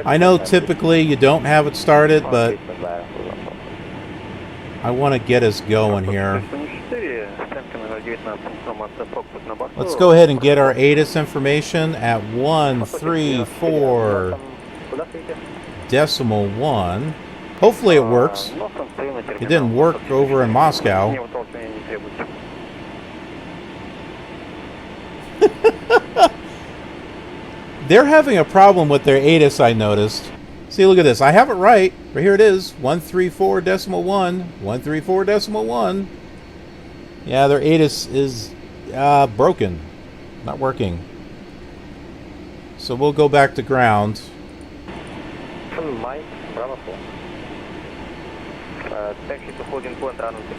I know typically you don't have it started, but I want to get us going here. Let's go ahead and get our ATIS information at 134.1. Hopefully it works. It didn't work over in Moscow. They're having a problem with their ATIS, I noticed. See, look at this. I have it right. Right here it is. 134.1. 134.1. Yeah, their ATIS is broken. Not working. So we'll go back to ground.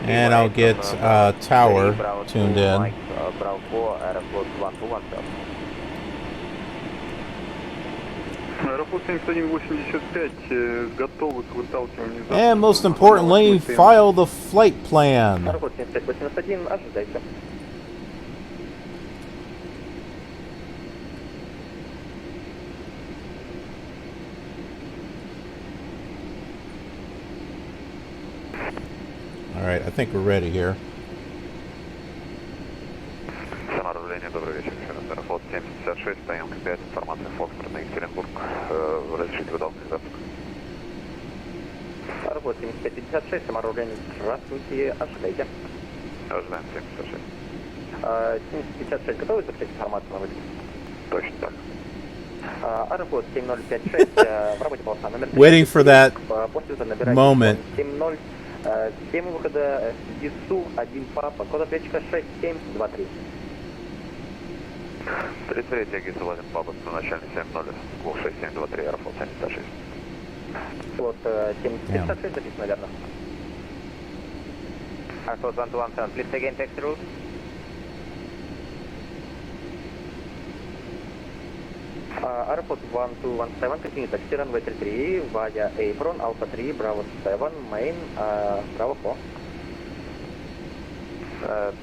And I'll get tower tuned in. And most importantly, file the flight plan. Alright, I think we're ready here. Samara, добрый вечер. Аэрофлот 756, стоянка 5, информация Фоксфорд на Екатеринбург. Разрешите выдался запуск. Аэрофлот 7556, Самара, здравствуйте, ожидайте. Ожидаем 756. 756, готовы запустить информацию на вылет? Точно так. Аэрофлот 7056, в работе полоса номер 3. Waiting for that moment. 70, 7 выхода, ГИСУ, 1 папа, код ответчика 6723. 33 ГИСУ, 1 папа, начальник 70, 6723, Аэрофлот 76. Вот 756 записано верно. Airport 117, please again taxi route. Airport 1217, continue taxi runway 33 via apron, Alpha 3, Bravo 7, main, Bravo 4.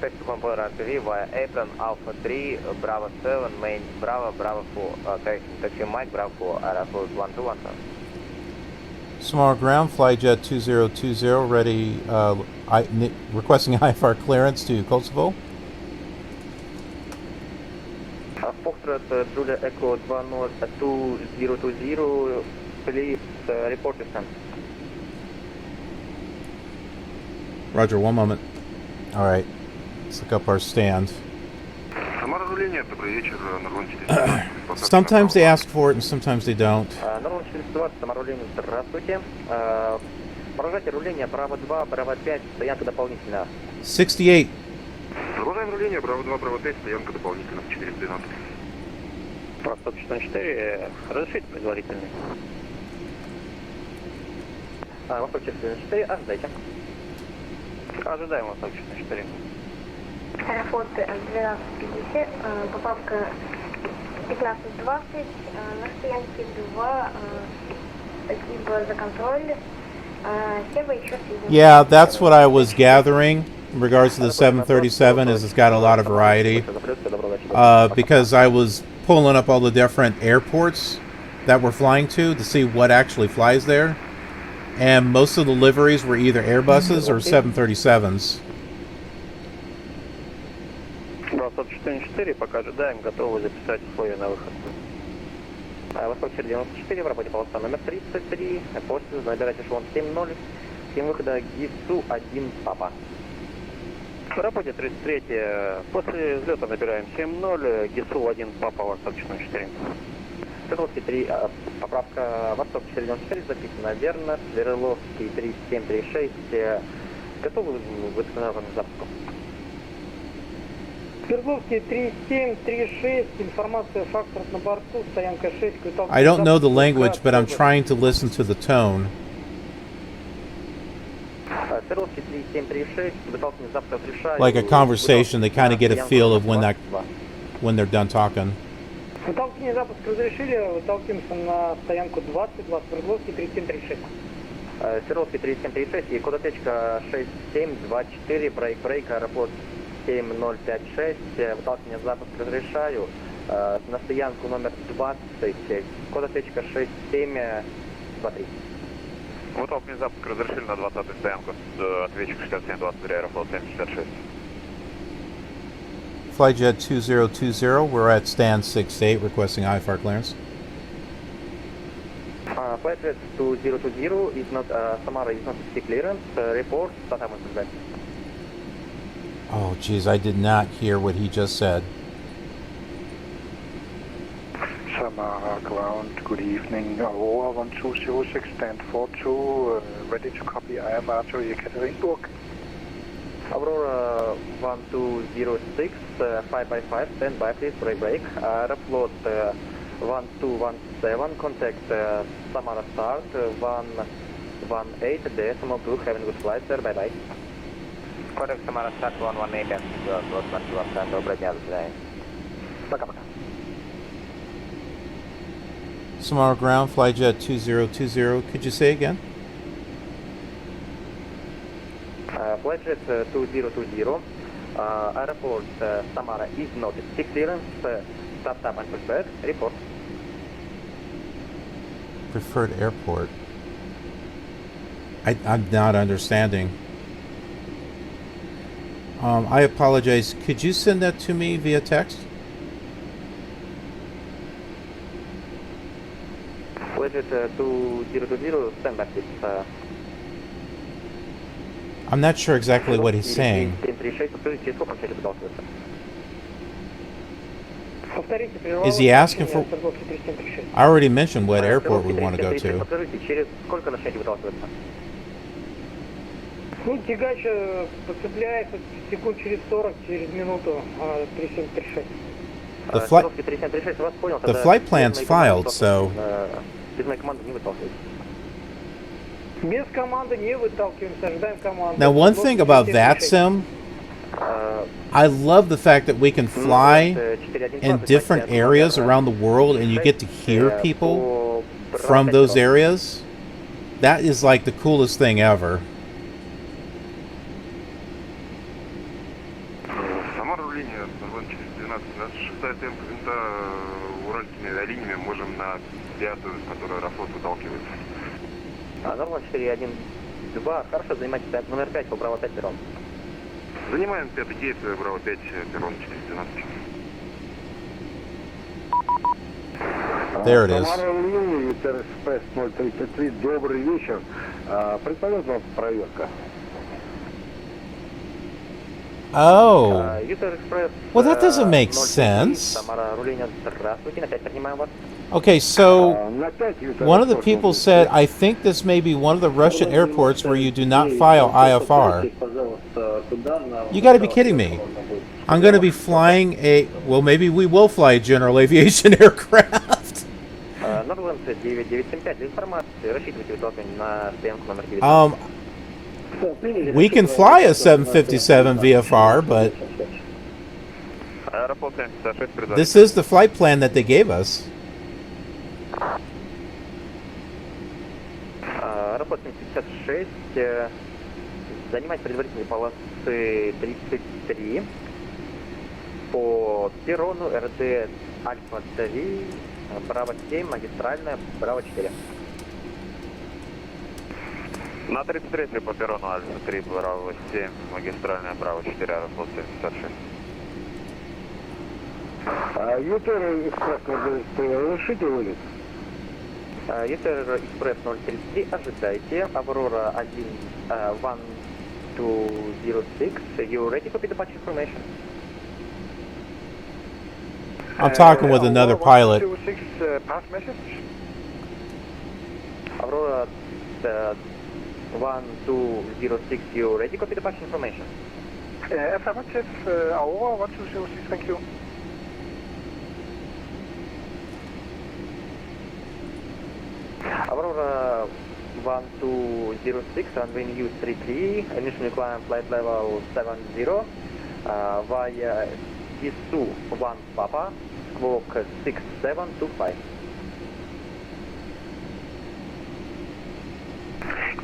Taxi control runway via apron, Alpha 3, Bravo 7, main, Bravo, Bravo 4. Taxi Mike, Bravo 4, Airport 1217. Samara ground, Flyjet 2020, ready, requesting IFR clearance to Koltsovo. Foxtrot, Julia Echo 2020, please report distance. Roger, one moment. Alright, let's look up our stand. Sometimes they ask for it and sometimes they don't. 68. Продолжаем руление, Браво 2, Браво 5, стоянка дополнительно в 412. Просто 404, разрешите предварительный. Восток 404, ожидайте. Ожидаем Восток 404. Аэрофлот 1250, поправка 1520, на стоянке 2, спасибо за контроль. Сева еще съедем. Yeah, that's what I was gathering in regards to the 737, is it's got a lot of variety. Because I was pulling up all the different airports that we're flying to see what actually flies there. And most of the liveries were either Airbuses or 737s. Восток 404, пока ожидаем, готовы записать условия на выход. Восток 494, в работе полоса номер 33, после набирайте эшелон 70, 7 выхода ГИСУ 1 папа. В работе 33, после взлета набираем 70, ГИСУ 1 папа, Восток 404. Свердловский 3, поправка Восток 494, записано верно, Свердловский 3736, готовы выполнять запуск. Свердловский 3736, информация фактор на борту, стоянка 6, I don't know the language, but I'm trying to listen to the tone. Свердловский 3736, выталкивание запусков решаю. Like a conversation, they kind of get a feel of when they're done talking. Выталкивание запуск разрешили, выталкиваемся на стоянку 22, Свердловский 3736. Свердловский 3736 и код ответчика 6724, брейк, аэропорт 7056, выталкивание запуск разрешаю. На стоянку номер 20, код ответчика 6723. Вытолкни запуск разрешили на 20-ю стоянку, ответчик 6723, Аэрофлот 766. Flyjet 2020, we're at stand 68, requesting IFR clearance. Flyjet 2020 is not, Samara is not C clearance, report, Satam is back. Oh, geez, I did not hear what he just said. Samara ground, good evening. Aurora 1206, stand 42, ready to copy IFR to Ekaterinburg. Aurora 1206, 5x5, stand by please, break. Aeroflot 1217, contact Samara start, 118, decimal 2, having a good flight, sir, bye bye. Контакт Самара старт 118, доброго дня, до свидания. Пока-пока. Samara ground, Flyjet 2020, could you say again? Flyjet 2020, Airport Samara is not C clearance, start time and prepared, report. Preferred airport. I'm not understanding. I apologize. Could you send that to me via text? Flyjet 2020, stand by please. I'm not sure exactly what he's saying. Is he asking for... I already mentioned what airport we want to go to. Ну, тягач подцепляется секунд через 40, через минуту 3736. The flight plan's filed, so... Без команды не выталкиваемся, ждаем команду. Now, one thing about VATSIM, I love the fact that we can fly in different areas around the world and you get to hear people from those areas. That is like the coolest thing ever. Самара линия, через 12, 26-я темп винта уральскими авиалиниями можем на 5-ю, с которой Аэрофлот выталкивается. Нормально, 4-1-2, хорошо, занимайте номер 5 по Браво 5 перрон. Занимаем 5-й гейт, Браво 5, перрон через 12. There it is. Самара линия, Экспресс 033, добрый вечер. Предположена проверка. Oh. Express, Well, that doesn't make sense. Самара, руление, здравствуйте, опять принимаем вас. Okay, so one of the people said, I think this may be one of the Russian airports where you do not file IFR. You got to be kidding me. I'm going to be flying a... Well, maybe we will fly a general aviation aircraft. We can fly a 757 VFR, but this is the flight plan that they gave us. Аэропорт 56, занимать предварительные полосы 33 по перрону РД Альфа 3, Браво 7, магистральная, Браво 4. На 33 по перрону Альфа 3, Браво 7, магистральная, Браво 4, Аэрофлот 766. ЮТР Экспресс, разрешите вылет? ЮТР Экспресс 033, ожидайте. Аврора 1206, you ready to copy the patch information? I'm talking with another pilot. Pass message. Aurora 1206, you ready to copy the patch information? Affirmative, Aurora 1206, thank you. Aurora 1206, runway news 33, initially climb flight level 70, via ISU 1 Papa, squawk 6725.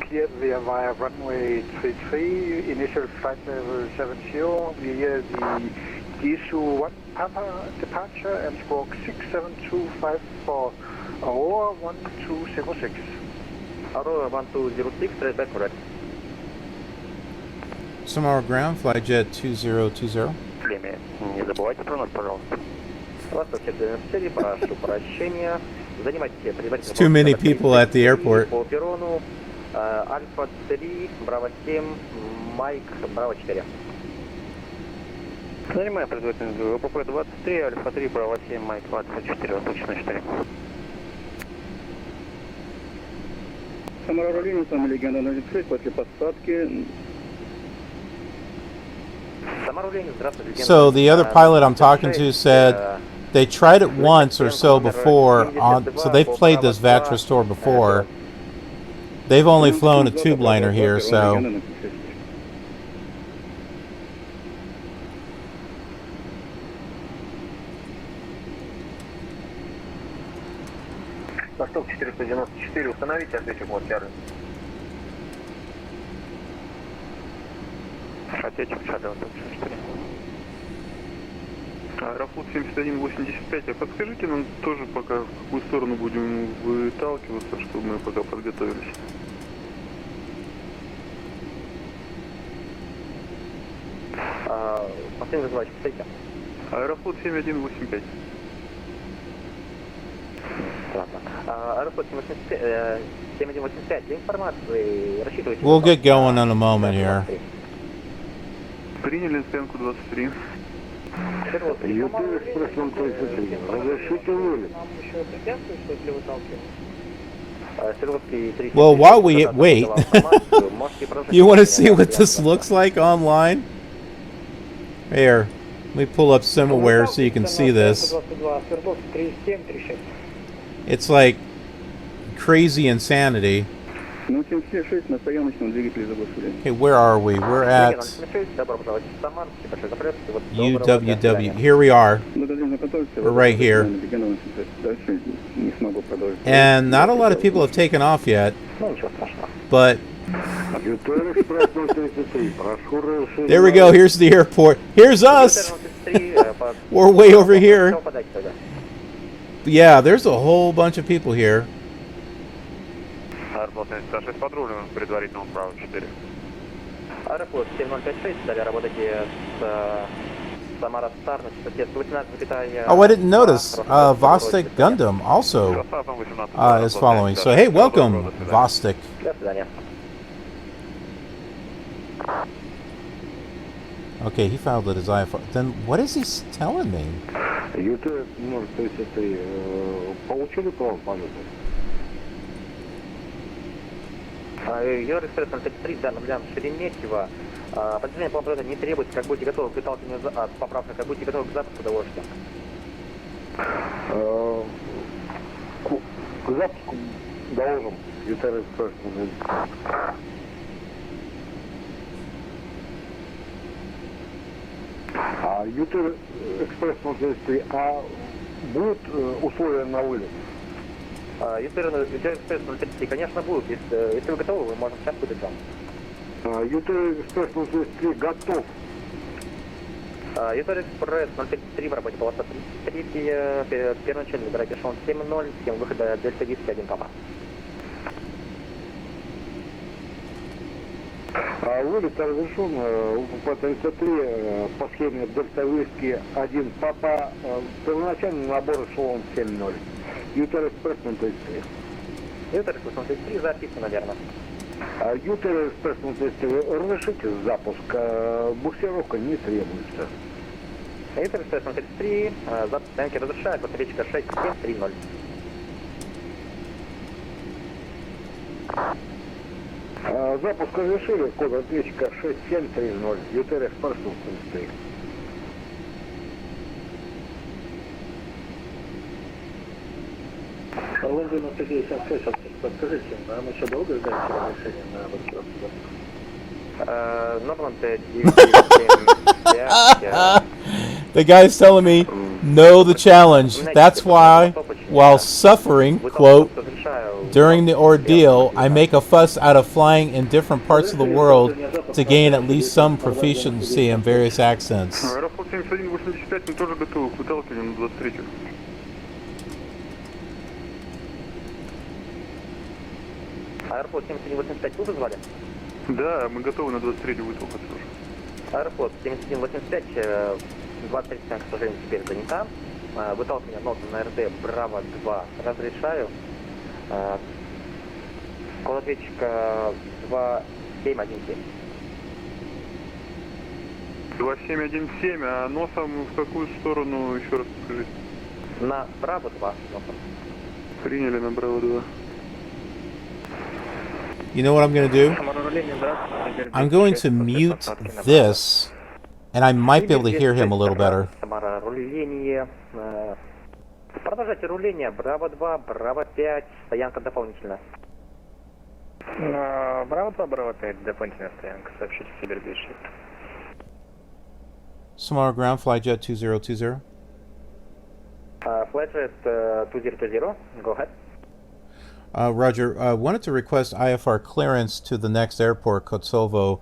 Cleared via runway 33, initial flight level 70, via the issue 1 Papa departure and squawk 67254 for Aurora 1206. Aurora 1206, straight back, correct. Samara ground, Flyjet 2020. Время. Не забывайте про нас, пожалуйста. Восток 94, прошу прощения. Занимайте предварительно... It's too many people at the airport. По перрону. Альфа 3, Браво 7, Майк, Браво 4. Занимаем предварительно ВПП 23, Альфа 3, Браво 7, Майк, Альфа 4, Восточная 4. Самара Ролина, там легенда 06, после посадки. So the other pilot I'm talking to said they tried it once or so before, so they've played this VATRUS tour before. They've only flown a tube liner here, so... Восток 494, установите ответчик Локхеда. Ответчик Чарли, Восток 4. Аэрофлот 7185, а подскажите нам тоже пока, в какую сторону будем выталкиваться, чтобы мы пока подготовились. Последний вызывач, повторите. Аэрофлот 7185. Ладно. Аэрофлот 7185, для информации рассчитывайте... We'll get going in a moment here. Приняли стенку 23. Нам еще препятствует, что для выталкивания? Well, while we wait, you want to see what this looks like online? Here, let me pull up SimAware so you can see this. It's like crazy insanity. Okay, where are we? We're at UWW. Here we are. We're right here. And not a lot of people have taken off yet, but there we go. Here's the airport. Here's us. We're way over here. Yeah, there's a whole bunch of people here. Аэрофлот 76 патрульным, предварительно право 4. Аэрофлот 7056, далее работаете с Самара Стар на частоте 18,5... Oh, I didn't notice. Vostok Gundam also is following. So, hey, welcome, Vostok. До свидания. Okay, he filed it as IFR. Then what is he telling me? Получили план полета? ЮР Экспресс 033, данным для Шереметьево. Подтверждение плана полета не требуется, как будете готовы к выталкиванию, поправка, как будете готовы к запуску довольно. К запуску должен. ЮР Экспресс. ЮР Экспресс 033, а будут условия на вылет? ЮР Экспресс 033, конечно, будут. Если вы готовы, мы можем сейчас выдать вам. ЮР Экспресс 033 готов. ЮР Экспресс 033 в работе полоса 33, первоначально выбирайте эшелон 7.0, схема выхода Дельта 10, 1 папа. Вылет разрешен УПП-33 по схеме Дельта Виски 1 папа, первоначальный набор эшелон 7.0. ЮТР Экспресс 033. ЮТР Экспресс 033 записано, верно. ЮТР Экспресс 033, разрешите запуск, буксировка не требуется. ЮТР Экспресс 033, запуск стоянки разрешает, посадочка 6730. Запуск разрешили, код ответчика 6730, ЮТР Экспресс 033. Лондон 56, подскажите, нам еще долго ждать разрешения на буксировку? The guy's telling me, know the challenge. That's why, while suffering, quote, During the ordeal, I make a fuss out of flying in different parts of the world to gain at least some proficiency in various accents. Аэрофлот 7185, мы тоже готовы к выталкиванию на 23-ю. Аэрофлот 7185 вы вызвали? Да, мы готовы на 23-ю вытолкать тоже. Аэрофлот 7185, 23 к сожалению, теперь занята. Выталкивание носа на РД Браво 2 разрешаю. Код ответчика 2717. 2717, а носом в какую сторону, еще раз покажи. На Браво 2 носом. Приняли на Браво 2. You know what I'm going to do? I'm going to mute this, and I might be able to hear him a little better. Самара, руление. Продолжайте руление. Браво 2, Браво 5, стоянка дополнительная. Браво 2, Браво 5, дополнительная стоянка. Сообщите Сибирь 26. Samara ground, Flyjet 2020. Flyjet 2020, go ahead. Roger, wanted to request IFR clearance to the next airport, Koltsovo.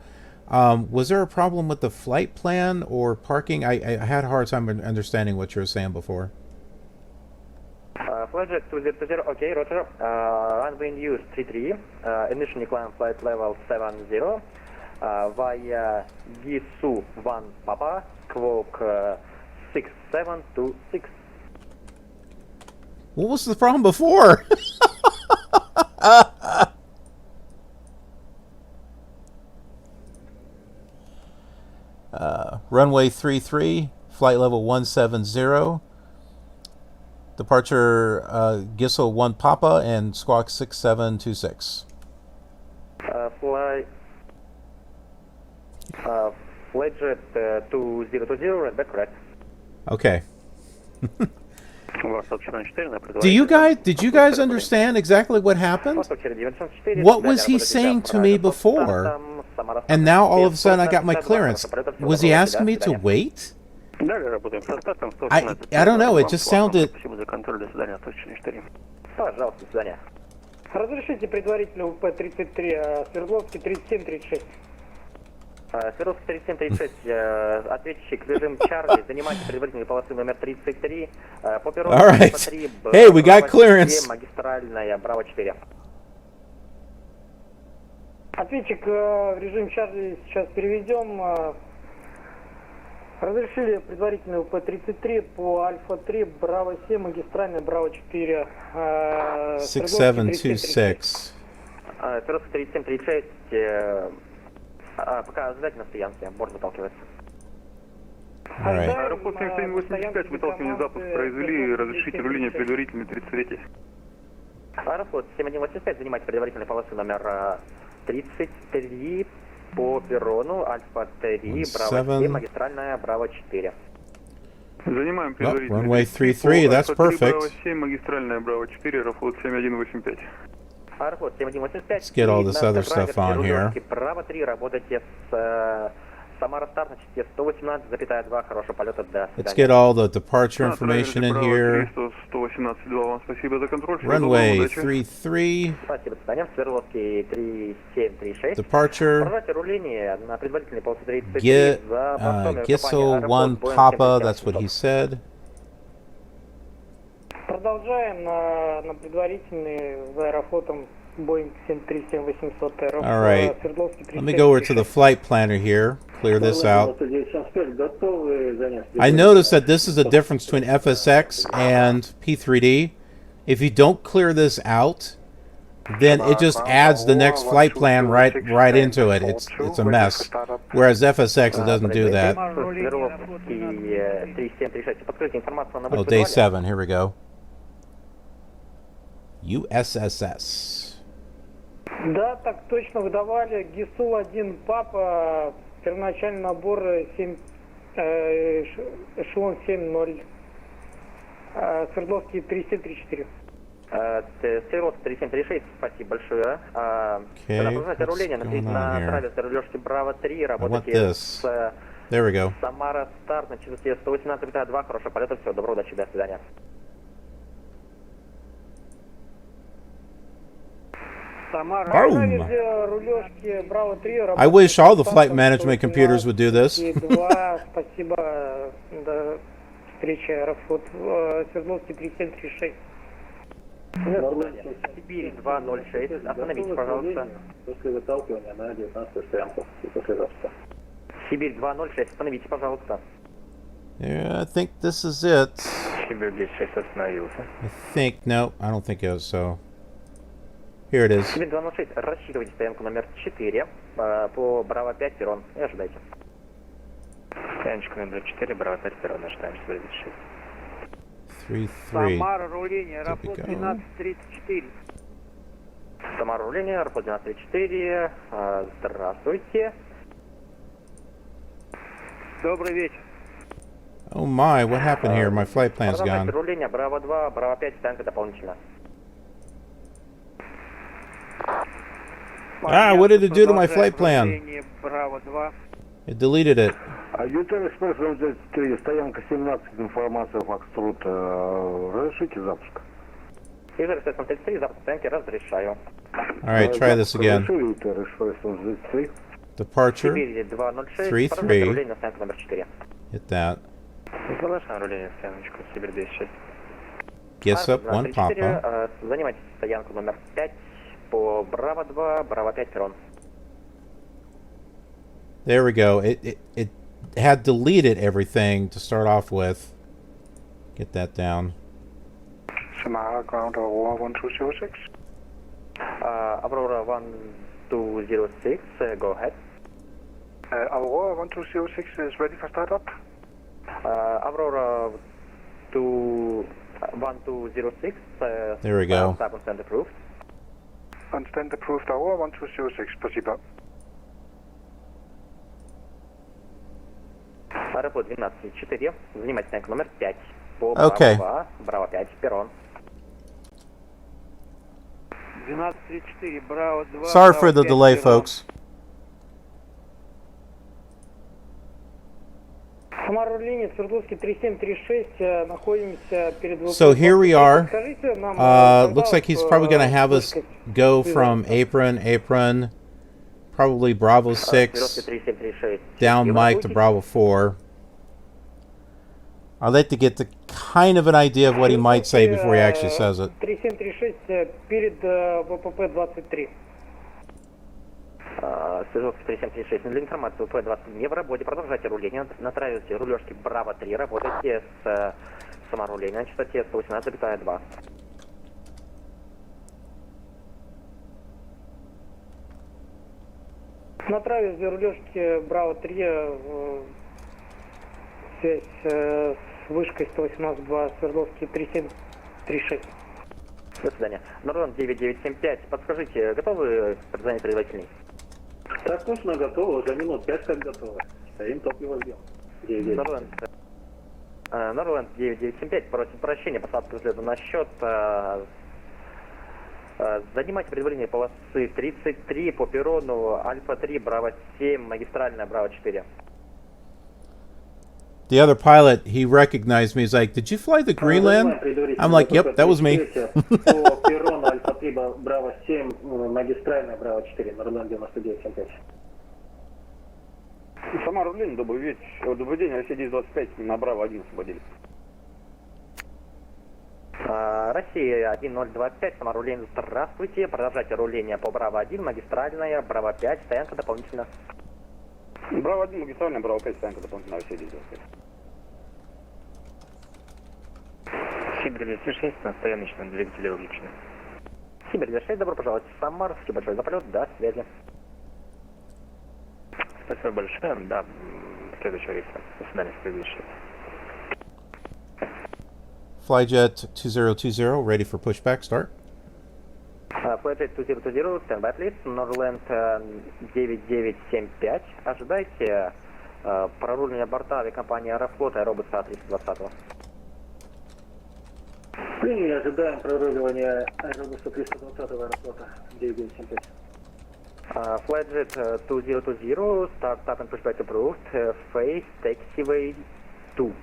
Was there a problem with the flight plan or parking? I had a hard time understanding what you were saying before. Flyjet 2020, okay, roger. Runway in use 33, initially climb flight level 70, via Gisu 1 Papa, squawk 6726. What was the problem before? Runway 33, flight level 170. Departure Giso 1 Papa and squawk 6726. Flyjet 2020, right back, correct. Okay. Did you guys understand exactly what happened? What was he saying to me before? And now all of a sudden I got my clearance. Was he asking me to wait? I don't know, it just sounded... Разрешите предварительно P3D, Свердловский 3736. Свердловский 3736, ответчик, режим Чарли, занимайте предварительные полосы номер 33, по перрону All right. Hey, we got clearance. Магистральная, Браво 4. Ответчик в режим Чарли сейчас переведем. Разрешили предварительную P33 по Альфа-3, Браво 7, магистральная, Браво 4. 6726. Свердловский 3736, пока ожидайте на стоянке, борт выталкивается. Right. Аэрофлот 7785, выталкивание запуск произвели, разрешите руление предварительно 33. Аэрофлот 7185, занимайте предварительные полосы номер 33 по перрону, Альфа-3, Браво 7, магистральная, Браво 4. Занимаем предварительно. Runway 33, that's perfect. Браво 7, магистральная, Браво 4, Аэрофлот 7185. Аэрофлот 7185. Let's get all this other stuff on here. Браво 3, работайте с Самара старт на частоте 118,2, хорошего полета, до свидания. Let's get all the departure information in here. 118,2, вам спасибо за контроль. Runway 33. Спасибо, до свидания. Свердловский 3736. Departure. Продолжайте руление на предварительной полосе 33 за бортом Giso 1 Papa, that's what he said. Продолжаем на предварительный с аэрофлотом Boeing 737-800 All right. Let me go over to the flight planner here. Clear this out. I noticed that this is the difference between FSX and P3D. If you don't clear this out, then it just adds the next flight plan right into it. It's a mess. Whereas FSX, it doesn't do that. Oh, day 7. Here we go. USSS. Да, так точно выдавали. ГИСУ 1 Папа, первоначальный набор 7, эшелон 7.0. Свердловский 3734. Свердловский 3736, спасибо большое. Продолжайте руление на траверсе рулежки Браво 3, работайте с There we go. Самара старт на частоте 118,2, хорошего полета, все, доброго, удачи, до свидания. Самара, Boom. рулежки Браво 3. I wish all the flight management computers would do this. 2, спасибо, до встречи, Аэрофлот. Свердловский 3736. Сибирь 206, остановитесь, пожалуйста. После выталкивания на 19-ю стоянку и после запуска. Сибирь 206, остановитесь, пожалуйста. Yeah, I think this is it. Сибирь 206 остановился. I think, no, I don't think it was, so. Here it is. Сибирь 206, рассчитывайте стоянку номер 4 по Браво 5, перрон, и ожидайте. Стояночка номер 4, Браво 5, перрон, ожидаем Сибирь 206. 3-3. Самара, руление, Аэрофлот There we go. 1234. Самара, руление, Аэрофлот 1234, здравствуйте. Добрый вечер. Oh my, what happened here? My flight plan's Продолжайте gone. руление, Браво 2, Браво 5, стоянка дополнительно. Ah, what did it do to my flight plan? Браво 2. It deleted it. Ютер Экспресс 3, стоянка 17, информация Фокстрот. Разрешите запуск? Ижер 633, запуск стоянки разрешаю. Alright, try this again. Разрешил Ютер Экспресс 3. Departure. Сибирь 206, 3-3. продолжайте руление на стоянку номер 4. Hit that. Продолжаем руление на стояночку Сибирь 206. Guess up, one Papa. Занимайте стоянку номер 5 по Браво 2, Браво 5, перрон. There we go. It had deleted everything to start off with. Get that down. Samara, ground Aurora 1206. Aurora 1206, go ahead. Aurora 1206 is ready for startup. Aurora 1206. There we go. Start on stand approved. On stand approved Aurora 1206, спасибо. Аэрофлот 12-4, занимайте стоянку номер 5 по Okay. Браво 2, Браво 5, перрон. 1234, Браво 2. Sorry for the delay, folks. Самара, руление, Свердловский 3736, находимся перед... So here we are. Скажите нам, Looks like he's probably going to have us go from apron, probably Bravo 6, Свердловский 3736. down Mike to Bravo 4. I'd like to get the kind of an idea of what he might say before he actually says it. 3736 перед ВПП 23. Свердловский 3736. Для информации, ВП-20 не в работе. Продолжайте руление. Натравите рулежки Браво 3. Работайте с саморулением на частоте 118,2. Направив для рулежки Браво 3, связь с вышкой 118.2, Свердловский 3736. До свидания. Норвен 9975. Подскажите, готовы к занятию предварительной? Так точно готово, уже минут 5 как готово. Стоим, топливо ждем. Норвен 9975 просит прощения, посадка взлета на счет. Занимайте предварительные полосы 33 по перрону, Альфа-3, Браво-7, магистральная, Браво-4. The other pilot, he recognized me. He's like, "Did you fly the Greenland?" I'm like, "Yep, that was me." По перрону Альфа-3, Браво-7, магистральная, Браво-4, Норвен 9975. Самара, руление, добрый вечер. Добрый день, Россия 1025, на Браво-1 освободили. Россия 1025, саморуление, здравствуйте. Продолжайте руление по Браво-1, магистральная, Браво-5, стоянка дополнительно. Браво-1, магистральная, Браво-5, стоянка дополнительно, Россия 1025. Сибирь 206, стояночный двигатель выключен. Сибирь 206, добро пожаловать в Самару, спасибо большое за полет, до связи. Спасибо большое, да, следующего рейса. До свидания, следующий. Flyjet 2020, ready for pushback, start. Flyjet 2020, stand by please, Norland 9975, ожидайте проруления борта авиакомпании Аэрофлота и Orbx A320. Приняли, ожидаем проруливания Orbx 320 Аэрофлота 9975. Flyjet 2020, start up and pushback approved, phase taxiway 2.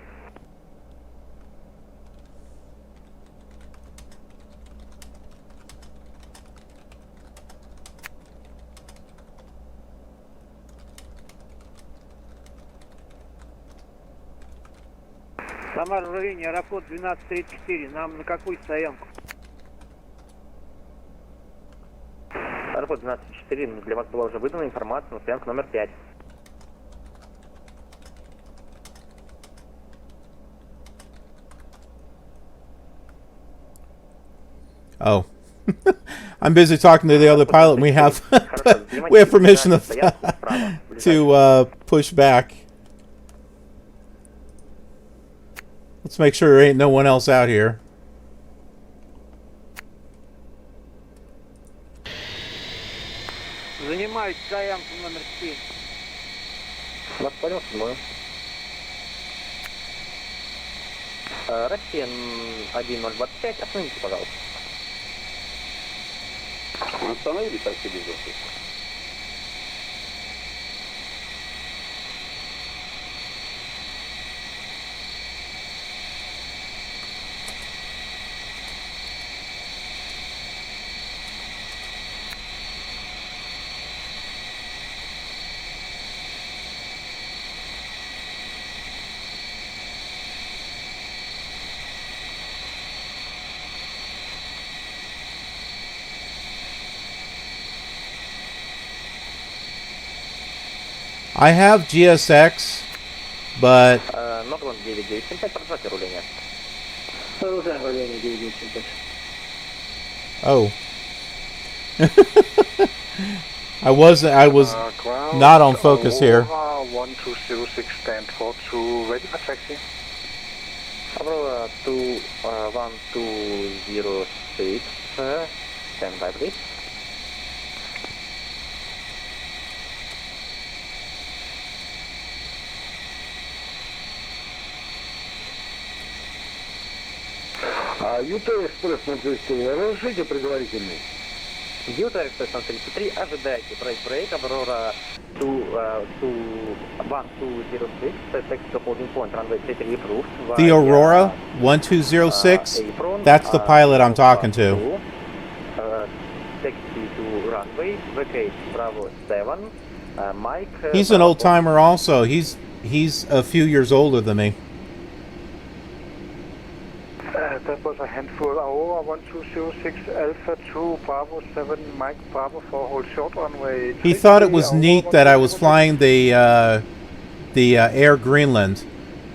Самара, уровень, аэрофлот 1234. Нам на какую стоянку? Аэрофлот 12-4, для вас была уже выдана информация на стоянку номер 5. Oh. I'm busy talking to the other pilot. We have permission to push back. Let's make sure there ain't no one else out here. Занимаюсь стоянку номер 7. Вас понял, седьмую. Россия 1025, остановите, пожалуйста. Остановились, так себе здесь. I have GSX, but Норван 9975, продолжайте руление. Продолжаем руление 9975. oh. I was not on focus here. 1206 stand for to ready for taxi. Aurora 1206, stand by please. UWWW-USSS на 34, разрешите предварительный? UWWW-USSS, ожидайте брейк, Aurora 1206, taxi to holding point, runway 33 approved. The Aurora 1206, that's the pilot I'm talking to. Taxi to runway, vacate Bravo 7, Mike. He's an old timer also. He's a few years older than me. That was a handful. Aurora 1206 Alpha 2 Bravo 7 Mike Bravo 4 hold short runway. He thought it was neat that I was flying the Air Greenland.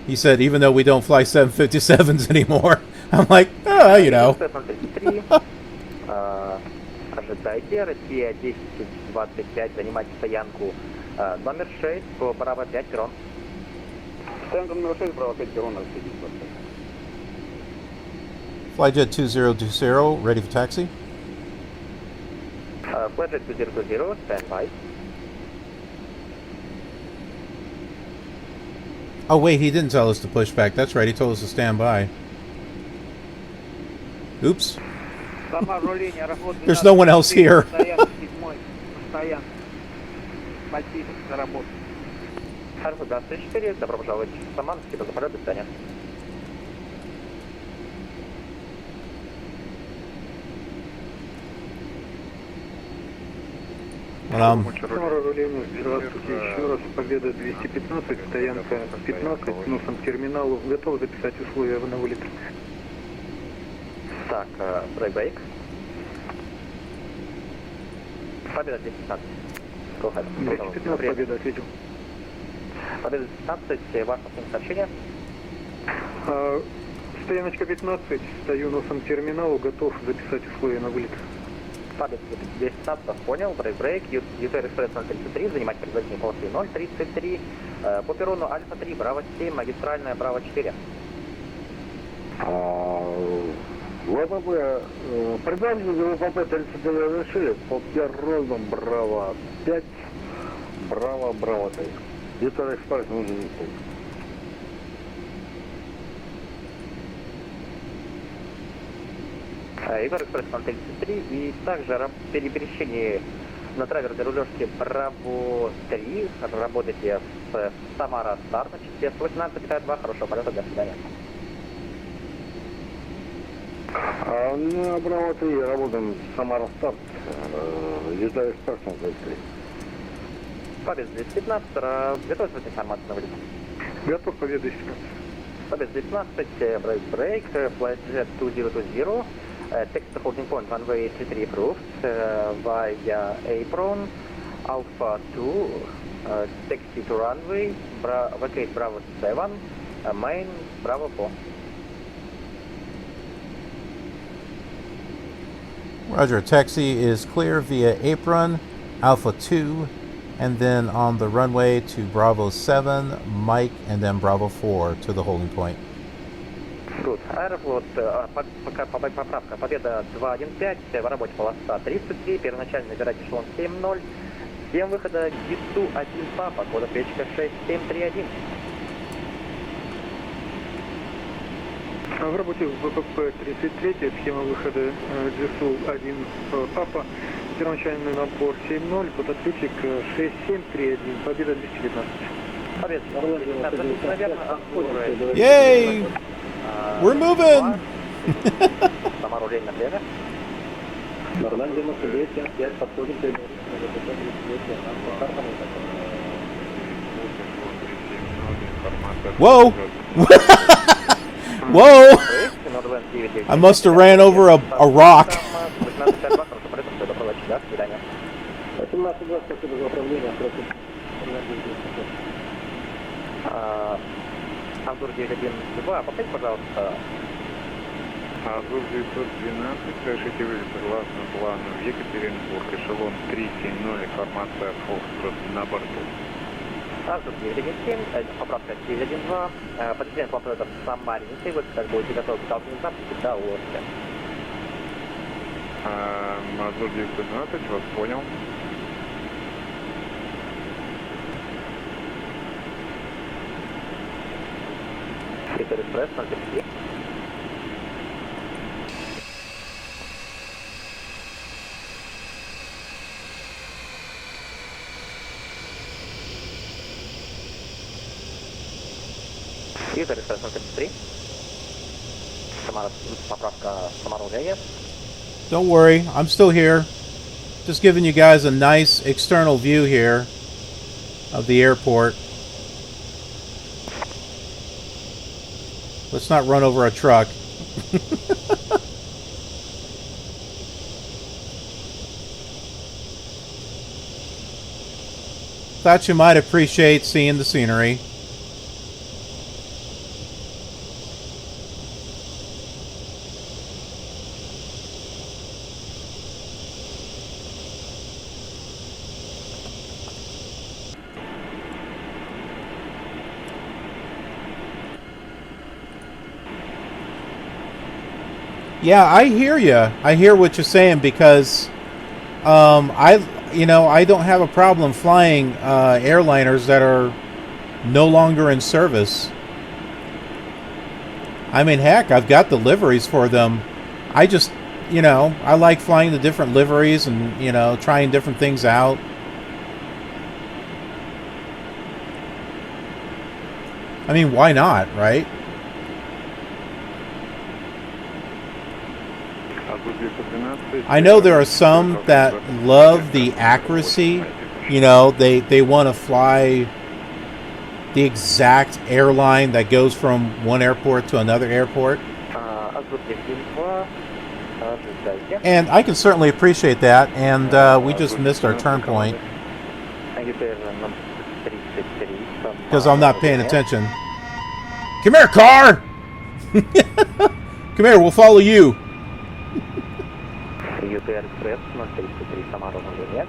He said, even though we don't fly 757s anymore. I'm like, oh, you know. Ожидайте, Россия 1025, занимайте стоянку номер 6 по Браво 5 перрон. Стоянка номер 6, Браво 5 перрон, Россия 1025. Flyjet 2020, ready for taxi. Flyjet 2020, stand by. Oh, wait, he didn't tell us to push back. That's right, he told us to stand by. Oops. There's no one else here. Харфу 24, добро пожаловать в Самару, спасибо за полет, до свидания. Самара, руление, здравствуйте, еще раз, Победа 215, стоянка 15, носом к терминалу, готов записать условия на вылет. Так, брейк. Победа 215. 215, Победа, ответил. Победа 215, ваше сообщение. Стояночка 15, стою носом к терминалу, готов записать условия на вылет. Победа 215, понял, брейк, UWWW 033, занимать предварительные полосы 033, по перрону Альфа 3, Браво 7, магистральная Браво 4. ВПП, предварительно ВПП 32 разрешили по перрону Браво 5, Браво 3. Где-то экспресс нужен не стоит. Егор Экспресс 33 и также при пересечении на траверной рулежке Браво 3 работайте с Самара Старт на частоте 18,2. Хорошего полета, до свидания. На Браво 3 работаем с Самара Старт, UWWW Экспресс 33. Победа 215, готовы с информацией на вылет? Готов, Победа 215. Orbx 19, break, Flyjet 2020, text holding point, runway 33 approved, via apron, Alpha 2, taxi to runway, vacate Bravo 7, main Bravo 4. Roger, taxi is clear via apron, Alpha 2, and then on the runway to Bravo 7, Mike, and then Bravo 4 to the holding point. Good. Аэрофлот, поправка, Победа 215, в работе полоса 33, первоначально набирать эшелон 7.0, 7 выхода, ГИСУ 1 Папа, код ответчика 6731. В работе ВПП 33, схема выхода ГИСУ 1 Папа, первоначальный набор 7.0, код ответчик 6731, Победа 219. Победа 219, наверное, отходит. Yay! We're moving! Самара руление налево. Нормально, 99, подходим к Whoa! Whoa! I must have ran over a rock. 18-2, спасибо за управление. Азур 912, повторите, пожалуйста. Азур 912, совершите вылет согласно плану в Екатеринбург, эшелон 370, информация Фокстрот на борту. Азур 917, поправка 912, подтверждение план полета в Самаре, не вы как будете готовы к организации до Орловска. Азур 912, вас понял. Питер Экспресс, 033. Питер Экспресс, 033. Самара, поправка Самара уже. Don't worry, I'm still here. Just giving you guys a nice external view here of the airport. Let's not run over a truck. Thought you might appreciate seeing the scenery. Yeah, I hear you. I hear what you're saying because I don't have a problem flying airliners that are no longer in service. I mean, heck, I've got the liveries for them. I just, I like flying the different liveries and, trying different things out. I mean, why not, right? I know there are some that love the accuracy. They want to fly the exact airline that goes from one airport to another airport. And I can certainly appreciate that. And we just missed our turn point because I'm not paying attention. Come here, car! Come here, we'll follow you. UTR Express 033 Samara Romania.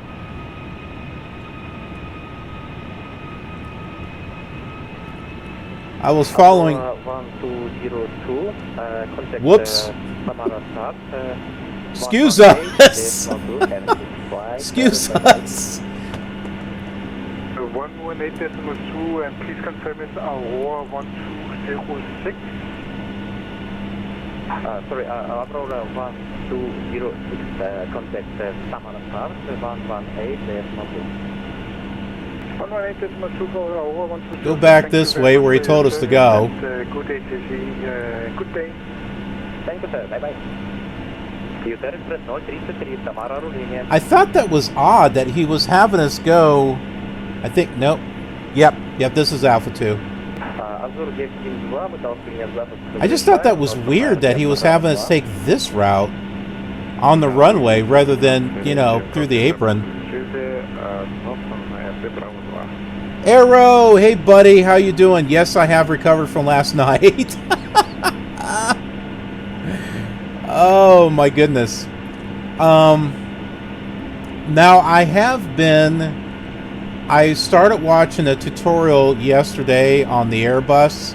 I was following. 1202. Contact Whoops. Samara Start. Excuse us. Excuse us. 118.2 and please confirm it's Aurora 1206. Sorry, Aurora 1206, contact Samara Start, 118.2. Go back this way where he told us to go. Good day, good day. Thank you, sir. Bye-bye. UTR Express 033, Samara Romania. I thought that was odd that he was having us go. I think, nope. Yep, this is Alpha 2. Азур 972, пытался принять запуск. I just thought that was weird that he was having us take this route on the runway rather than, you know, through the apron. Arrow, hey buddy, how you doing? Yes, I have recovered from last night. Oh my goodness. Now I started watching a tutorial yesterday on the Airbus,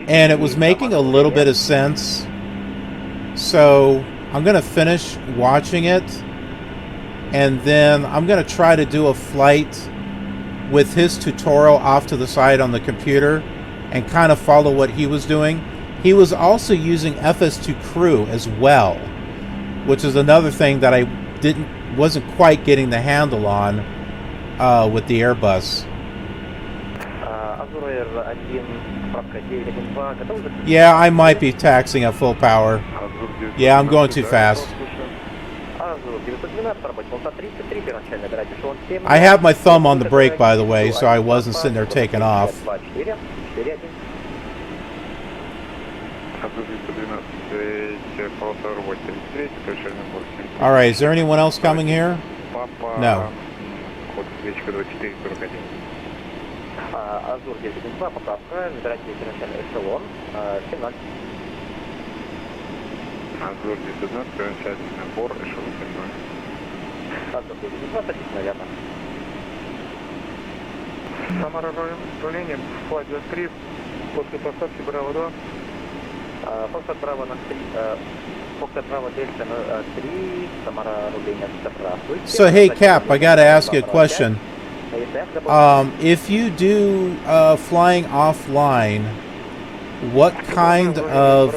and it was making a little bit of sense. So I'm going to finish watching it, and then I'm going to try to do a flight with his tutorial off to the side on the computer and kind of follow what he was doing. He was also using FS2 Crew as well, which is another thing that I wasn't quite getting the handle on with the Airbus. Yeah, I might be taxing at full power. Yeah, I'm going too fast. I have my thumb on the brake, by the way, so I wasn't sitting there taking off. Alright, is there anyone else coming here? No. Азур 972, поправка, набирайте первоначальный эшелон, 17. Азур 912, первоначальный набор, эшелон 17. Азур 912, садись, наверное. Самара, руление, Flyjet 3, после посадки Браво 2. Фокстрот Браво на 3, Фокстрот Браво Дельта на 3, Самара, руление, здравствуйте. So, hey Cap, I gotta ask you a question. If you do flying offline, what kind of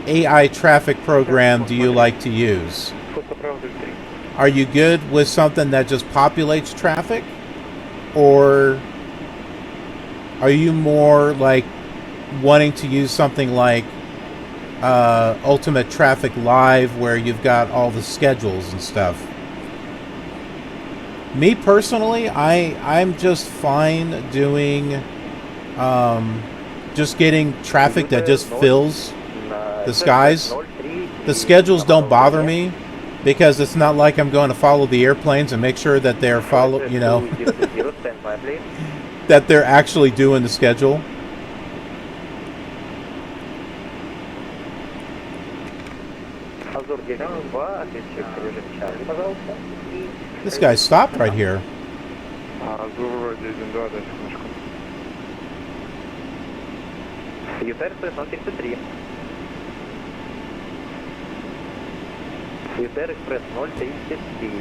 AI traffic program do you like to use? Are you good with something that just populates traffic? Or are you more like wanting to use something like Ultimate Traffic Live where you've got all the schedules and stuff? Me personally, I'm just fine doing just getting traffic that just fills the skies. The schedules don't bother me because it's not like I'm going to follow the airplanes and make sure that they're that they're actually doing the schedule. This guy stopped right here. ЮТР 033. ЮТР Экспресс 033.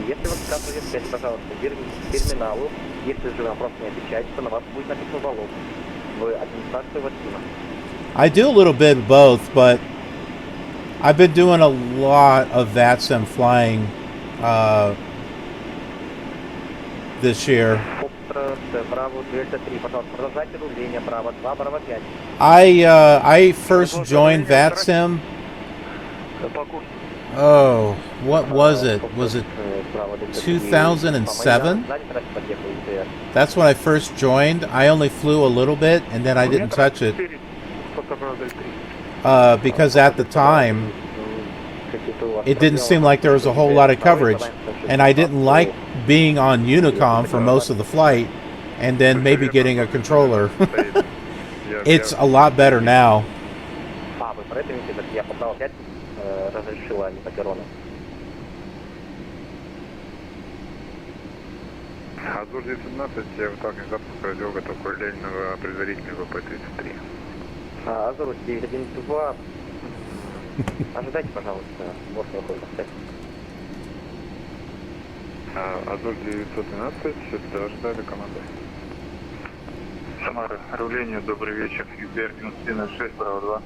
Если вы скатываете связь, пожалуйста, к терминалу. Если же вопрос не отвечаете, то на вас будет написан залог. Вы администрация VATSIM. I do a little bit of both, but I've been doing a lot of VATSIM flying this year. I first joined VATSIM. Oh, what was it? Was it 2007? That's when I first joined. I only flew a little bit and then I didn't touch it. Because at the time it didn't seem like there was a whole lot of coverage, and I didn't like being on Unicom for most of the flight and then maybe getting a controller. It's a lot better now. Азур 917, выталкиваем запуск, радио готов к параллельного предварительного P3D. Азур 912. Ожидайте, пожалуйста, борт выходит на связь. Азур 912, это ожидали команды. Самара, руление, добрый вечер, ЮТР 9306, Браво 2.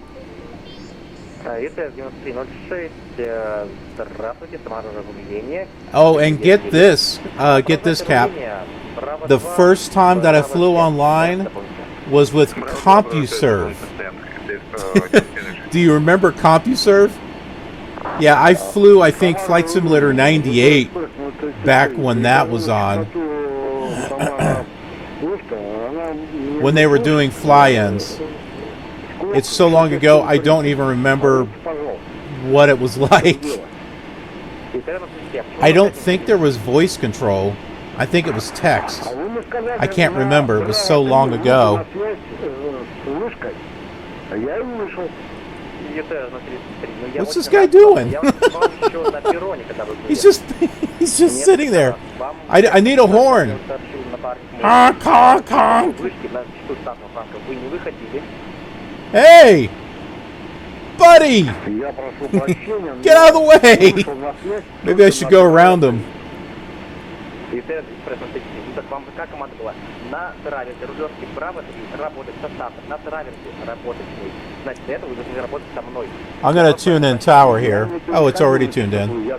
ЮТР 9306, здравствуйте, Самара, руление. Oh, and get this Cap. The first time that I flew online was with CompuServe. Do you remember CompuServe? Yeah, I flew, I think, Flight Simulator 98 back when that was on. when they were doing fly-ins. It's so long ago, I don't even remember what it was like. I don't think there was voice control. I think it was text. I can't remember. It was so long ago. What's this guy doing? he's just sitting there. I need a horn. Honk, honk, honk. Hey! Buddy! Get out of the way! Maybe I should go around him. I'm going to tune in tower here. Oh, it's already tuned in.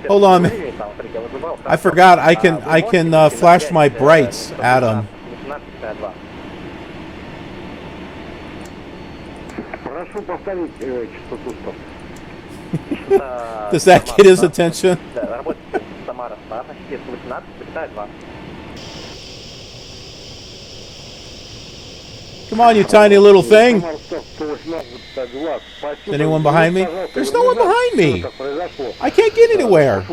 Hold on. I forgot I can flash my brights at him. Does that get his attention? Come on, you tiny little thing. Is anyone behind me? There's no one behind me. I can't get anywhere.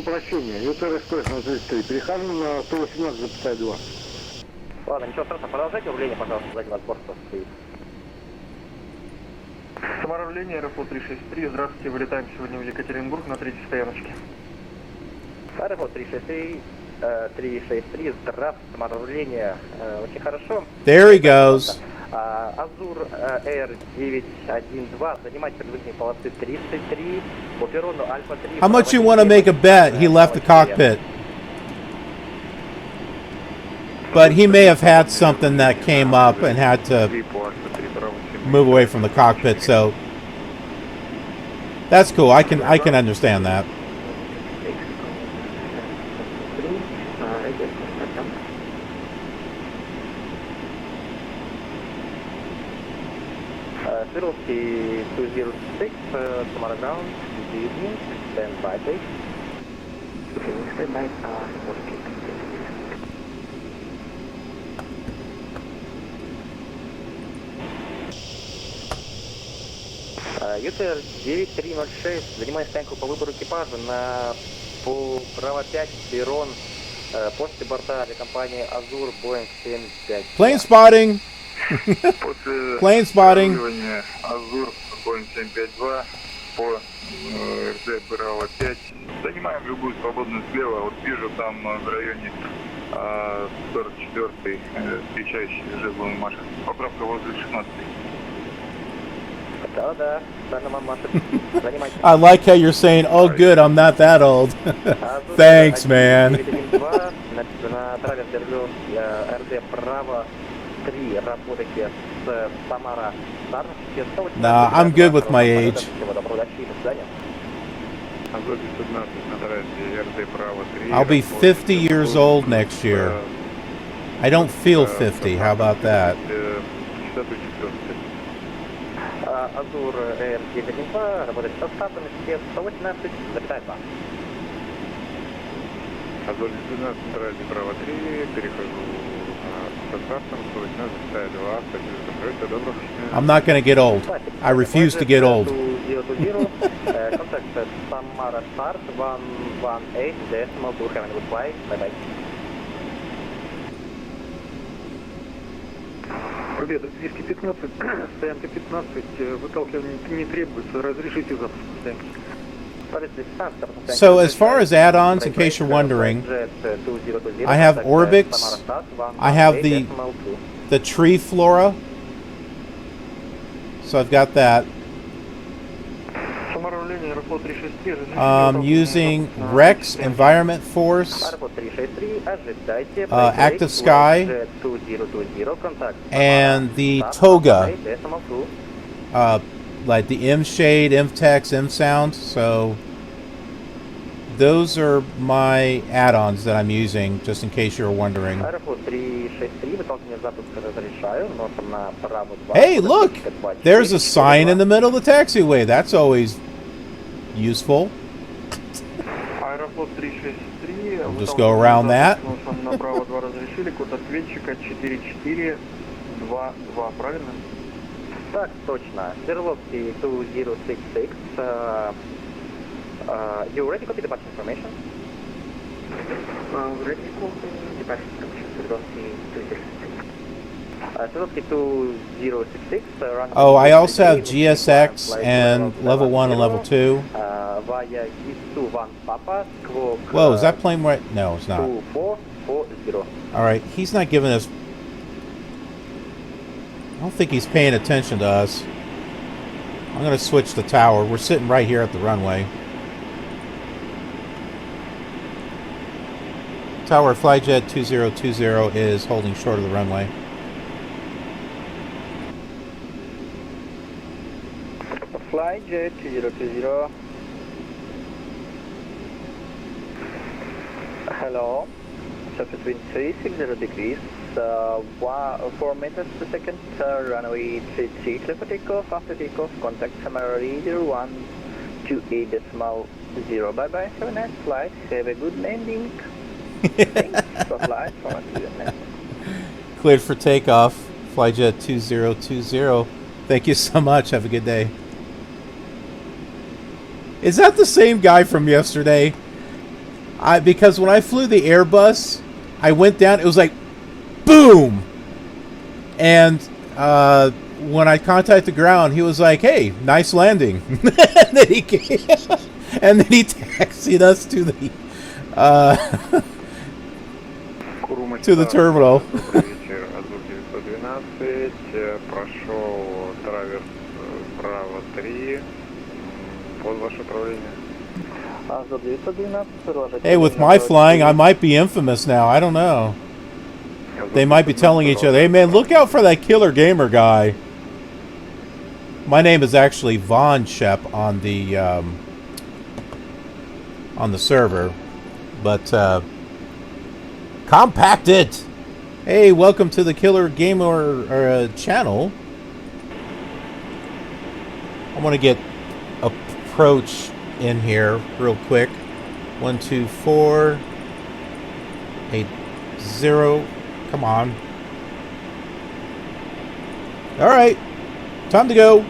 Самара, руление, аэрофлот 363. Здравствуйте, вылетаем сегодня в Екатеринбург на третьей стояночке. Аэрофлот 363, 363, здравствуйте, Самара, руление, очень хорошо. There he goes. Азур Air 912, занимать предварительные полосы 33, по перрону Альфа 3. How much you want to make a bet he left the cockpit? But he may have had something that came up and had to move away from the cockpit, so that's cool. I can understand that. Swirovsky 206, Samara ground, good evening, stand by please. Stand by, ЮТР 9306, занимай стоянку по выбору экипажа на право 5, перрон, после борта авиакомпании Азур, Boeing 75. Plane spotting! Plane spotting! Азур, Boeing 752 по РД Браво 5. Занимаем любую свободную слева. Вот вижу там в районе 44-й встречающий жезловый машин. Поправка возле 16-й. Да, I like how you're saying, oh good, I'm not that old. Thanks, man. Nah, I'm good with my age. I'll be 50 years old next year. I don't feel 50, how about that? Азур Air 912, работает со статом 118,2. Азур 19, Ради Браво 3, перехожу со стартом 118,2, стабилизация, добро. I'm not going to get old. I refuse to get old. Contact Samara start 118 decimal 2, have a good flight, bye bye. Победа, 215, стоянка 15, выталкивание не требуется, разрешите запуск стоянки. So as far as add-ons, in case you're wondering, I have Orbx, I have the TreeFlora, so I've got that. Using Rex, Environment Force, ActiveSky, and the Toga, like the EnvShade, EnvTex, EnvSound. So those are my add-ons that I'm using, just in case you're wondering. Hey, look! There's a sign in the middle of the taxiway. That's always useful. Аэрофлот 363. We'll just go around that. Направо 2 разрешили, код ответчика 4422, правильно? Так, точно. Серловский 2066. You already got the departure information? Ready? Departure information. Серловский 266. Swarovski 2066. Oh, I also have GSX and level 1 and level 2. Via Hisu 1 Papa, squawk. Whoa, is that plane right? No, it's not. 2440. Alright, he's not giving us... I don't think he's paying attention to us. I'm going to switch the tower. We're sitting right here at the runway. Tower Flyjet 2020 is holding short of the runway. Flyjet 2020. Hello. Surface wind 360 degrees. 4 meters per second. Runway 33 clear for takeoff. After takeoff, contact Samara Reader 128.0. Bye bye. Have a nice flight. Have a good landing. Thanks for flight. Cleared for takeoff. Flyjet 2020. Thank you so much. Have a good day. Is that the same guy from yesterday? Because when I flew the Airbus, I went down, it was like, boom! And when I contacted the ground, he was like, hey, nice landing. And then he came, and then he taxied us to the terminal. Прошел траверс право 3 под ваше управление. Hey, with my flying, I might be infamous now. I don't know. They might be telling each other, hey man, look out for that killer gamer guy. My name is actually Von Shep on the server. But compacted! Hey, welcome to the Killer Gamer channel. I want to get approach in here real quick. 12480. Come on. Alright. Time to go.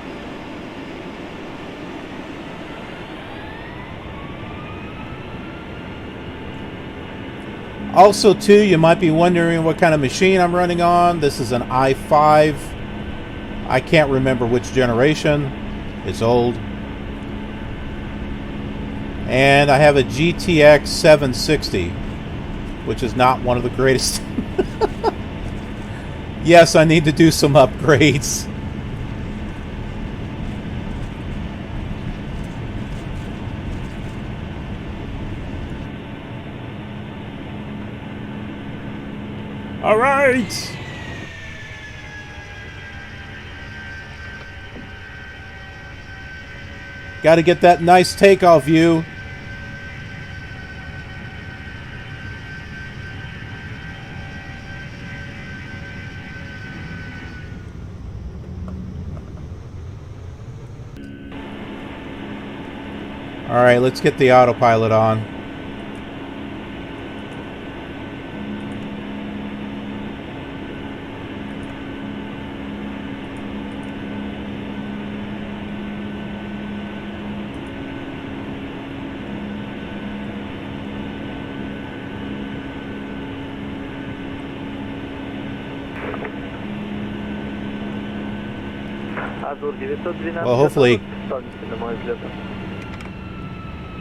Also, too, you might be wondering what kind of machine I'm running on. This is an i5. I can't remember which generation. It's old. And I have a GTX-760, which is not one of the greatest. Yes, I need to do some upgrades. All right. Got to get that nice takeoff view. All right, let's get the autopilot on. Well, hopefully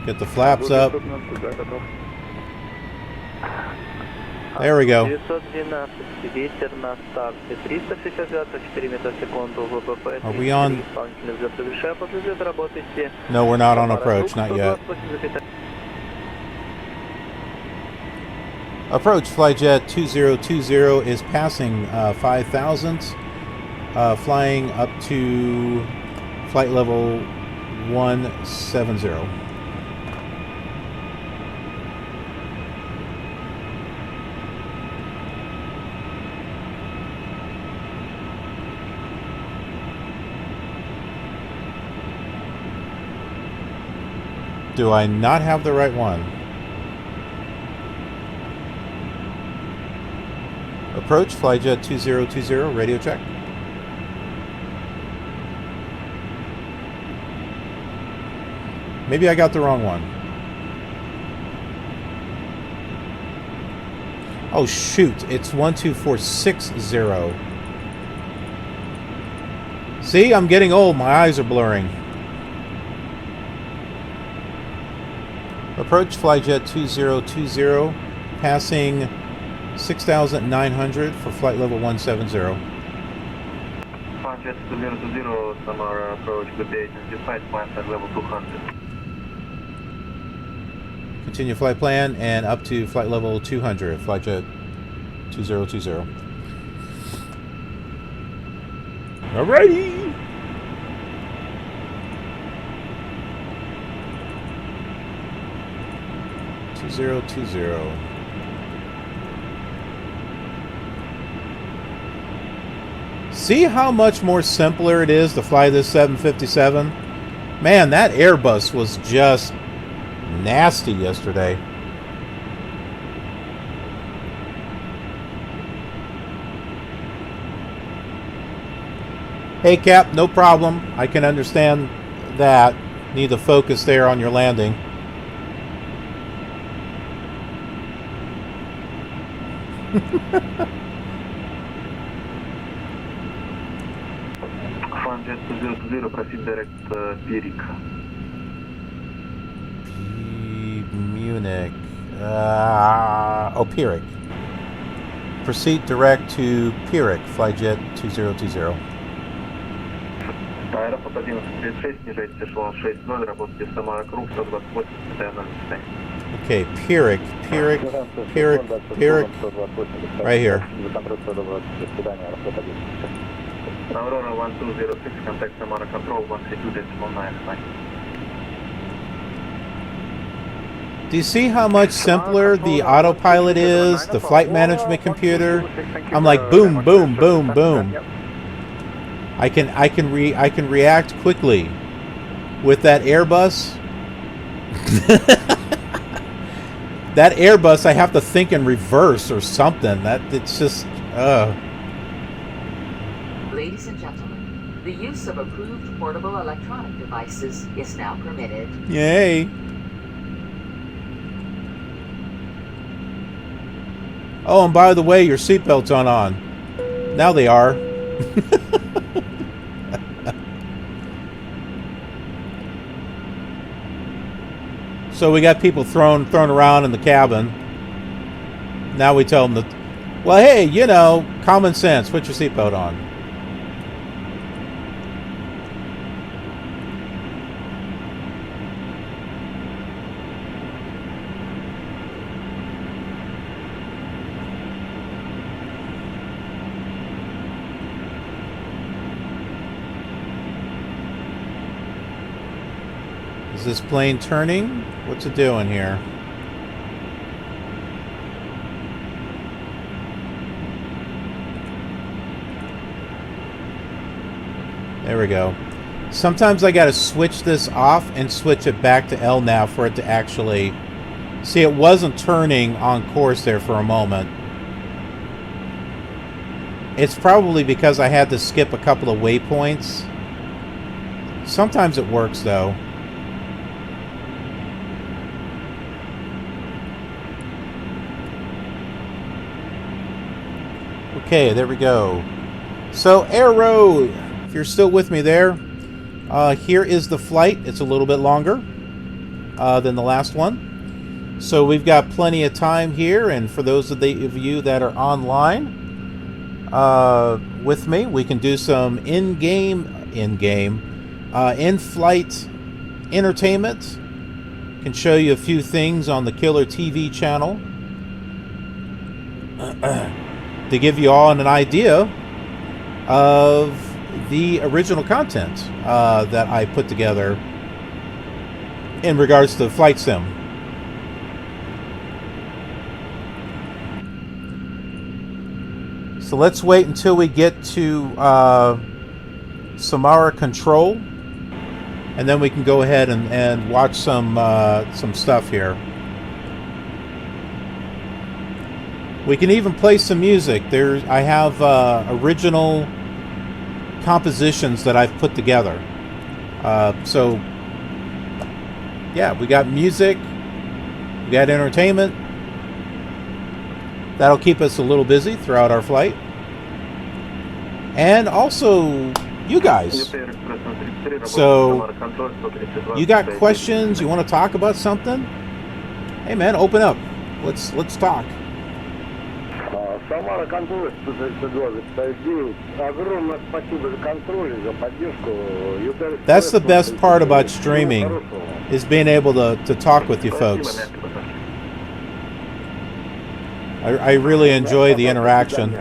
get the flaps up. There we go. Are we on? No, we're not on approach, not yet. Approach Flyjet 2020 is passing 5,000, flying up to flight level 170. Do I not have the right one? Approach, Flyjet 2020, radio check. Maybe I got the wrong one. Oh shoot, it's 12460. See, I'm getting old, my eyes are blurring. Approach, Flyjet 2020, passing 6,900 for flight level 170. Flyjet 2020, Samara, approach, good day, identified, climb at level 200. Continue flight plan and up to flight level 200, Flyjet 2020. Alrighty! 2020. See how much more simpler it is to fly this 757? Man, that Airbus was just nasty yesterday. Hey Cap, no problem. I can understand that. Need to focus there on your landing. Flyjet 2020, proceed direct Pirik. Munich. Pirik. Proceed direct to Pirik, Flyjet 2020. Аэрофлот 1136, снижайте эшелон 6-0, работайте Самара Круг, 128, постоянно состояние. Okay, Pirik. Right here. Aurora 1206, contact Samara Control, 132.9, fine. Do you see how much simpler the autopilot is? The flight management computer? I'm like boom, boom, boom, boom. I can react quickly. With that Airbus, that Airbus, I have to think in reverse or something. That it's just. Ladies and gentlemen, the use of approved portable electronic devices is now permitted. Yay! Oh, and by the way, your seatbelts aren't on. Now they are. So we got people thrown around in the cabin. Now we tell them that, well, hey, you know, common sense, put your seatbelt on. Is this plane turning? What's it doing here? There we go. Sometimes I gotta switch this off and switch it back to LNAV for it to actually... See, it wasn't turning on course there for a moment. It's probably because I had to skip a couple of waypoints. Sometimes it works though. Okay, there we go. So, Aero, if you're still with me there, here is the flight. It's a little bit longer than the last one. So we've got plenty of time here, and for those of you that are online with me, we can do some in-flight entertainment. Can show you a few things on the KILR TV channel. To give you all an idea of the original content that I put together in regards to flight sim. So let's wait until we get to Samara Control, and then we can go ahead and watch some stuff here. We can even play some music. I have original compositions that I've put together. So, yeah, we got music, we got entertainment. That'll keep us a little busy throughout our flight. And also, you guys. So, you got questions? You want to talk about something? Hey, man, open up. Let's talk. Самара, контроль 132, огромное спасибо за контроль, за поддержку. That's the best part about streaming, is being able to talk with you folks. I really enjoy the interaction.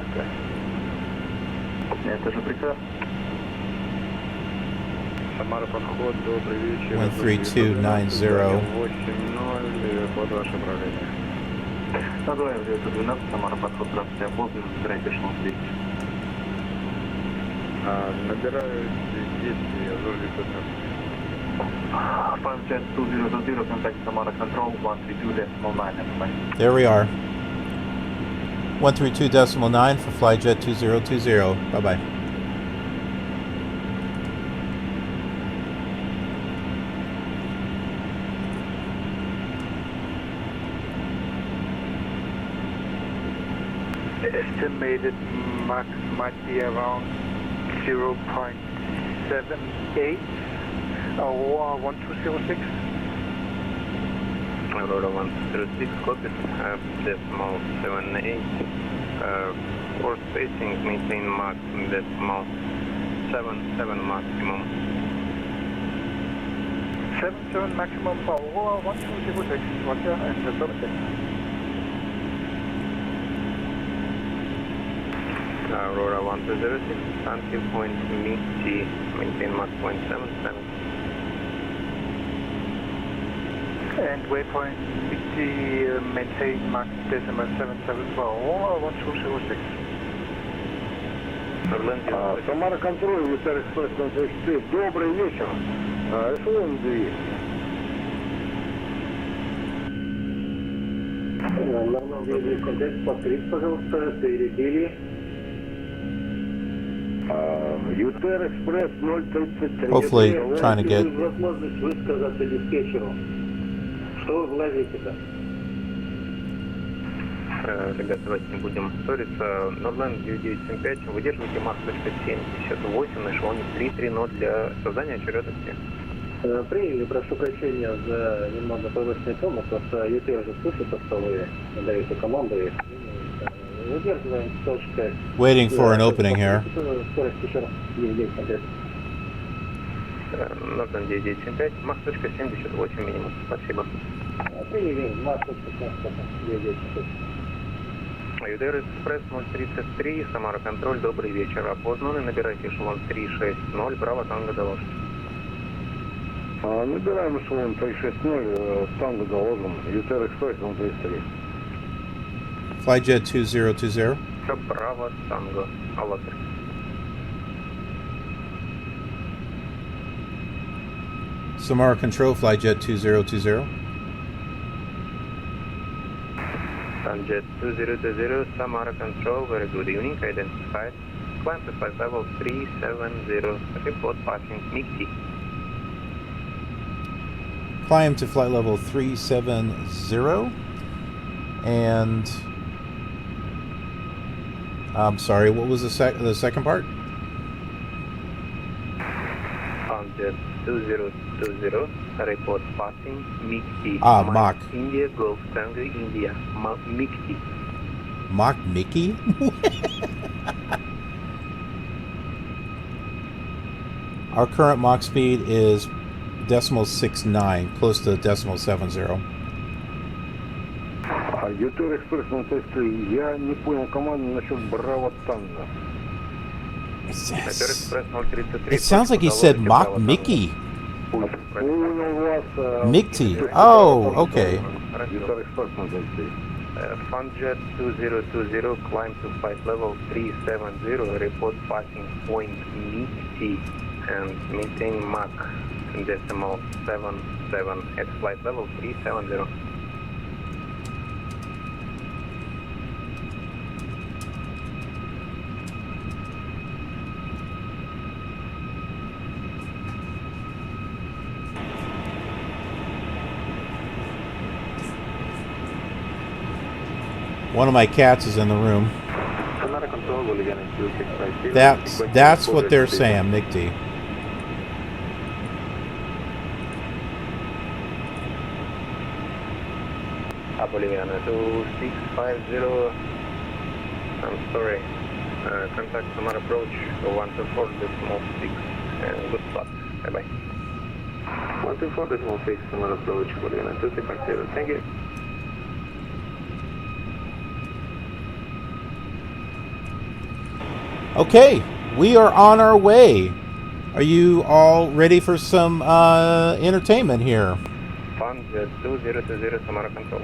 Самара, подход, добрый вечер. 13290. 80, под ваше управление. Надуваем 912, Самара, подход, здравствуйте, опознан, забирайте эшелон 200. Набираю 10, Азур 915. Flyjet 2000, contact Samara Control 132.9. There we are. 132.9 for Flyjet 2020. Bye-bye. Estimated max might be around 0.78 or 1206. Aurora 106, copy, decimal 78. For spacing, maintain max decimal 77 maximum. 77 maximum for Aurora 1206, Roger, and the service. Aurora 1206, active point MIG-T, maintain Mach 0.77. And waypoint MIG-T, maintain Mach decimal 77 for Aurora 1206. Самара, контроль, Виталий Экспресс 134. Добрый вечер. Эшелон 200. Нам надо контакт, повторить, пожалуйста, передели. ЮТР Экспресс 033. Hopefully trying to get... возможность высказаться диспетчеру. Что вы влазите-то? Ребята, давайте не будем ссориться. Нордленд 9975, выдерживайте Мах.78 на эшелоне 330 для создания очередности. Приняли, прошу прощения за немного повышенный тон, просто ЮТР же слышит, что вы даете команды. Выдерживаем точка. Waiting for an opening here. Скорость еще раз 9975. Нордленд 9975, Мах.78 минимум. Спасибо. Приняли, Мах.78. ЮДР Экспресс 033, Самара Контроль, добрый вечер. Опознаны, набирайте эшелон 360, Браво, Танго, доложите. Набираем эшелон 360, Танго доложим, ЮТР Экспресс 033. Flyjet 2020. Браво, Танго, Аллатер. Samara Control, Flyjet 2020. Flyjet 2020, Samara Control, very good evening, identified. Climb to flight level 370, report passing MIG-T. Climb to flight level 370. And... I'm sorry, what was the second part? Flyjet 2020, report passing MIG-T. Mach. India, Golf, Tango, India, MIG-T. Mach Mickey? Our current Mach speed is .69, close to .70. ЮТР Экспресс 033, я не понял команду насчет Браво Танго. It sounds like he said Mach Mickey. Mickey. Oh, okay. Flyjet 2020, climb to flight level 370, report passing point MIG-T and maintain Mach decimal 77 at flight level 370. One of my cats is in the room. Samara control, Bolivian 2650. That's what they're saying, MIG-T. Bolivian 2650. I'm sorry. Contact Samara approach 124.6 and good spot. Bye bye. 124.6 Samara approach Bolivian 2650. Thank you. Okay, we are on our way. Are you all ready for some entertainment here? Fund 2020 Samara control.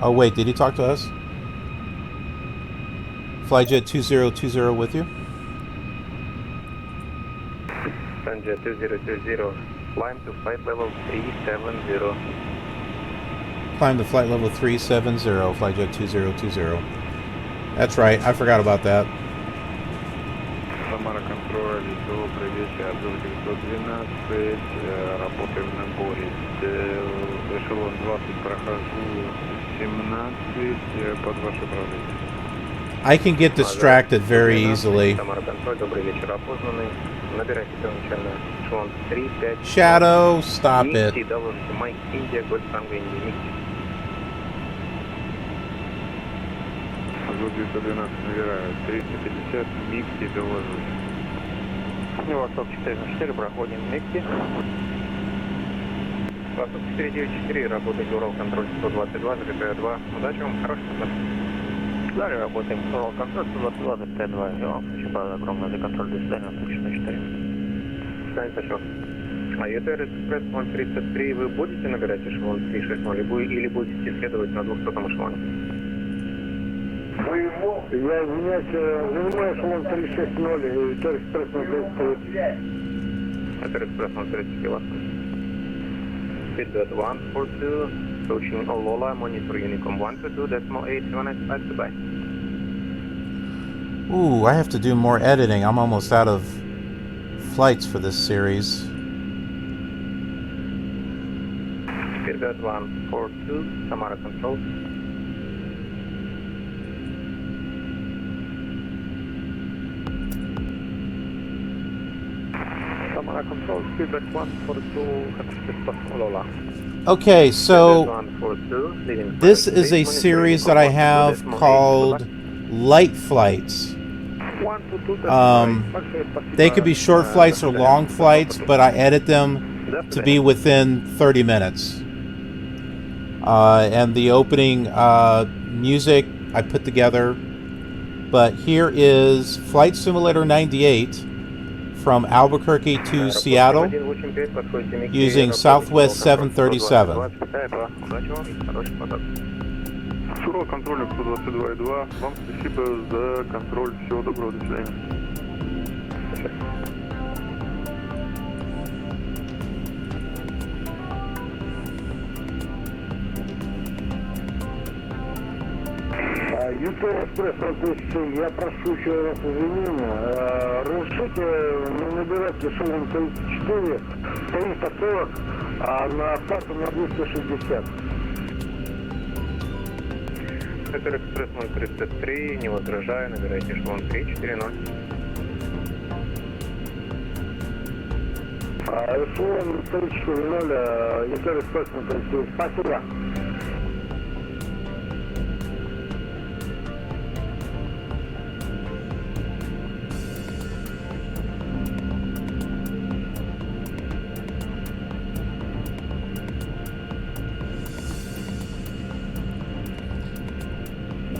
Oh wait, did he talk to us? Flyjet 2020 with you? Flyjet 2020. Climb to flight level 370. Climb to flight level 370, Flyjet 2020. That's right, I forgot about that. Самара контроль, добрый вечер, Абдул 912, работаем на наборе, эшелон 20, прохожу 17, под ваше управление. I can get distracted very easily. Самара контроль, добрый вечер, опознанный. Набирайте первоначально эшелон 3-5. Shadow, stop it. Майк, Индия, Гольф, Танго, Индия. Абдул 912, набираю, 350, МИГТи, доложусь. Восток 404, проходим МИГТи. Восток 494, работает Урал контроль 122, ЗКТ-2. Удачи вам, хороший контроль. Далее работаем Урал контроль 122, ЗКТ-2. Я вам спасибо огромное за контроль, до свидания, Восток 404. Свидание, спасибо. А ЕТР Экспресс 033, вы будете набирать эшелон 360 или будете следовать на 200-м эшелоне? Я извиняюсь, занимаю эшелон 360 и ЕТР Экспресс 033. ЕТР Экспресс 033, вас. Feedback 142, approaching Olola, monitor Unicom 122.8, goodbye. Ooh, I have to do more editing. I'm almost out of flights for this series. Feedback 142, Samara control. Samara control, feedback 142, Olola. Okay, so this is a series that I have called Light Flights. They could be short flights or long flights, but I edit them to be within 30 minutes. And the opening music I put together. But here is Flight Simulator 98 from Albuquerque to Seattle using Southwest 737. Урал контролем 122.2, вам спасибо за контроль, всего доброго, до свидания. ЕТР Экспресс 037, я прошу еще раз извинения. Разрешите набирать эшелон 34, 340, а на старту на 260. ЕТР Экспресс 033, не возражаю, набирайте эшелон 340. Эшелон 340, ЕТР Экспресс 033, спасибо.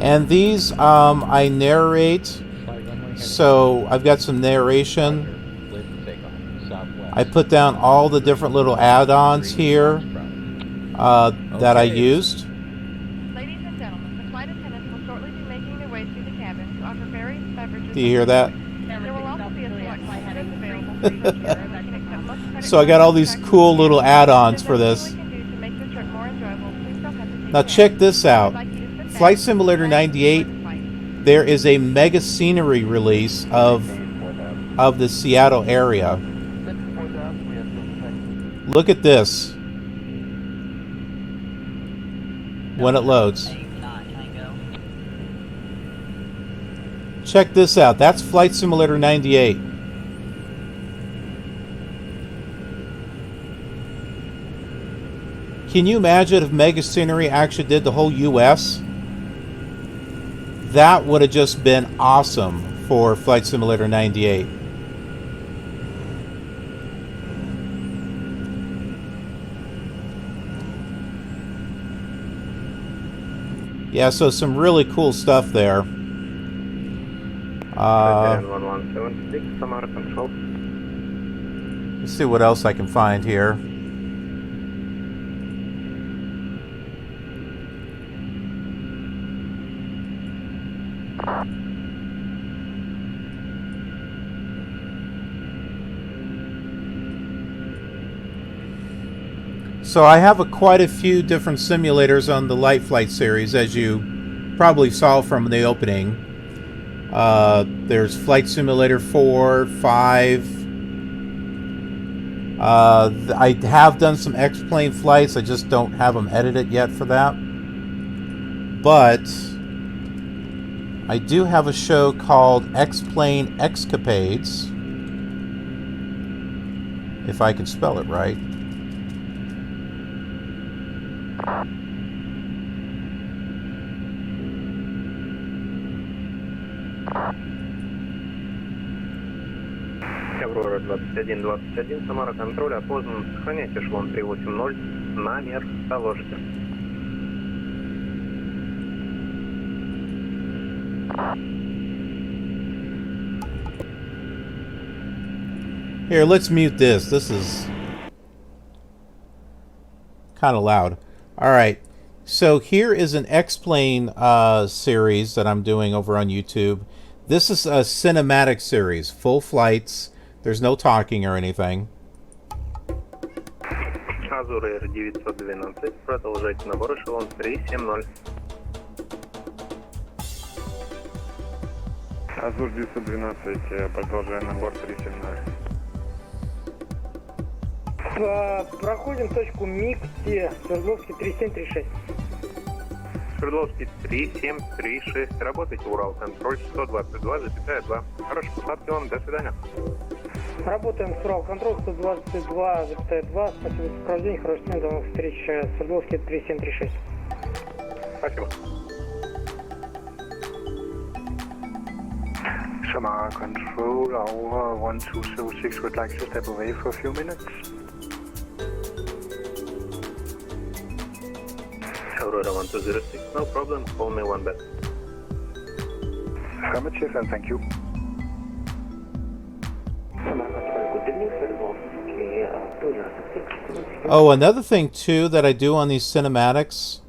And these I narrate, so I've got some narration. I put down all the different little add-ons here that I used. Ladies and gentlemen, the flight attendants will shortly be making their way through the cabin to offer various beverages. Do you hear that? There will also be a select service available for each carrier that can accept most credit So I got all these cool little add-ons for this. Now check this out. Flight Simulator 98, there is a mega scenery release of the Seattle area. Look at this. when it loads. Check this out. That's Flight Simulator 98. Can you imagine if Mega Scenery actually did the whole US? That would have just been awesome for Flight Simulator 98. Yeah, so some really cool stuff there. 1176, Samara Control. Let's see what else I can find here. So I have quite a few different simulators on the Light Flight series, as you probably saw from the opening. There's Flight Simulator 4, 5. I have done some X-Plane flights. I just don't have them edited yet for that. But I do have a show called X-Plane Excapades, if I can spell it right. Аврора 2121, Самара контроль опознан. Сохраняйте эшелон 380, намер доложите. Here, let's mute this. This is kind of loud. Alright, so here is an X-Plane series that I'm doing over on YouTube. This is a cinematic series, full flights. There's no talking or anything. Азура R912, продолжайте набор эшелон 370. Азур 912, продолжаем набор 370. Проходим точку МИГТе, Свердловский 3736. Свердловский 3736. Работайте, Урал, контроль 122,2. Хорошей посадки вам, до свидания. Работаем с Урал, контроль 122,2. Спасибо за сопровождение, хорошей смены, до новых встреч. Свердловский 3736. Спасибо. Samara Control, our 1206 would like to step away for a few minutes. Aurora 1206, no problem, call me one back. Affirmative and thank you. Oh, another thing too that I do on these cinematics,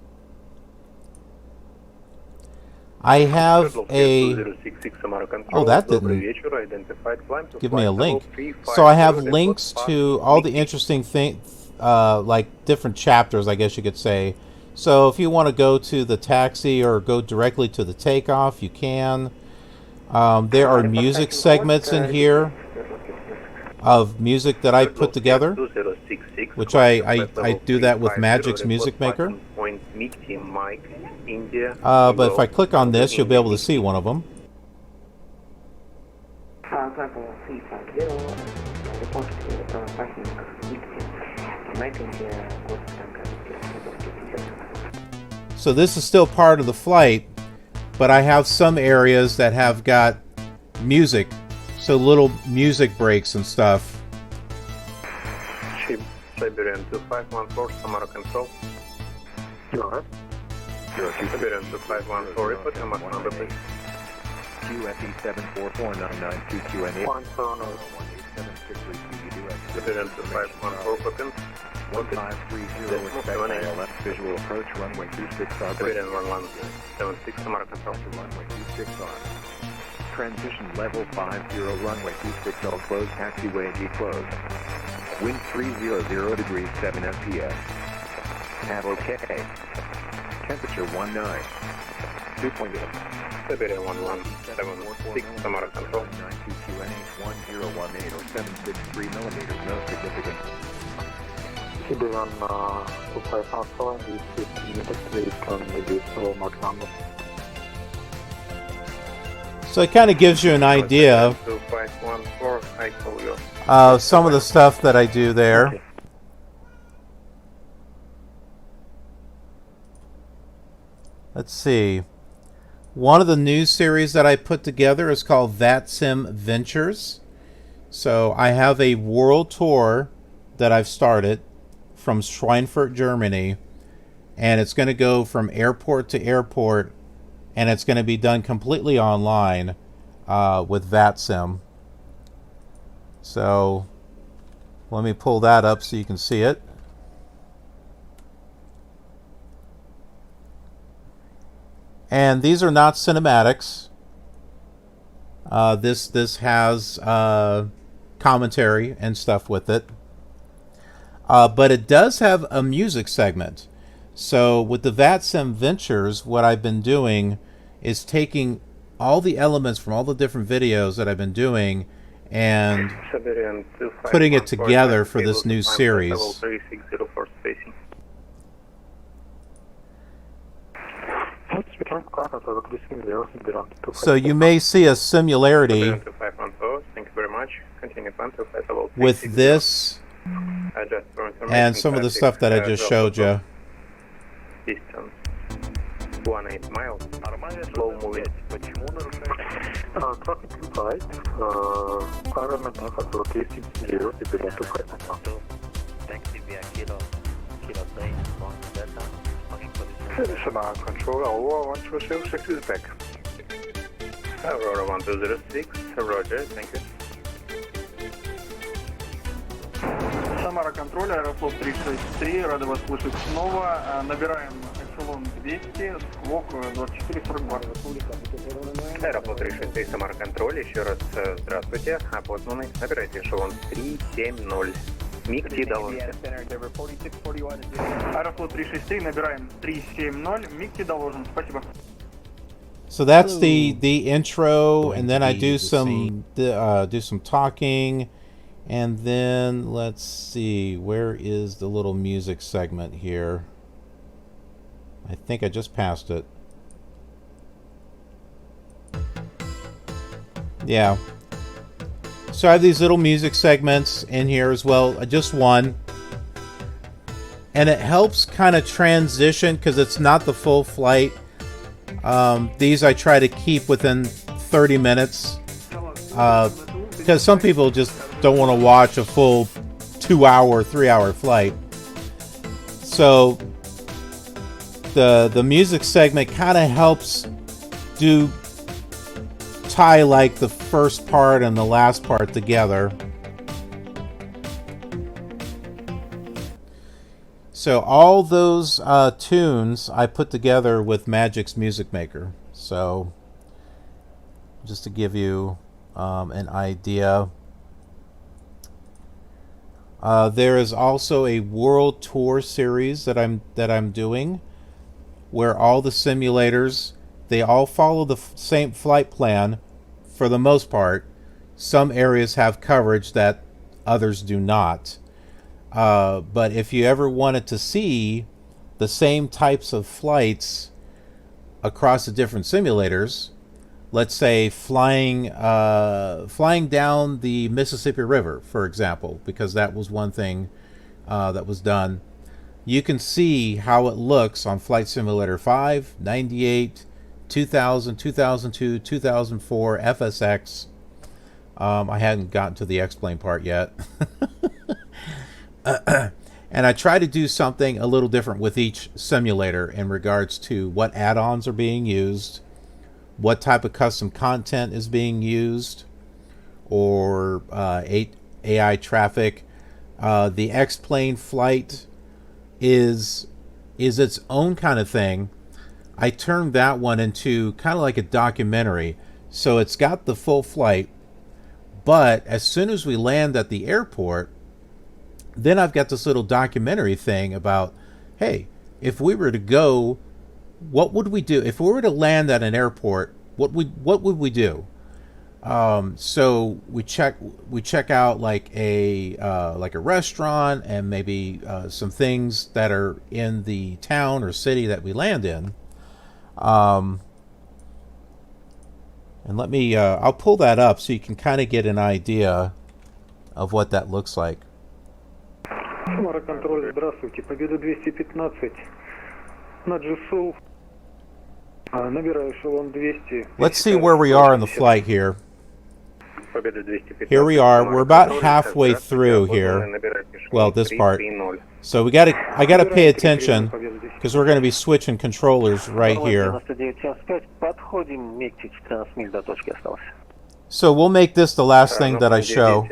I have a... Oh, that didn't give me a link. So I have links to all the interesting things, like different chapters, I guess you could say. So if you want to go to the taxi or go directly to the takeoff, you can. There are music segments in here of music that I put together, which I do that with Magic's Music Maker. But if I click on this, you'll be able to see one of them. So this is still part of the flight, but I have some areas that have got music, so little music breaks and stuff. Siberian 2514, Samara Control. Siberian 2514, report your mass number, please. QFE 74499 QNA. Siberian 2514, copy. 1530, expect ILS, visual approach, runway 26R. Siberian 1176, Samara Control. Runway 26R. Transition level 50, runway 26L, closed, taxiway G closed. Wind 300 degrees 7 FPS. Have OK. Temperature 19. 2.8. Siberian 1176, Samara Control. 92QNH 1018 or 763 millimeters, no significant. CB1 25 Alpha, is based on maybe mark number. So it kind of gives you an idea of some of the stuff that I do there. Okay. Let's see. One of the news series that I put together is called VATSIM Ventures. So I have a world tour that I've started from Schweinfurt, Germany, and it's going to go from airport to airport, and it's going to be done completely online with VATSIM. So let me pull that up so you can see it. And these are not cinematics. This has commentary and stuff with it. But it does have a music segment. So with the VATSIM Ventures, what I've been doing is taking all the elements from all the different videos that I've been doing and putting it together for this new series. So you may see a similarity with this and some of the stuff that I just showed you. Distance 18 miles. Slow moving. Traffic light, environment effort location 0, CB1 25. Taxi via Kilo 3, 1 Delta. Samara control, Aurora 1206 is back. Aurora 1206, Roger, thank you. Самара контроль, Аэрофлот 363, рады вас слышать снова. Набираем эшелон 200, сквок 2442. Аэрофлот 363, Самара контроль, еще раз здравствуйте, опознанный, набирайте эшелон 370. МиГ Ти-Долонте. Аэрофлот 363, набираем 370, МиГ Ти-Доложен, спасибо. So that's the intro, and then I do some talking, and then let's see, where is the little music segment here? I think I just passed it. Yeah. So I have these little music segments in here as well, just one. And it helps kind of transition because it's not the full flight. These I try to keep within 30 minutes because some people just don't want to watch a full 2-hour, 3-hour flight. So the music segment kind of helps tie like the first part and the last part together. So all those tunes I put together with Magic's Music Maker. So just to give you an idea. There is also a world tour series that I'm doing, where all the simulators, they all follow the same flight plan for the most part. Some areas have coverage that others do not. But if you ever wanted to see the same types of flights across the different simulators, let's say flying down the Mississippi River, for example, because that was one thing that was done, you can see how it looks on Flight Simulator 5, 98, 2000, 2002, 2004, FSX. I hadn't gotten to the X-Plane part yet. And I try to do something a little different with each simulator in regards to what add-ons are being used, what type of custom content is being used, or AI traffic. The X-Plane flight is its own kind of thing. I turned that one into kind of like a documentary. So it's got the full flight, but as soon as we land at the airport, then I've got this little documentary thing about, hey, if we were to go, what would we do? If we were to land at an airport, what would we do? So we check out like a restaurant and maybe some things that are in the town or city that we land in. And let me I'll pull that up so you can kind of get an idea of what that looks like. Samara контроль, здравствуйте. Победа 215 на GSU. Набираю эшелон 200. Let's see where we are in the flight here. Here we are. We're about halfway through here. Well, this part. So I gotta pay attention because we're going to be switching controllers right here. So we'll make this the last thing that I show.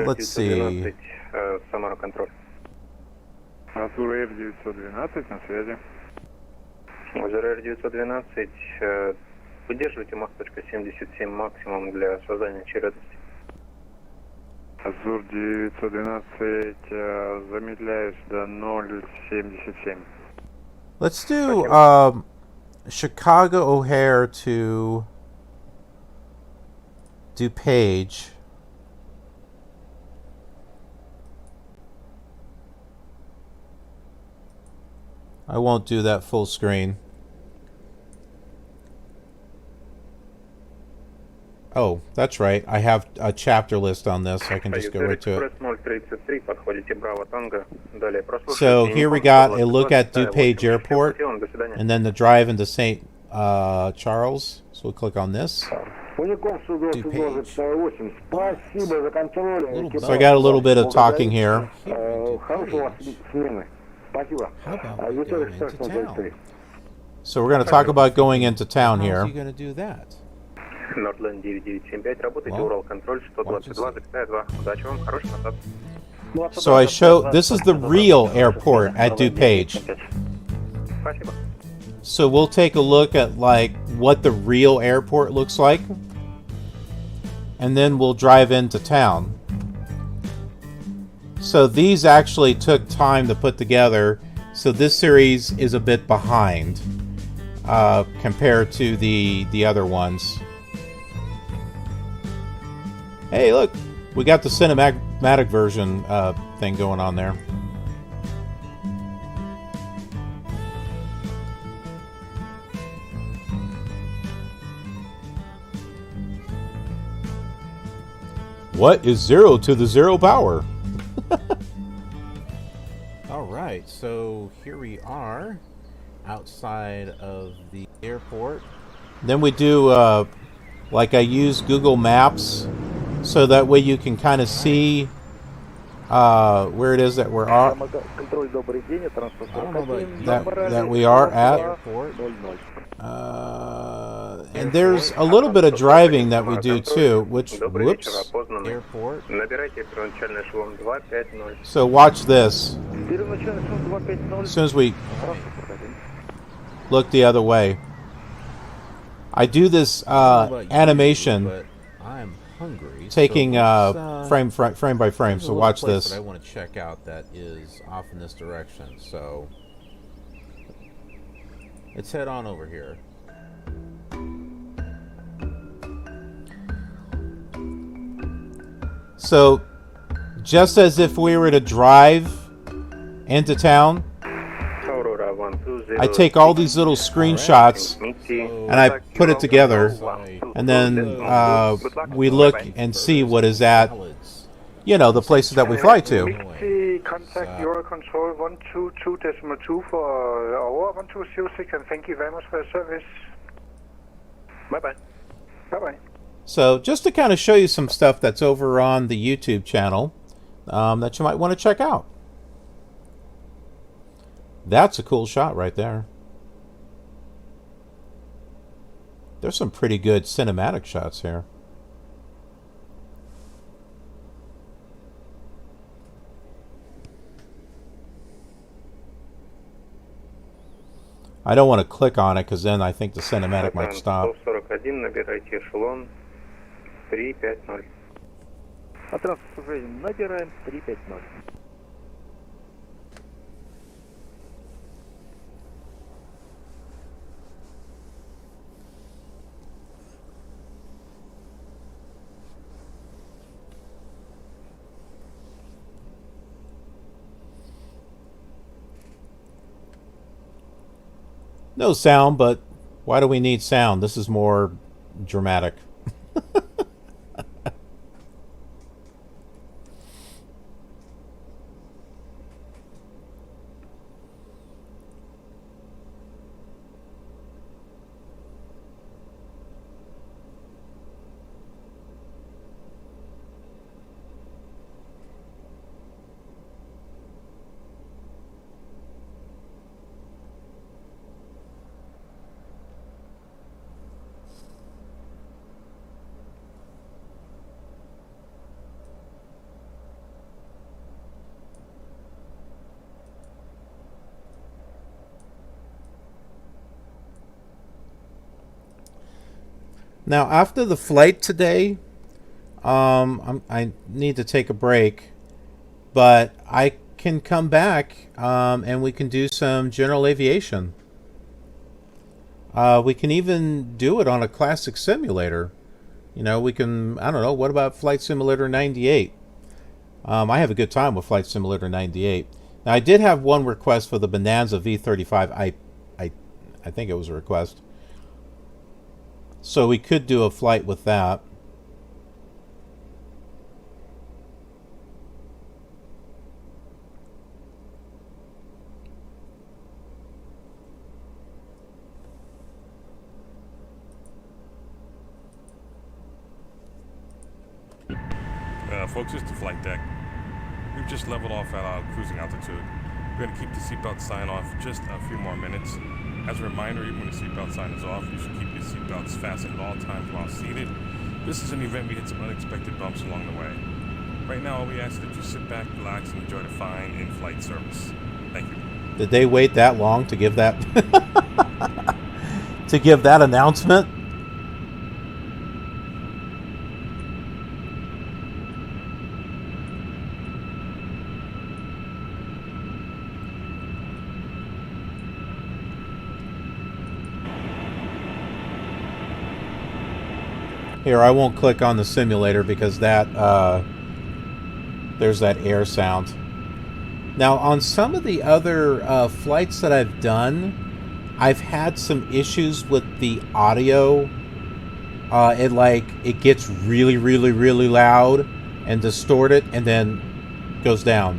Let's see. Samara контроль. Азур F912 на связи. Азур F912, выдерживайте Мах.77 максимум для создания очередности. Азур 912, замедляюсь до 0.77. Let's do Chicago O'Hare to DuPage. I won't do that full screen. Oh, that's right. I have a chapter list on this. I can just go right to it. So here we got a look at DuPage Airport and then the drive into St. Charles. So we'll click on this. DuPage. So I got a little bit of talking here. So we're going to talk about going into town here. How are you going to do that? So I show, this is the real airport at DuPage. So we'll take a look at like what the real airport looks like. And then we'll drive into town. So these actually took time to put together. So this series is a bit behind compared to the other ones. Hey, look, we got the cinematic version thing going on there. What is 0 to the 0 power? Alright, so here we are outside of the airport. Then we do, like I use Google Maps so that way you can kind of see where it is that we're at. That we are at. And there's a little bit of driving that we do too, which, whoops, airport. So watch this. As soon as we look the other way. I do this animation, I'm hungry, taking frame by frame, so watch this. I want to check out that is off in this direction, so let's head on over here. So, just as if we were to drive into town, I take all these little screenshots and I put it together, and then we look and see what is at, you know, the places that we fly to. Contact Eurocontrol 122.2 for over 1206, and thank you very much for your service. Bye-bye. Bye-bye. So just to kind of show you some stuff that's over on the YouTube channel that you might want to check out. That's a cool shot right there. There's some pretty good cinematic shots here. I don't want to click on it because then I think the cinematic might stop. No sound, but why do we need sound? This is more dramatic. Now, after the flight today, I need to take a break, but I can come back and we can do some general aviation. We can even do it on a classic simulator. You know, we can, I don't know, what about Flight Simulator 98? I have a good time with Flight Simulator 98. Now, I did have one request for the Bonanza V35. I think it was a request. So we could do a flight with that. Folks, it's the flight deck. We've just leveled off at our cruising altitude. We're going to keep the seatbelt sign off just a few more minutes. As a reminder, even when the seatbelt sign is off, you should keep your seatbelts fastened at all times while seated. This is an event we hit some unexpected bumps along the way. Right now, all we ask is that you sit back, relax, and enjoy the fine in-flight service. Thank you. Did they wait that long to give that to give that announcement? Here, I won't click on the simulator because that there's that air sound. Now, on some of the other flights that I've done, I've had some issues with the audio. It gets really, really, really loud and distorted, and then goes down.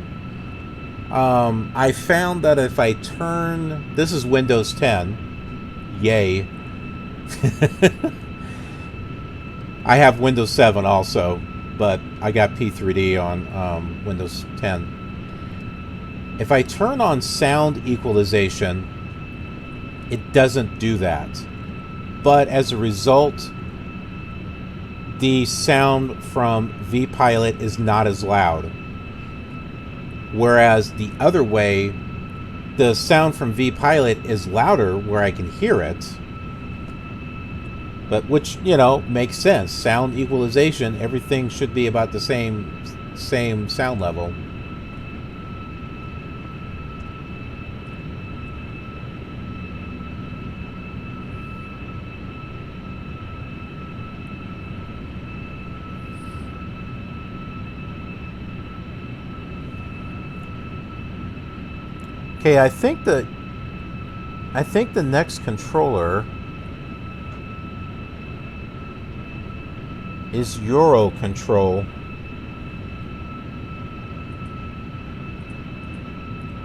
I found that if I turn, this is Windows 10, yay. I have Windows 7 also, but I got P3D on Windows 10. If I turn on sound equalization, it doesn't do that. But as a result, the sound from vPilot is not as loud. Whereas the other way, the sound from vPilot is louder where I can hear it. But which, you know, makes sense. Sound equalization, everything should be about the same sound level. Okay, I think the next controller is Euro control.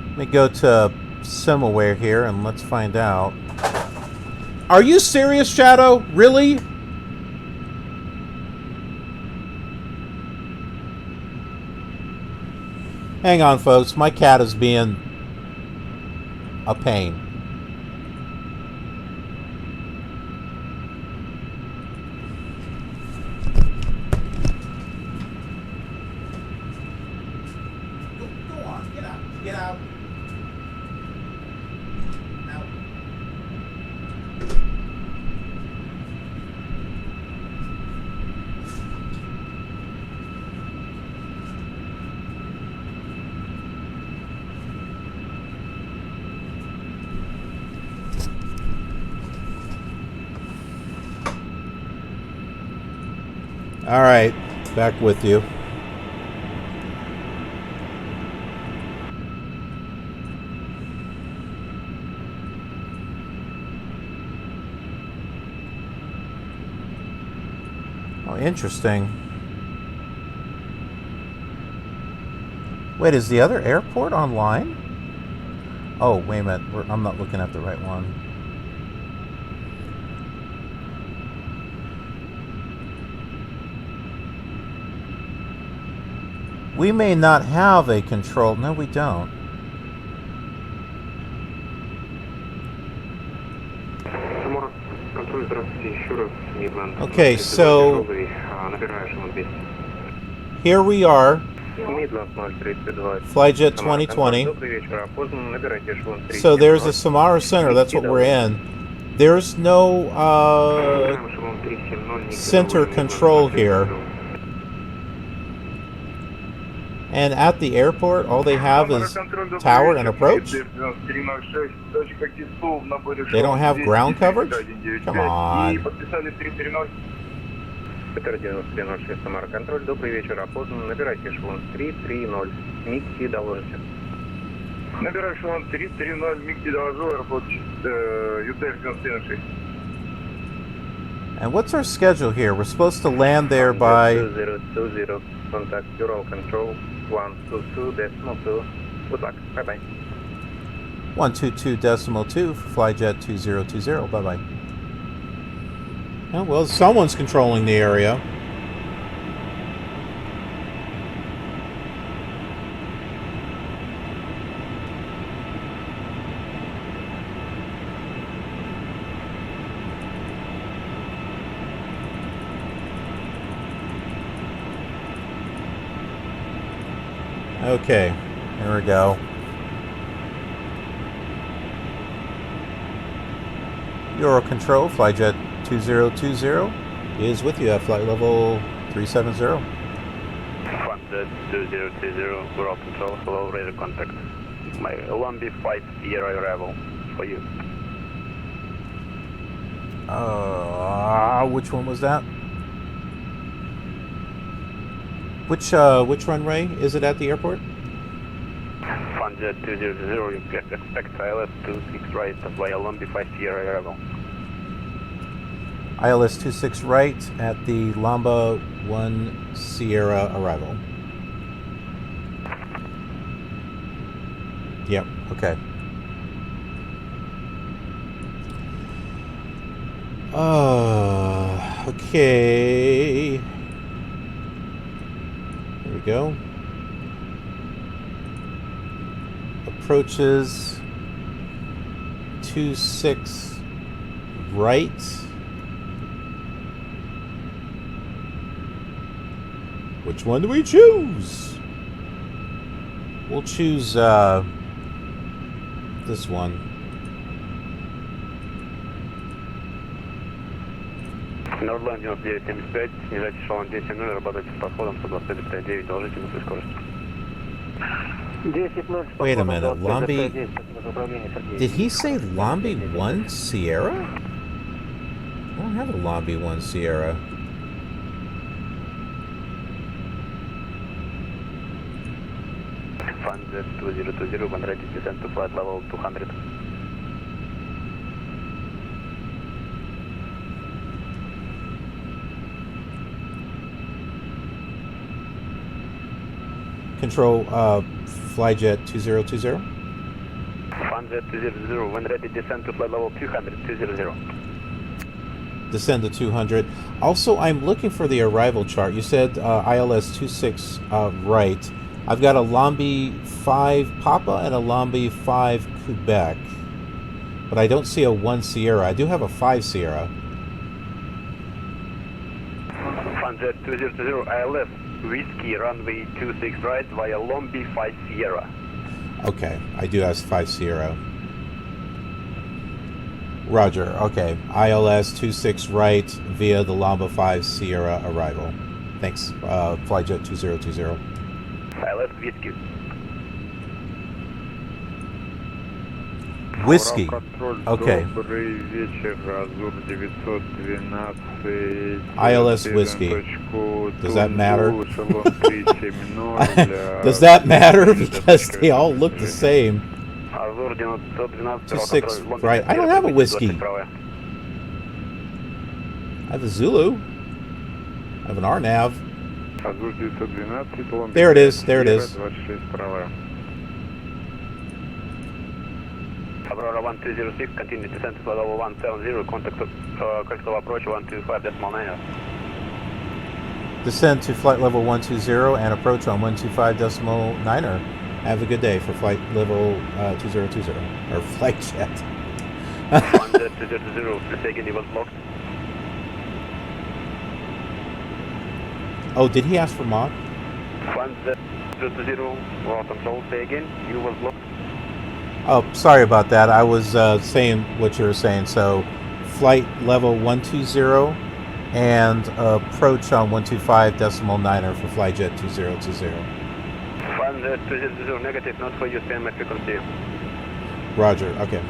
Let me go to Simaware here and let's find out. Are you serious, Shadow? Really? Hang on, folks. My cat is being a pain. Get out. Out. All right, back with you. Oh, interesting. Wait, is the other airport online? Oh, wait a minute. I'm not looking at the right one. We may not have a control. No, we don't. Okay, so here we are. Flyjet 2020. So there's a Samara Center. That's what we're in. There's no center control here. And at the airport, all they have is tower and approach? They don't have ground coverage? Come on. P3D Samara контроль, добрый вечер, опознан, набирайте эшелон 330, МИГ-Ти доложите. Набираю эшелон 330, МИГ-Ти доложу, аэропорт UWWW-USSS. And what's our schedule here? We're supposed to land there by... 2020, contact Ural Control 122.2. Good luck, bye-bye. 122.2 for Flyjet 2020. Bye-bye. Oh, well, someone's controlling the area. Okay, here we go. Euro Control, Flyjet 2020 is with you at flight level 370. Flyjet 2020, Euro Control, hello, radar contact. My Lumby 5 Sierra arrival for you. Which one was that? Which runway is it at the airport? Flyjet 2020, you expect ILS 26 right via Lumby 5 Sierra arrival. ILS 26 right at the Lamba 1 Sierra arrival. Yep, okay. Okay. There we go. Approaches 26 right. Which one do we choose? We'll choose this one. Nordland 9975, снижайте эшелон 10.0, работайте с подходом 125.9, доложите на свою скорость. Wait a minute, Lambi... Did he say Lambi 1 Sierra? I don't have a Lambi 1 Sierra. Flyjet 2020, when ready, descend to flight level 200. Control, Flyjet 2020. Flyjet 200, when ready, descend to flight level 200, 200. Descend to 200. Also, I'm looking for the arrival chart. You said ILS 26 right. I've got a Lambi 5 Papa and a Lambi 5 Quebec. But I don't see a 1 Sierra. I do have a 5 Sierra. Flyjet 200, ILS Whiskey, runway 26 right via Lambi 5 Sierra. Okay, I do have 5 Sierra. Roger, okay. ILS 26 right via the Lamba 5 Sierra arrival. Thanks, Flyjet 2020. ILS Whiskey. Whiskey. Okay. ILS Whiskey. Does that matter? Does that matter? Because they all look the same. 26, right. I don't have a Whiskey. I have a Zulu. I have an RNAV. Азур 912, Лондон. There it is. There it is. 26 правая. Aurora 1206, continue descent to level 170, contact Koltsovo approach 125.9. Descend to flight level 120 and approach on 125.9. Have a good day for flight level 2020 or flight jet. 1Z200, please again, it was locked. Oh, did he ask for mod? 1Z200, well, control, say again, you was locked. Oh, sorry about that. I was saying what you were saying. So, flight level 120 and approach on 125.9 for Flyjet 2020. 1Z200, negative, not for you, span my frequency. Roger. Okay.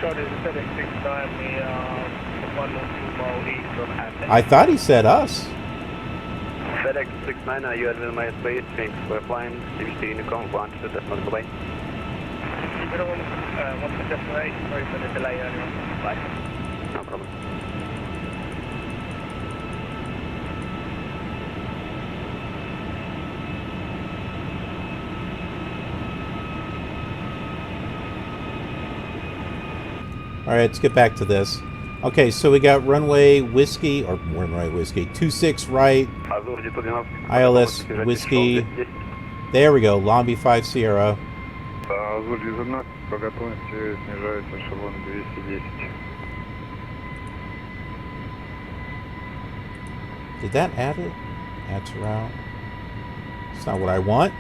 Charlie, the FedEx 69, we 112 mile east from Athens. I thought he said us. FedEx 69, you are in my space, thanks for flying, CVC Unicom, want to that's not away. What's the destination? Sorry for the delay earlier on the flight. No problem. All right, let's get back to this. Okay, so we got runway whiskey, or runway whiskey, 26 right, ILS whiskey. There we go, Lombi 5 Sierra. Азур 19, по готовности снижается эшелон 210. Did that add it? Add to route. It's not what I want.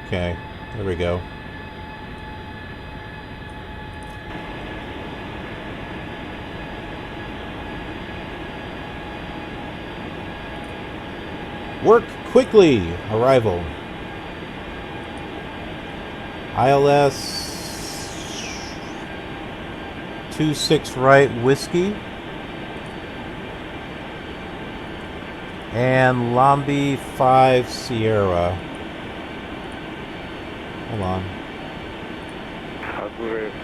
Okay, there we go. Work quickly. Arrival. ILS 26 right whiskey. And Lombi 5 Sierra. Hold on.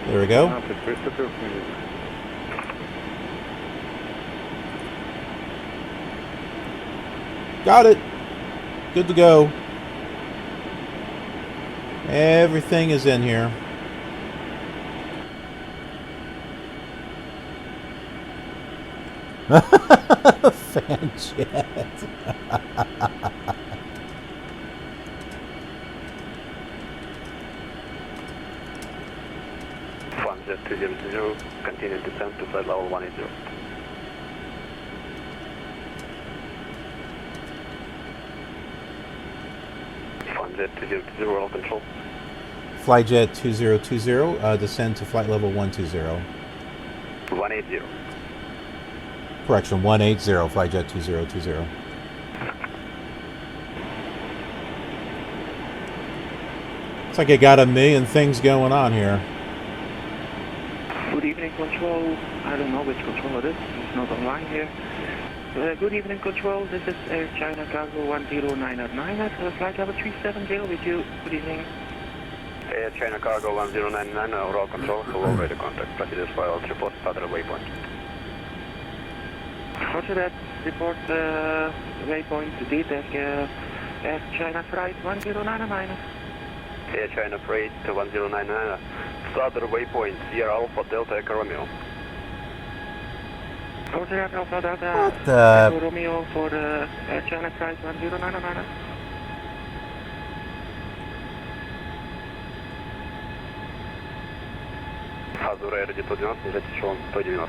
There we go. Got it. Good to go. Everything is in here. Fan jet. Z200, continue descent to flight level 180. Z200, roll control. Flyjet 2020, descend to flight level 120. 180. Correction, 180, Flyjet 2020. Looks like I got a million things going on here. Good evening, Control. I don't know which control it is. It's not online here. Good evening, Control. This is Air China Cargo 10999 at flight level 370 with you. Good evening. Air China Cargo 1099, overall control, hello, ready contact. Procedures file, report, other waypoint. Roger that. Report waypoint DTEC Air China Flight 1099. Air China Freight 1099, southern waypoint, Sierra Alpha Delta Echo Romeo. Roger that, Alpha Delta Echo Romeo for the Air China Flight 1099. Azure Air 190, снижайте эшелон 190.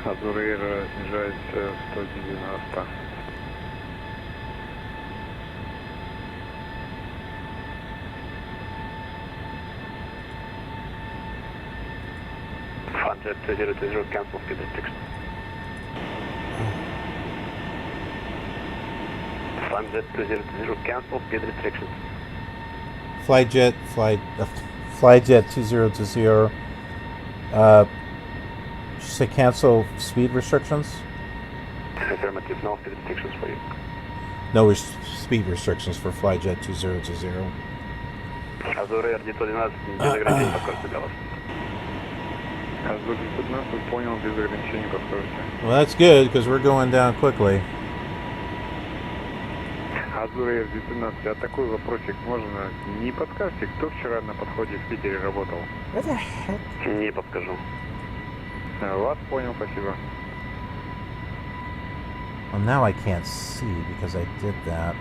Azure Air снижается 190. Flyjet 2020, cancel speed restriction. Flyjet 2020, cancel speed restriction. Flyjet 2020, Say cancel speed restrictions? Affirmative, no speed restrictions for you. No speed restrictions for Flyjet 2020. Азур Air 911, без ограничений по скорости для вас. Азур 911, понял, без ограничений по скорости. Well, that's good, because we're going down quickly. Азур Air 911, а такой вопросик можно? Не подскажете, кто вчера на подходе в Питере работал? What the heck? Не подскажу. Вас понял, спасибо. Well, now I can't see because I did that.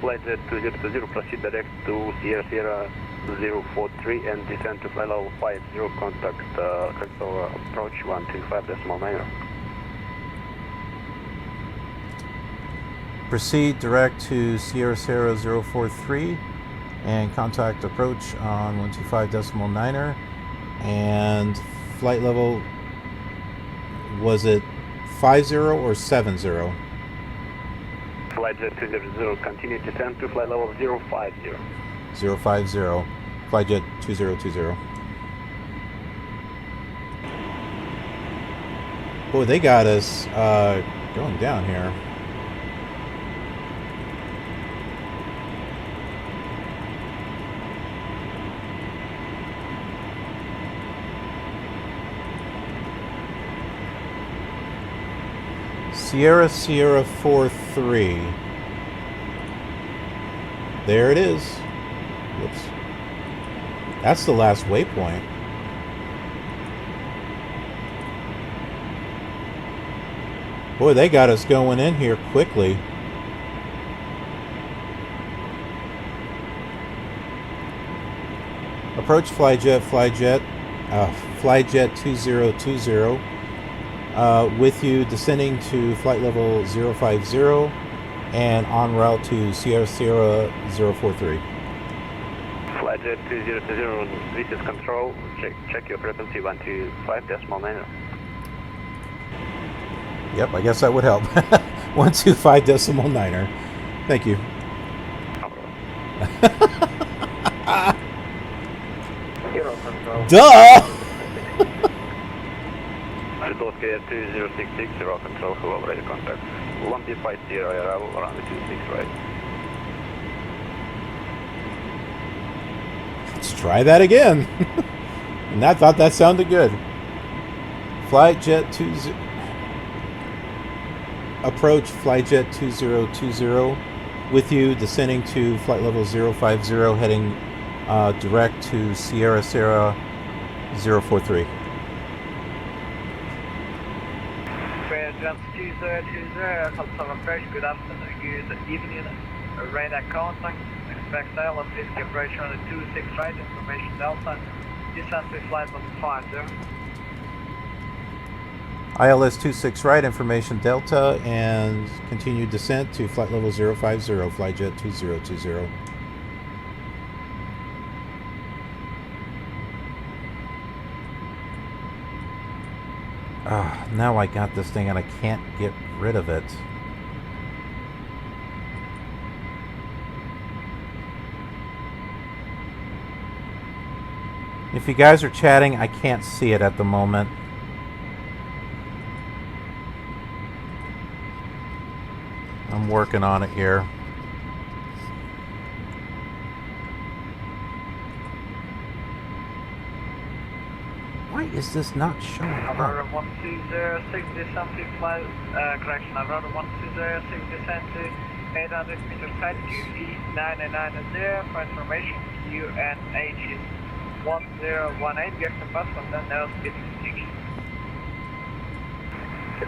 Flyjet 2020, proceed direct to Sierra 043 and descend to flight level 50, contact Koltsovo approach 125.9. Proceed direct to Sierra 043 and contact approach on 125.9 and flight level, was it 50 or 70? Flyjet 200, continue descent to flight level 050. 050, Flyjet 2020. Boy, they got us going down here. Sierra 43. There it is. Whoops. That's the last waypoint. Boy, they got us going in here quickly. Approach Flyjet 2020. With you descending to flight level 050 and en route to Sierra 043. Flyjet 2020, this is control. Check your frequency 125.9. Yep, I guess that would help. 125.9. Thank you. Duh! Air 2066, zero control, who already contact. 150 arrival around the 26 right. Let's try that again. And I thought that sounded good. Flyjet 20. Approach Flyjet 2020 with you descending to flight level 050, heading direct to Sierra 043. Koltsovo approach, good afternoon, good evening, radar contact, expect ILS whiskey approach on the 26 right, information Delta, descent to flight level 50. ILS 26 right, information Delta, and continue descent to flight level 050, Flyjet 2020. Now I got this thing and I can't get rid of it. If you guys are chatting, I can't see it at the moment. I'm working on it here. Why is this not showing up? Aurora 1206 descent to flight, correction, Aurora 1206 descent to 800 meters height, QV 990, for information, UNH is 1018, get the bus from the no speed restriction.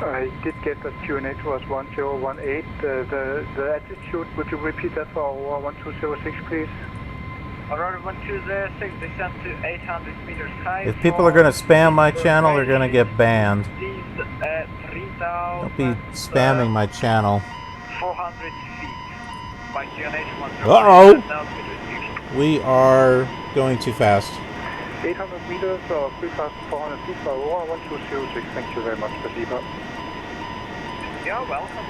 I did get that QNH was 1018. The altitude, would you repeat that for Aurora 1206, please? Aurora 1206 descent to 800 meters high. If people are going to spam my channel, they're going to get banned. Don't be spamming my channel. 400 feet. By QNH 1018. Uh-oh! We are going too fast. 800 meters or 3,400 feet for Aurora 1206. Thank you very much, Spasibo. You're welcome.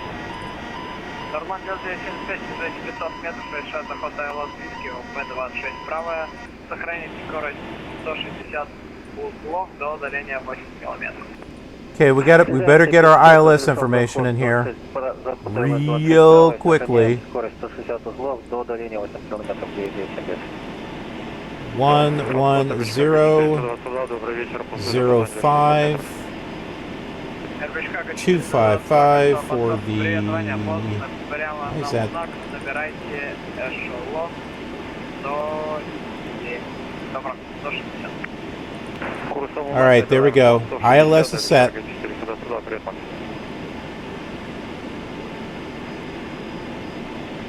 Нормально 975 метров, решает заход ILS Whiskey, P26 правая, сохраните скорость 160 узлов до удаления 8 километров. Okay, we better get our ILS information in here real quickly. 11005 255 for the. What is that? All right, there we go. ILS is set.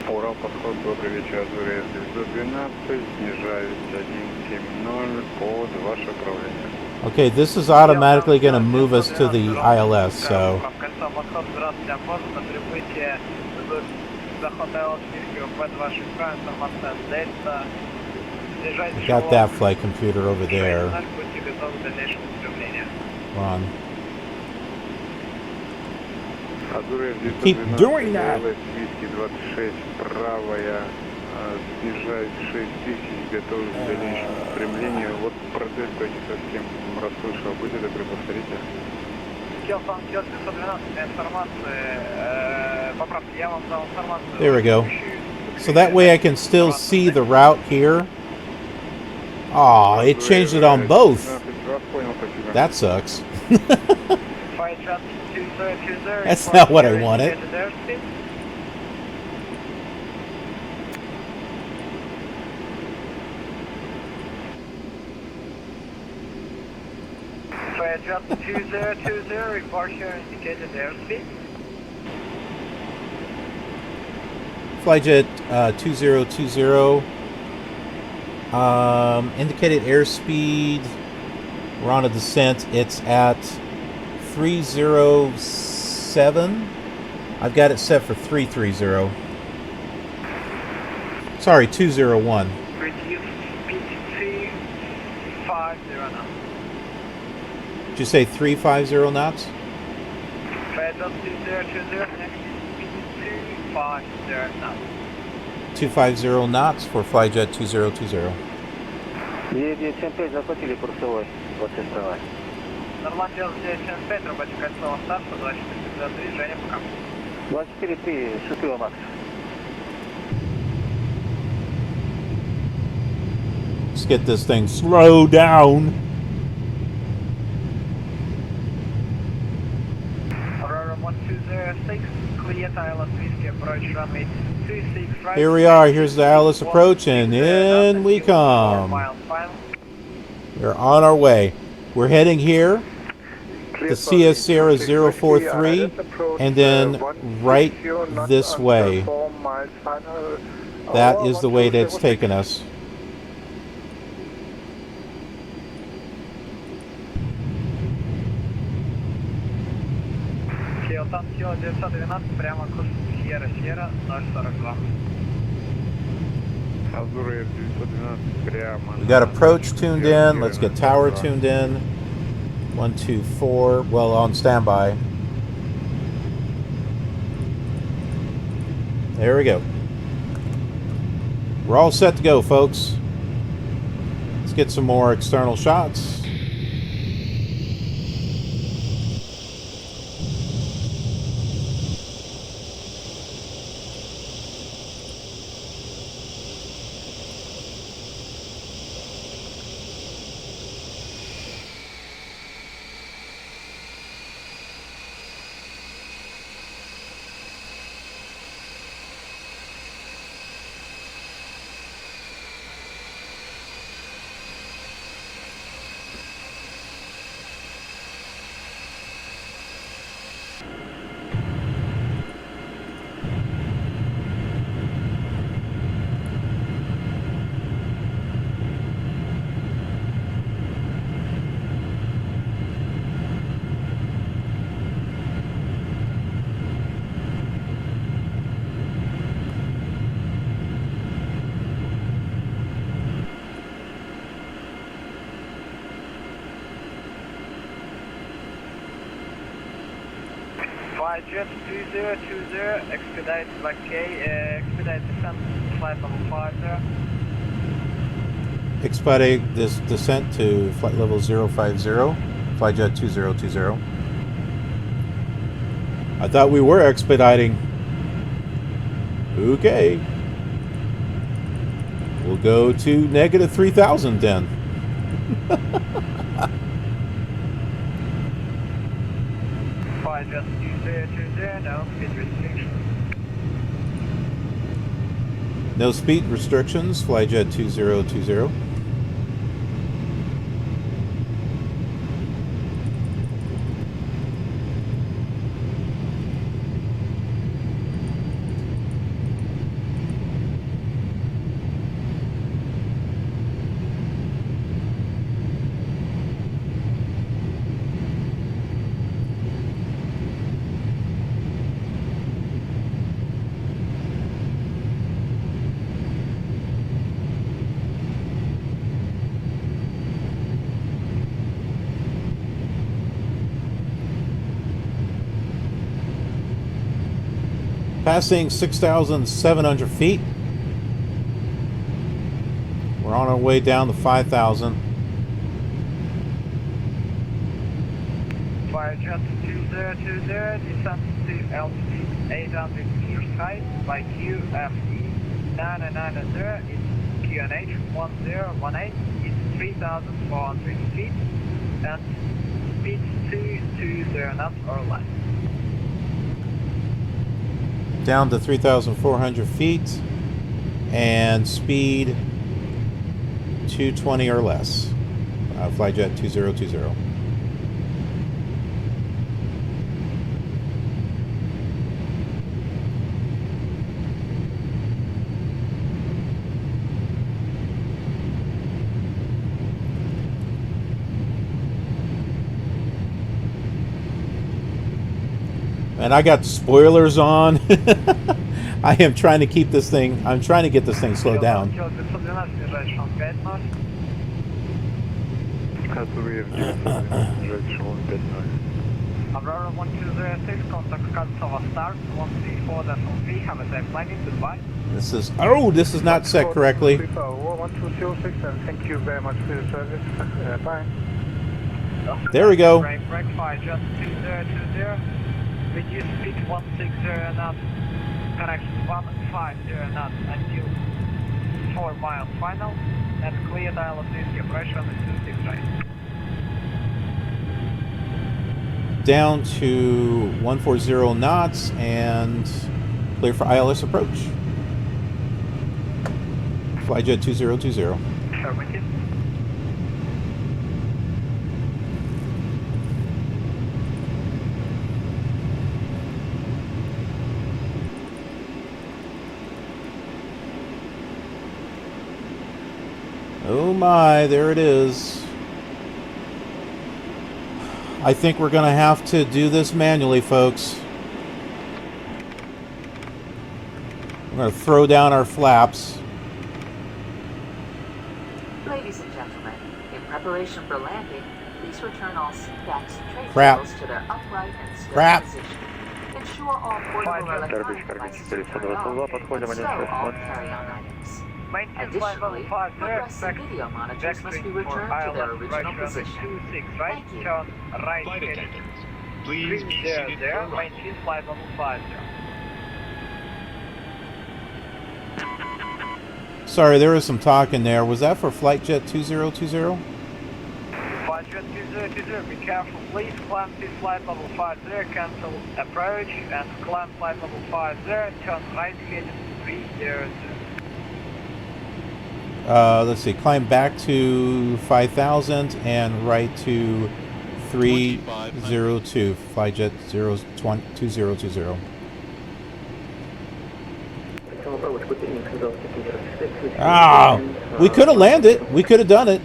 Урал, подход, добрый вечер, Азурия 912, снижаюсь 170, под ваше управление. Okay, this is automatically going to move us to the ILS, so. I got that flight computer over there. Ron. Keep doing that! Виски 26, правая, снижаюсь 6000, готовы к дальнейшему стремлению. Вот протест не совсем расслышал. Будьте добры, повторите. There we go. So that way I can still see the route here. Aw, it changed it on both. That sucks. That's not what I wanted. Flyjet 2020, report your indicated airspeed. Flyjet 2020, indicated airspeed. We're on a descent. It's at 307. I've got it set for 330. Sorry, 201. Reduce speed 350 knots. Did you say 350 knots? Flyjet 2020, next speed 250 knots. 250 knots for Flyjet 2020. ED-75 захватили курсовой, 20 права. Нормандия 975, рабочий Кольцово старше, 24 движение пока. 24-3, шутила Макс. Let's get this thing slow down. Aurora 1206, clear ILS whiskey approach runway 26 right. Here we are. Here's the ILS approach, and in we come. We're on our way. We're heading here. The CS Sierra 043, and then right this way. That is the way that's taken us. We got approach tuned in. Let's get tower tuned in. 124, well, on standby. There we go. We're all set to go, folks. Let's get some more external shots. Flyjet 2020, expedite Lockheed, expedite descent, flight level 50. expediting this descent to flight level 050, Flyjet 2020. I thought we were expediting. Okay. We'll go to negative 3,000 then. Flyjet 2020, no speed restriction. No speed restrictions, Flyjet 2020. Passing 6,700 feet. We're on our way down to 5,000. Flyjet 2020, descent to altitude 800 meters high by QFE 990, it's QNH 1018, it's 3,400 feet, and speed 220 knots or less. Down to 3,400 feet and speed 220 or less. Flyjet 2020. And I got spoilers on. I am trying to keep this thing, I'm trying to get this thing slowed down. Aurora 1206, contact Koltsovo Start 134.3, have a safe landing, goodbye. This is, oh, this is not set correctly. 1206, and thank you very much for your service. Bye. There we go. Break, Flyjet 2020, reduce speed 160 knots, correction 150 knots until 4 miles final, and clear dial of this pressure on the 26 right. Down to 140 knots and clear for ILS approach. Flyjet 2020. Affirmative. Oh my, there it is. I think we're going to have to do this manually, folks. We're going to throw down our flaps. Ladies and gentlemen, in preparation for landing, please return all seatbacks and tray Crap. tables to their upright and still Crap. position. Ensure all portable electronic devices are turned off and stow all carry-on items. Additionally, footrest and video monitors must be returned to their original position. Thank you. Flight attendants, please be seated for runway. maintain flight level 50. Sorry, there was some talk in there. Was that for Flyjet 2020? Flyjet 2020, be careful, please climb to flight level 50, cancel approach, and climb flight level 50, turn right heading 300. Let's see, climb back to 5,000 and right to 302, Flyjet 2020. Ah, we could have landed. We could have done it.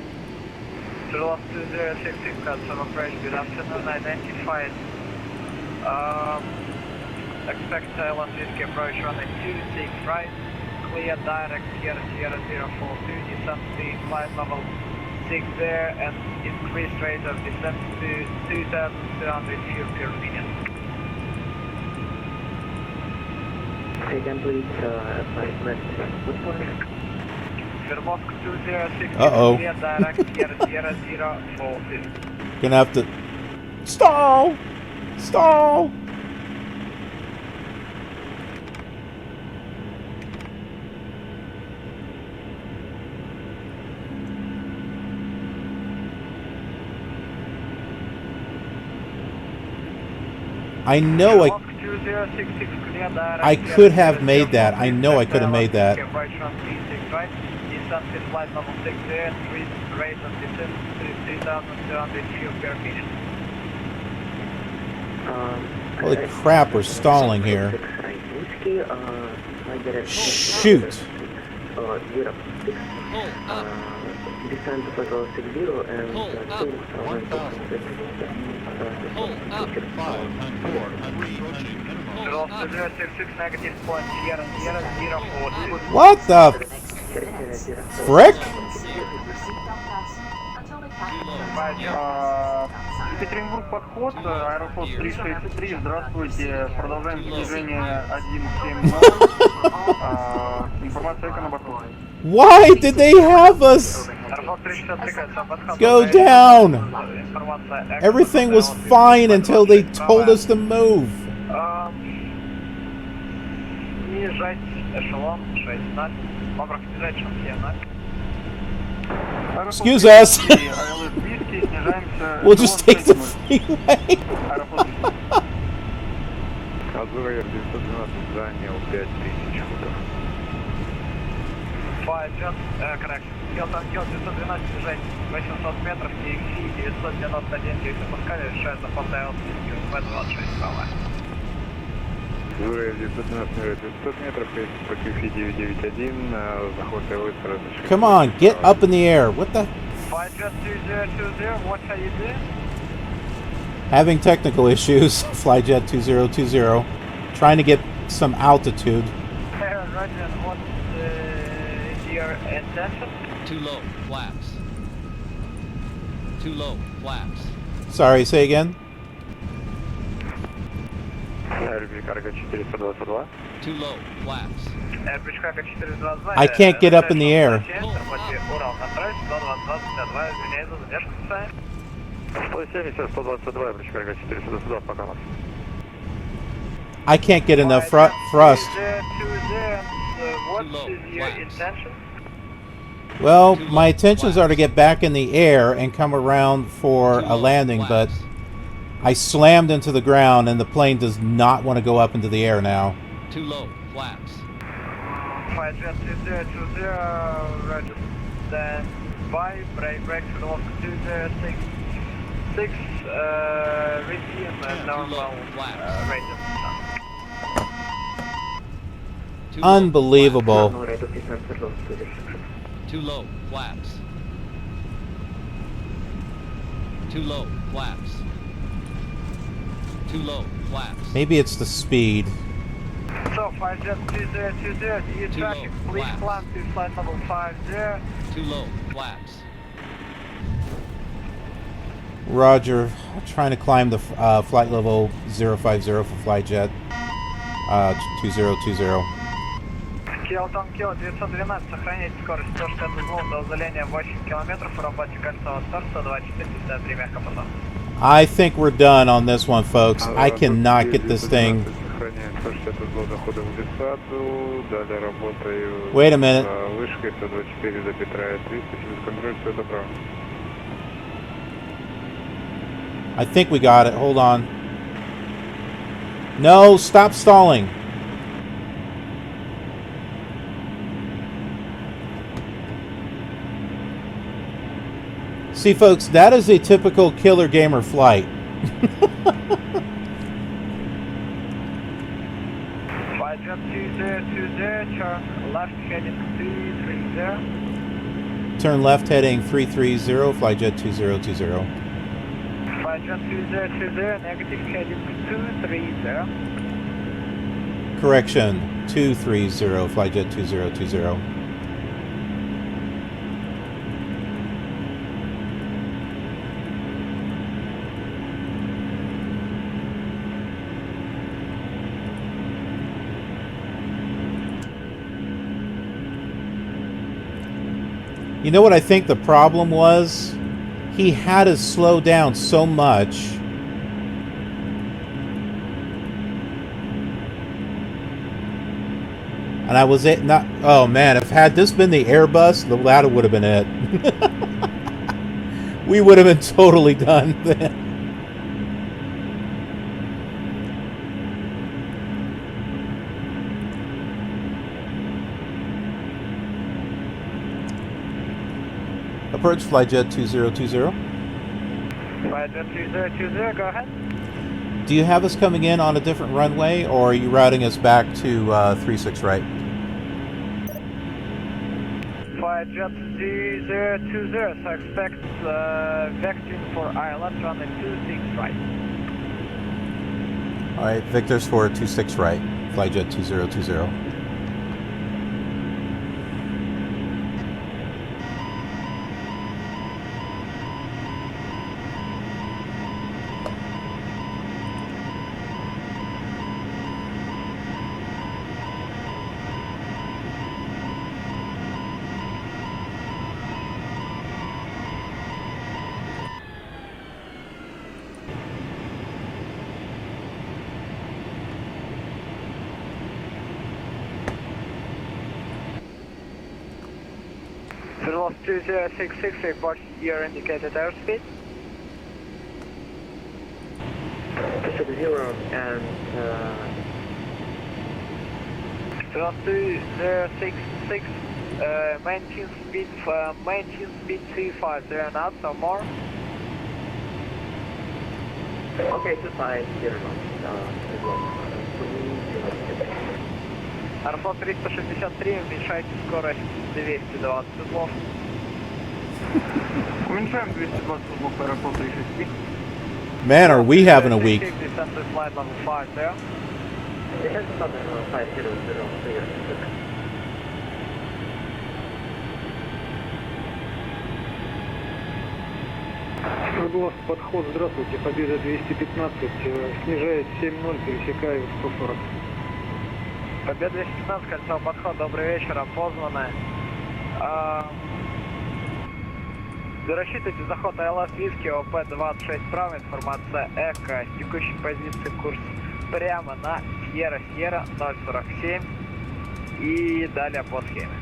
Lost 2066, Koltsovo approach, good afternoon, identified. Expect silent whiskey approach runway 26 right. Clear direct Sierra 042, descent to flight level 6 there, and increased rate of descent to 2,200 feet per minute. Again, please, advise rest. Uh-oh. Gonna have to... Stall! Stall! I know I could have made that. I know I could have made that. Holy crap, we're stalling here. Shoot. Descend to level 60 and pull up 500. What the frick? Екатеринбург, подход, аэрофлот 363, здравствуйте, продолжаем снижение 170, информация на борту. Why did they have us go down? Everything was fine until they told us to move. Excuse us. We'll just take the freeway. Flyjet, correct. Hilton Hill 912, снижать 800 метров, KILR 991, если пускали, решается по ТЛ V26 права. Юрий 900 метров, по QF 991, заход ТЛ. Come on, get up in the air. What the? Flyjet 2020, what are you doing? Having technical issues. Flyjet 2020. Trying to get some altitude. Roger, what is your intention? Too low, flaps. Too low, flaps. Sorry, say again? Too low, flaps. I can't get up in the air. I can't get enough thrust. What is your intention? Well, my intentions are to get back in the air and come around for a landing, but I slammed into the ground and the plane does not want to go up into the air now. Too low, flaps. Flyjet 2020, roger. Stand by, brake velocity 2066, resume normal radius. Unbelievable. Too low, flaps. Too low, flaps. Too low, flaps. Maybe it's the speed. So, Flyjet 2020, DE traffic, please climb to flight level 50. Too low, flaps. Roger. Trying to climb the flight level 050 for Flyjet 2020. Hilton Hill 912, сохраняйте скорость 160 узлов до удаления 8 километров в работе Кольцово 124-53 мягко потом. I think we're done on this one, folks. I cannot get this thing. Wait a minute. I think we got it. Hold on. No, stop stalling. See, folks, that is a typical killer gamer flight. Flyjet 2020, turn left heading 330. Turn left heading 330, Flyjet 2020. Flyjet 2020, negative heading 230. Correction, 230, Flyjet 2020. You know what I think the problem was? He had to slow down so much. And I was not. Oh man! If had this been the Airbus, that would have been it. We would have been totally done then. Approach Flyjet 2020. Flyjet 2020, go ahead. Do you have us coming in on a different runway, or are you routing us back to 36 right? Flyjet 2020, so expect vectoring for island runway 26 right. Alright, Victor's for 26 right, Flyjet 2020. Velocity 2066, report your indicated airspeed. Pacific 0 and Velocity 066, maintain speed 250 knots or more. Okay, 250 Аэрофлот 363, уменьшайте скорость 220 узлов. Уменьшаем 220 узлов Аэрофлот 363. Man, are we having a week. Descend to flight level 5 there. Descend to flight level 500, clear. Свердловск, подход, здравствуйте, Победа 215, снижает 7-0, пересекаю 140. Победа 215, Кольцово, подход, добрый вечер, опознаны. Рассчитывайте заход АЛС Виски, ОП-26 справа, информация ЭКО, с текущей позиции курс прямо на Сьерра 047 и далее по схеме.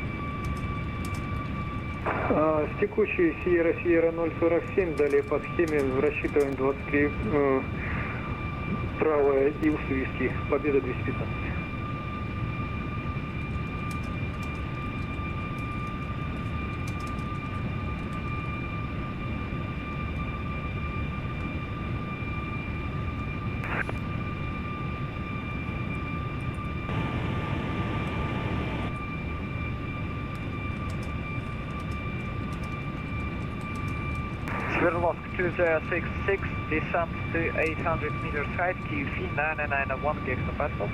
С текущей Сьерра 047, далее по схеме рассчитываем 23 правая ИЛС Виски, Победа 215. Sverlovsk 2066, descent to 800 meters height, QF 991 hectopascals.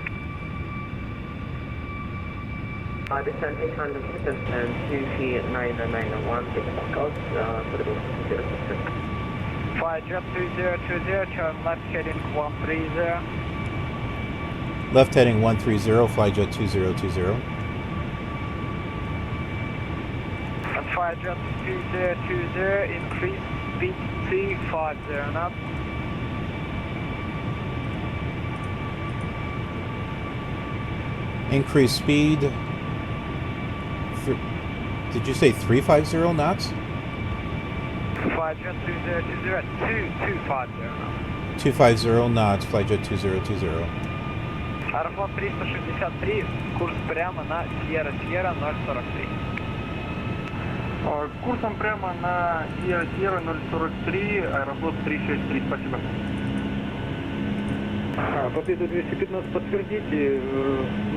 Descent 800 meters and QF 991 hectopascals, suitable for 0%. Flyjet 2020, turn left heading 130. Left heading 130, Flyjet 2020. And Flyjet 2020, increase speed 250 knots. Increase speed. Did you say 350 knots? Flyjet 2020, 250 knots. 250 knots, Flyjet 2020. Аэрофлот 363, курс прямо на Сьерра 043. Курсом прямо на Сьерра 043, Аэрофлот 363, спасибо. Победа 215 подтвердите,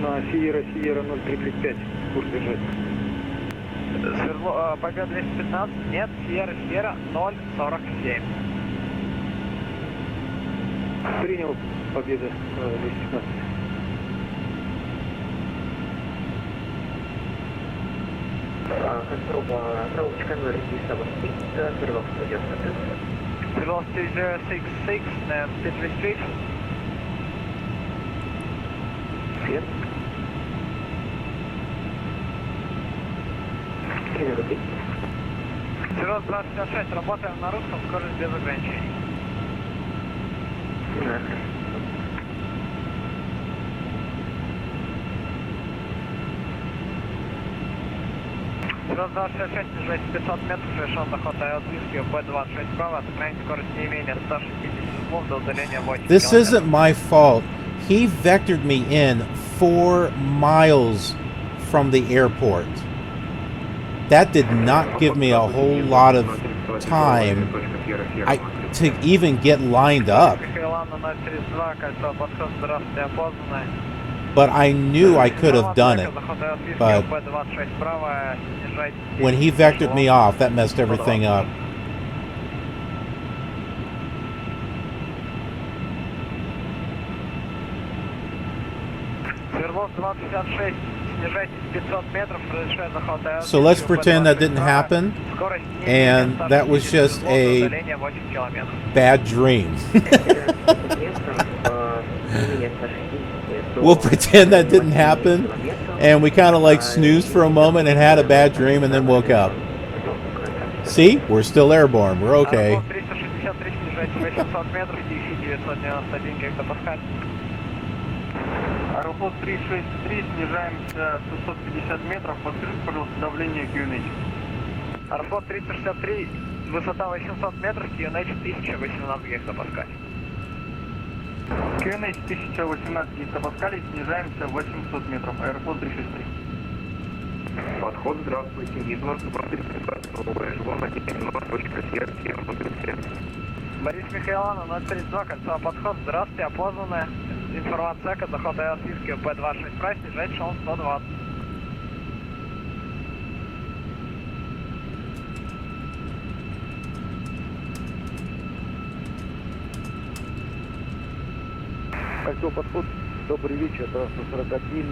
на Сьерра 035 курс держать. Победа 215, нет, Сьерра 047. Принял, Победа 215. Approach convert P7 speed, Sverlovsk 192. Velocity 066, and speed restriction. Yes. Can you repeat? Сирот 266, работаем на русском, скорость без ограничений. Сирот 266, снижайте 500 метров, совершен заход ActiveSky P26 справа, сохраните скорость не менее 160 узлов до удаления 8 км. This isn't my fault. He vectored me in 4 miles from the airport. That did not give me a whole lot of time to even get lined up. But I knew I could have done it. But when he vectored me off, that messed everything up. So let's pretend that didn't happen, and that was just a bad dream. We'll pretend that didn't happen, and we kind of like snoozed for a moment and had a bad dream and then woke up. See? We're still airborne. We're okay. Аэрофлот 363, снижаемся 650 метров, подскажите, пожалуйста, давление QNH. Аэрофлот 363, высота 800 метров, QNH 1018 гектопаскаль. QNH 1018 гектопаскалей, снижаемся 800 метров, Аэрофлот 363. Подход, здравствуйте, Нидвард, Борис Михайловна, 032, кольцо, подход, здравствуйте, опознанная. Информация ЭКО, заход ActiveSky P26 прайс, снижать шелон 120. Кольцо, подход, добрый вечер, это 141,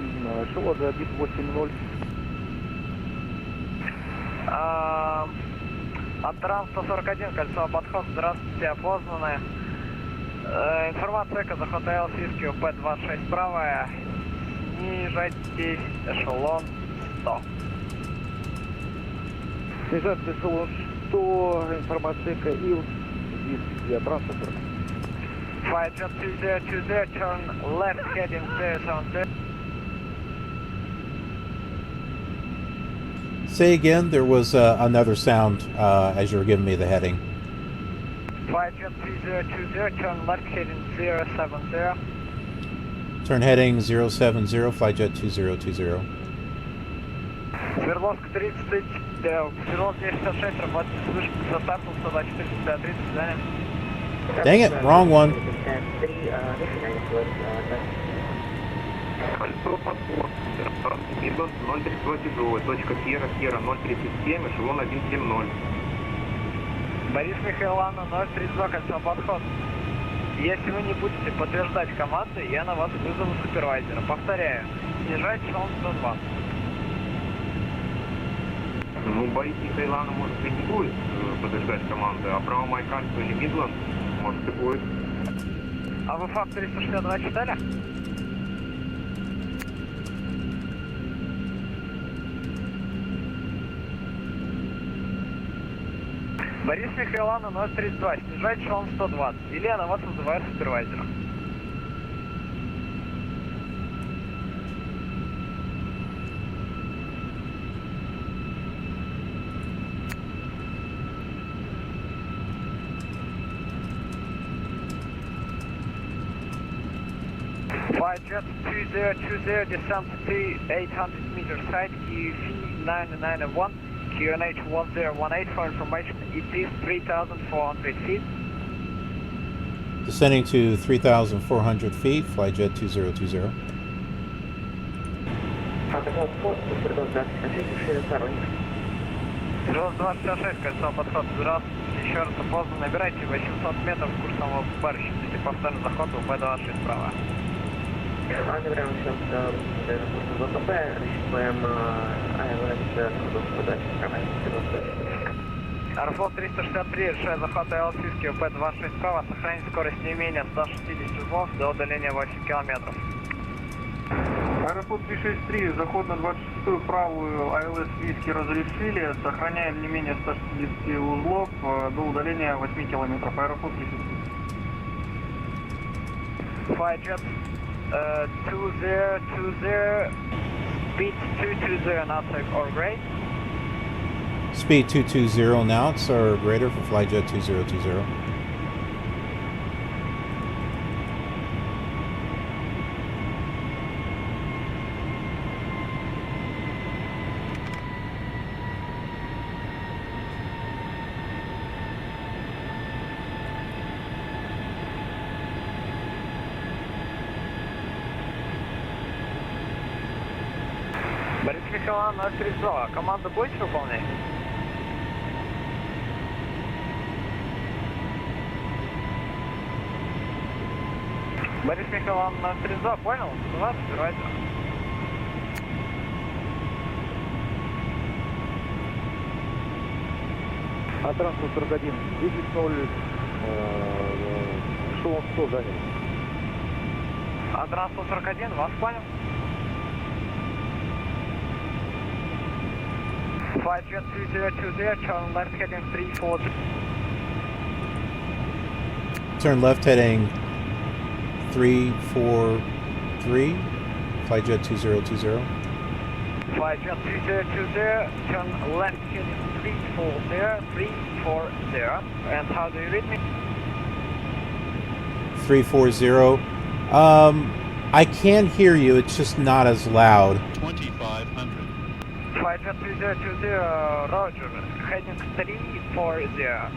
шелон 180. Антрам 141, кольцо, подход, здравствуйте, опознанная. Информация ЭКО, заход ActiveSky P26 правая, снижайтесь, эшелон 100. Снижается эшелон 100, информация ЭКО, ИЛ, для транспорта. Flyjet 2020, turn left heading 070. Say again, there was another sound as you were giving me the heading. Flyjet 3020, turn left heading 070. Turn heading 070, Flyjet 2020. Свердловск 30, Свердловск 266, работает с вышки за стартом 124, до свидания. Dang it, wrong one. Кольцо, подход, Мидвард 032, точка Сьерра, Сьерра 037, эшелон 170. Борис Михайловна, 032, кольцо, подход. Если вы не будете подтверждать команды, я на вас вызову супервайзера. Повторяю, снижать шелон 120. Ну, Борис Михайловна, может, и не будет подтверждать команды, а Браво-Майкальство или Мидланд, может, и будет. А вы ФАП 362 читали? Борис Михайловна, 032, снижать шелон 120. Или я на вас вызываю супервайзера. Flyjet 2020, descent to 800 meters height, QF 991. QNH 1018 for information, it is 3,400 feet. Descending to 3,400 feet, Flyjet 2020. Свердловск 266, кольцо, подход, здравствуйте. Еще раз поздно набирайте 800 метров курсом ВП, рассчитайте повторный заход ВП-26 справа. Набираем сейчас курсом ВП, рассчитываем аэроэкспресс, подачи справа. Аэрофлот 363, решая захват ActiveSky P26 справа, сохранить скорость не менее 160 узлов до удаления 8 километров. Аэрофлот 363, заход на 26-ю правую АЛС Виски разрешили, сохраняем не менее 160 узлов до удаления 8 километров. Аэрофлот 363. Flyjet 2020, speed 220 knots or greater. Speed 220 knots or greater for Flyjet 2020. Борис Михайловна, 032, команда будете выполнять? Борис Михайловна, 032, понял? 20, давайте. Транспорт 41, 10-0, эшелон 100 занял. Транспорт 41, вас понял? Flyjet 2020, turn left heading 340. Turn left heading 343, Flyjet 2020. Flyjet 2020, turn left heading 340, and how do you read me? 340. I can hear you, it's just not as loud. 2500. Flyjet 2020, Roger, heading 340.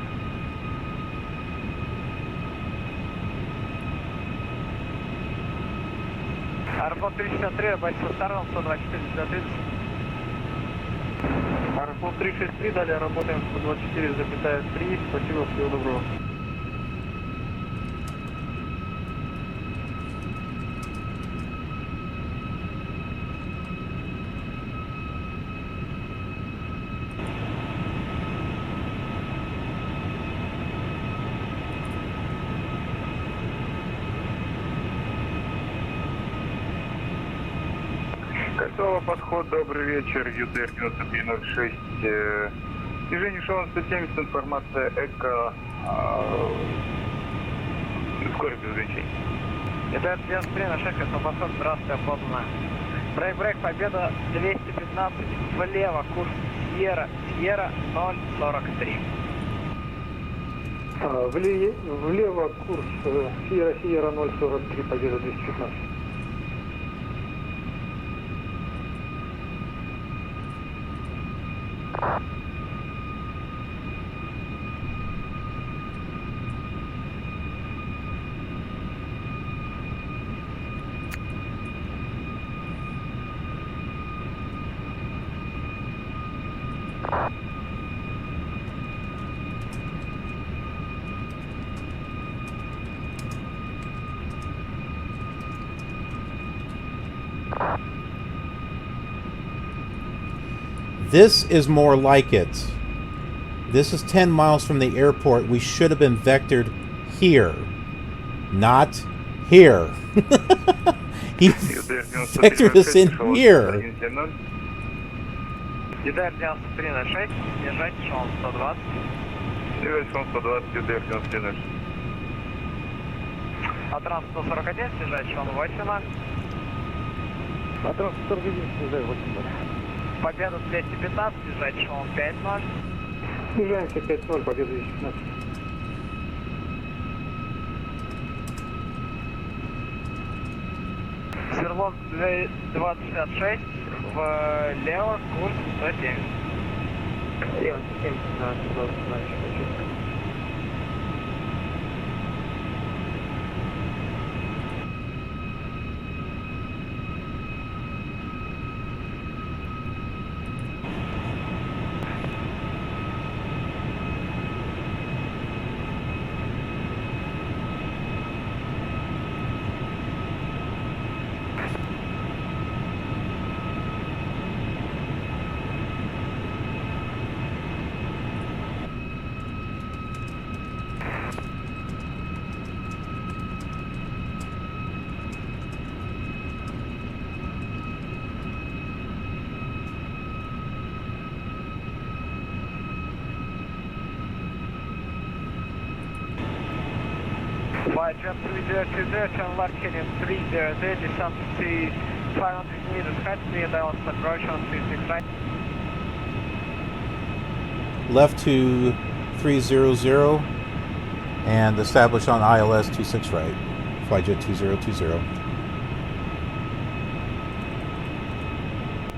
Аэрофлот 363, бойцы со стороны 124 за 30. Аэрофлот 363, далее работаем 124,3. Спасибо, всего доброго. Колтсово, подход, добрый вечер, ЮДР-9306. Движение эшелон 170, информация ЭКО, скорость без ограничений. ЮДР 93 на 6, подход, здравствуйте, опознано. Брейк, победа 215, влево, курс Сьерра 043. Влево курс Сьерра 043, победа 215. This is more like it. This is 10 miles from the airport. We should have been vectored here, not here. He vectored us in here. ЮДР 93 на 6, снижать эшелон 120. Снижать эшелон 120, ЮДР 93 на 6. Транс 141, снижать эшелон 80. Транс 141, снижай 80. Победа 215, снижать эшелон 5-0. Снижаемся 5-0, победа 215. Сверлов 266, влево, курс 107. Лево 7 на 120. Flyjet 3020, turn left heading 300, descent to 500 meters height, clear Dallas approach on 26 right. Left to 300 and establish on ILS 26 right. Flyjet 2020.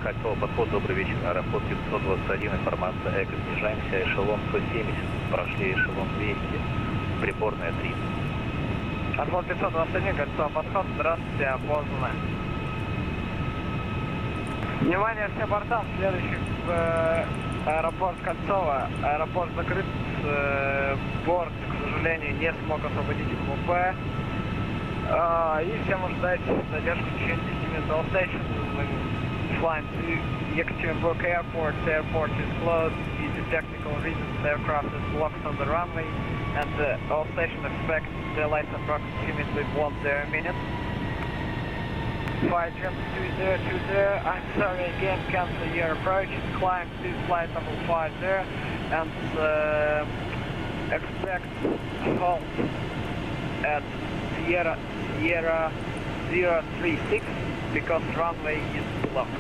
Кольцово подход, добрый вечер, аэрофлот 921, информация эко, снижаемся, эшелон 170, прошли эшелон 200, приборная 3. Аэрофлот 521, кольцово подход, здравствуйте, опознано. Внимание всем бортам, следующих в аэропорт Кольцово, аэропорт закрыт, борт, к сожалению, не смог освободить КПП, и всем ждать задержку в течение 10 минут. All stations flying to Yekaterinburg Airport. The airport is closed due to technical reasons. The aircraft is blocked on the runway, and all stations expect delays approximately 10 minutes. Flyjet 2020, I'm sorry again, cancel your approach, climb to flight level 50 and expect halt at Sierra 036 because runway is blocked.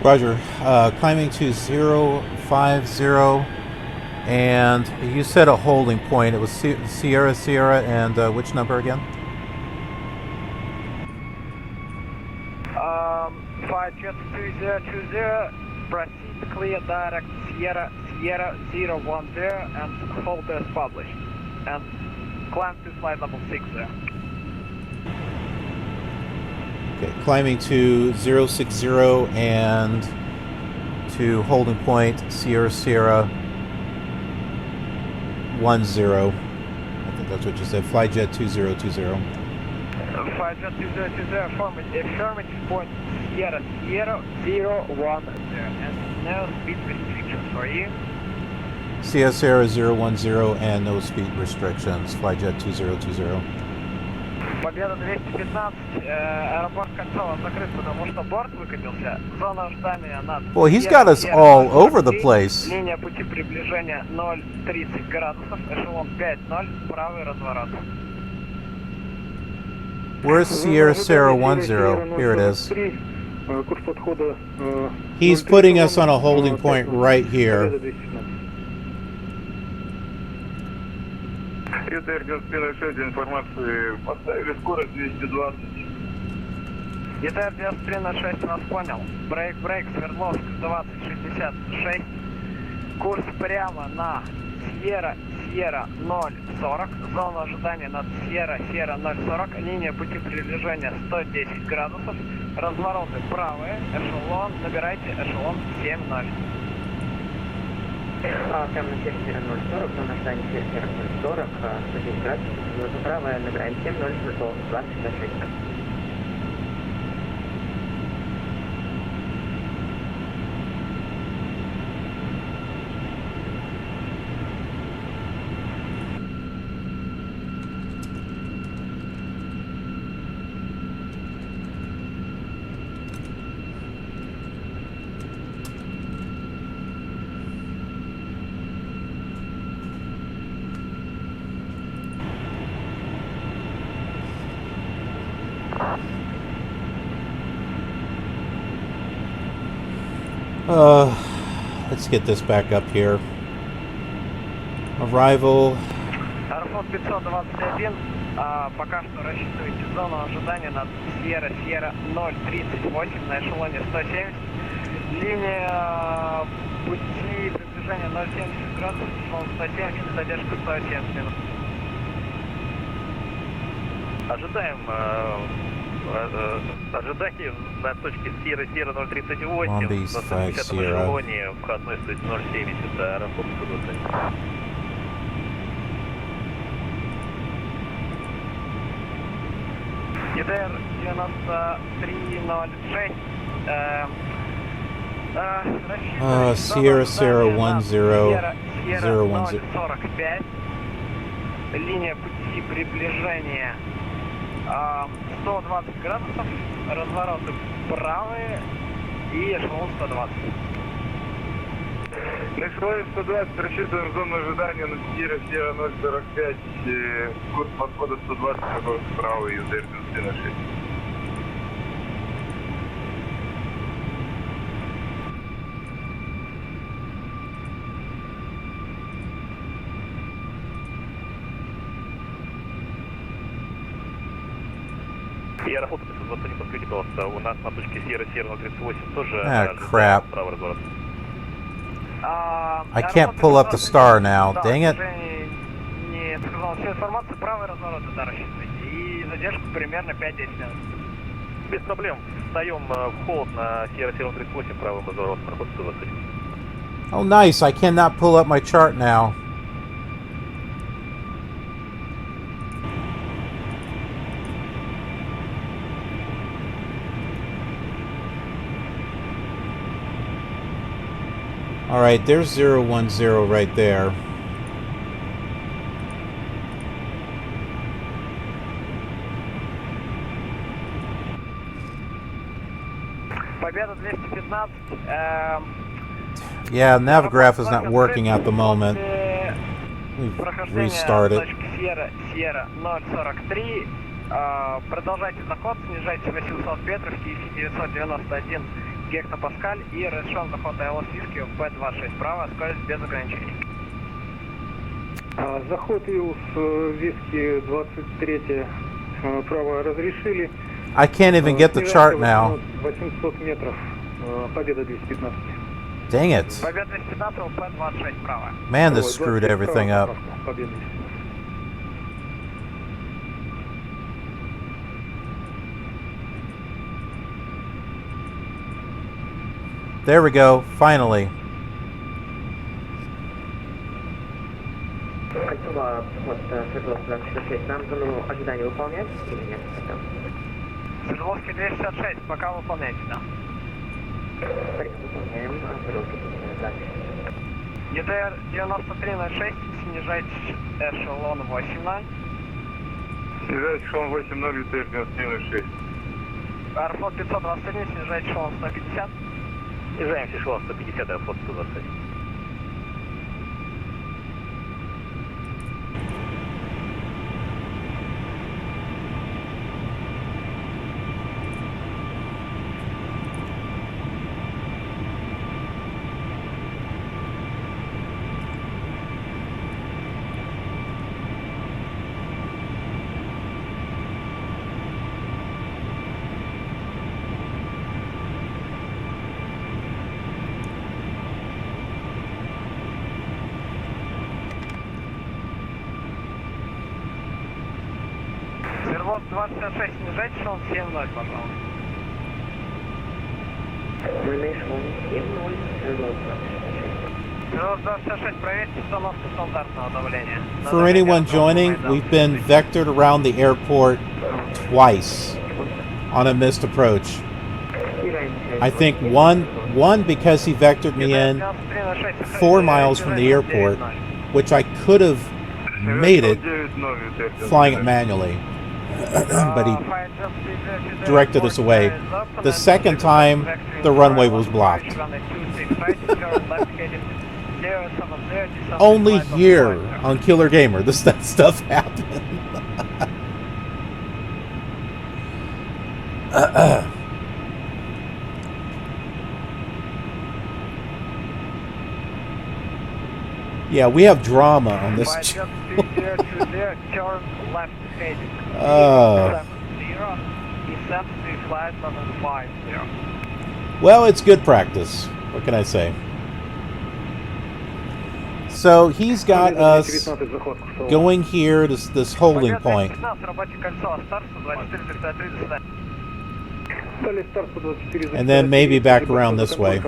Roger. Climbing to 050, and you said a holding point. It was Sierra and which number again? Flyjet 2020, proceed clear direct Sierra 010 and hold as published. And climb to flight level 60. Okay, climbing to 060 and to holding point Sierra 10. I think that's what you said. Flyjet 2020. Flyjet 2020, affirmative point Sierra 010 and no speed restrictions for you. Sierra 010 and no speed restrictions. Flyjet 2020. Победа 215, аэропорт Кольцово закрыт, потому что борт выкатился. Зона ожидания над... Well, he's got us all over the place. Линия пути приближения 0,30 градусов, эшелон 5-0, правый разворот. Where's Sierra 10? Here it is. He's putting us on a holding point right here. ЕТР-96, информации, поставили скорость 220. ЕТР-96 вас понял. Брейк, Свердловск 2066. Курс прямо на Sierra 040. Зона ожидания над Sierra 040. Линия пути приближения 110 градусов. Развороты правые. Эшелон. Набирайте эшелон 7-0. Прямо на Sierra 040, зона ожидания Sierra 040, 110 градусов. Зона правая, набираем 7-0, Свердловск 2066. Let's get this back up here. Arrival. Аэрофлот 521, пока что рассчитывайте зону ожидания над Sierra 038 на эшелоне 170. Линия пути приближения 0,70 градусов, эшелон 170, задержка 170 минут. Ожидаем ожидание на точке Sierra 038 на 150 эшелоне, входной стоит 0,70, аэрофлот 121. ЕТР 9306. Sierra 010. 045. Линия пути приближения 120 градусов, развороты правые и эшелон 120. Нextwave 120, рассчитываем зону ожидания на Сьерра 045, курс подхода 120, шагов справа, ЮЗР 96. Аэрофлот 521, подскажите, пожалуйста, у нас на точке Сьерра 038 тоже... crap. I can't pull up the star now. Dang it. Не сказал всю информацию, правый разворот туда рассчитывайте. И задержку примерно 5-10 минут. Без проблем. Встаем в холод на Сьерра 038, правый разворот, проход 120. Oh, nice. I cannot pull up my chart now. All right, there's 010 right there. Победа 215. Yeah, Navigraph is not working at the moment. Restart it. Сьерра 043. Продолжайте заход, снижайте 800 метров, KC 991 гектопаскаль и разрешен заход АЛС Виски в P26 справа, скорость без ограничений. Заход ИЛС Виски 23 право разрешили. I can't even get the chart now. 800 метров. Победа 215. Dang it. Победа 215, P26 справа. Man, this screwed everything up. Победа. There we go, finally. Koltsovo, Свердловский 266, нам зону ожидания выполнять или нет? Свердловский 266, пока выполняйте, да. Выполняем, Свердловский 266. ЕДР 9306, снижайте эшелон 80. Снижайте эшелон 80, ЕДР 9306. Аэрофлот 521, снижайте эшелон 150. Снижаемся эшелон 150, аэрофлот 121. Свердлов 266, снижайте эшелон 7-0, пожалуйста. Мы на эшелон 7-0, Свердлов 266. Свердлов 266, проверьте установку стандартного давления. For anyone joining, we've been vectored around the airport twice on a missed approach. I think one because he vectored me in 4 miles from the airport, which I could have made it flying it manually, but he directed us away. The second time, the runway was blocked. Only here on Killer Gamer does that stuff happen. Yeah, we have drama on this channel. Well, it's good practice. What can I say? So he's got us going here to this holding point. And then maybe back around this way.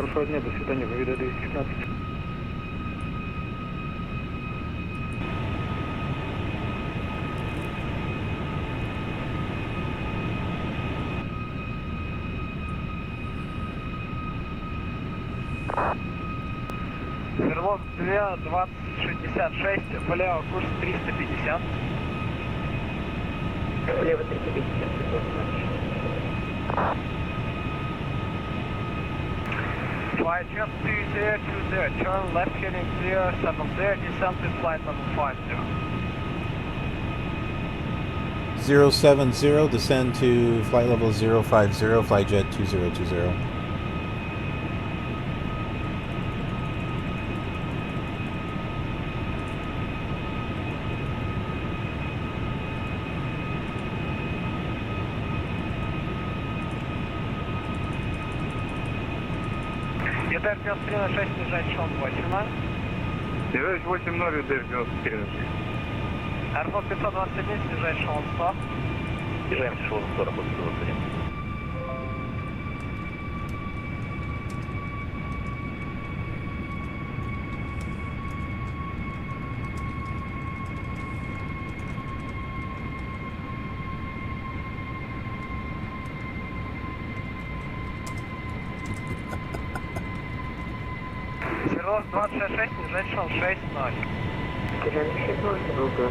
Свердлов 2066, влево курс 350. Влево 350, Flyjet 2020, turn left heading 070, descend to flight level 50. 070, descend to flight level 050, Flyjet 2020. ЕДР 93 на 6, снижать шон 8. Снижать 8-0, ЕДР 93 на 6. Аэрофлот 521, снижать шон 100. Снижаемся шон 100, работа 21. Свердлов 266, снижать шон 6-0. Снижаемся 6-0, долго.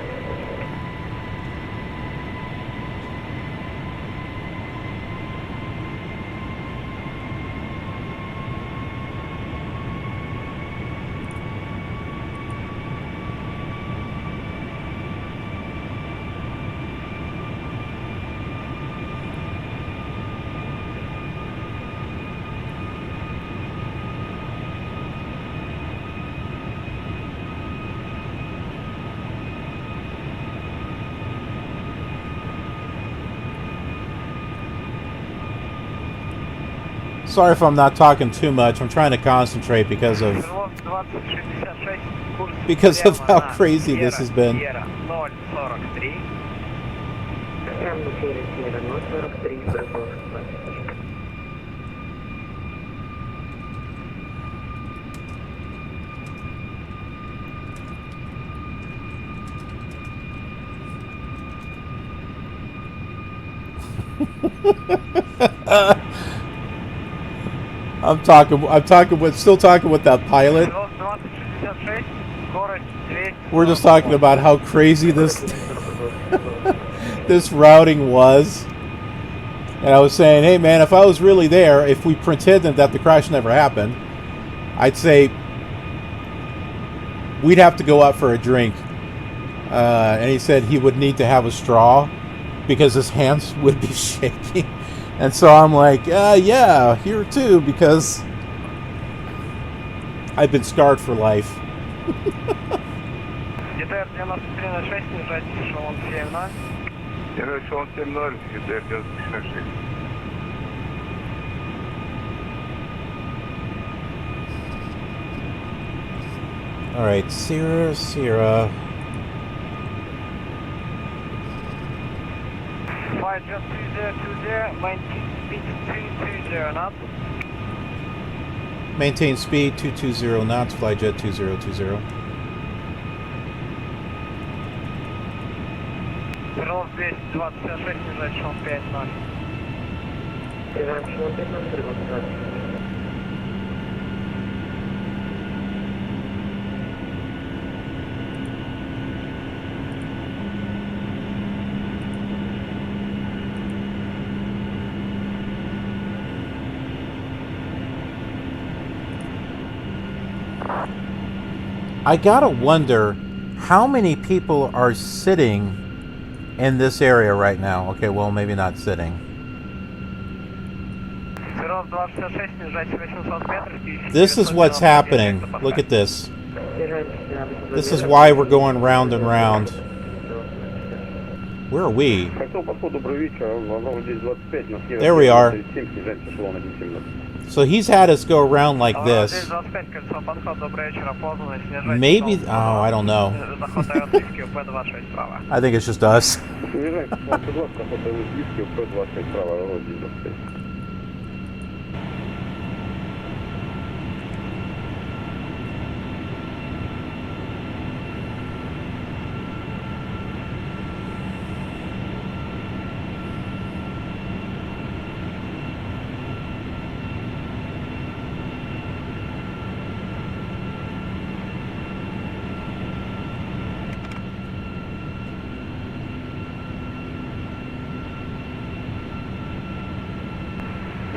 Sorry if I'm not talking too much. I'm trying to concentrate because of how crazy this has been. Still talking with that pilot. We're just talking about how crazy this this routing was. And I was saying, hey man, if I was really there, if we pretended that the crash never happened, I'd say we'd have to go out for a drink. And he said he would need to have a straw because his hands would be shaking. And so I'm like, yeah, here too, because I've been scarred for life. ЕДР 93 на 6, снижать шон 7-0. Снижать шон 7-0, ЕДР 93 на 6. All right, Sierra. Flyjet 2020, maintain speed 220 knots. Maintain speed 220 knots, Flyjet 2020. Свердлов 226, снижать шон 5-0. Снижаем шон 5-0, Свердлов 226. I gotta wonder how many people are sitting in this area right now. Okay, well, maybe not sitting. This is what's happening. Look at this. This is why we're going round and round. Where are we? There we are. So he's had us go around like this. Maybe, oh, I don't know. I think it's just us.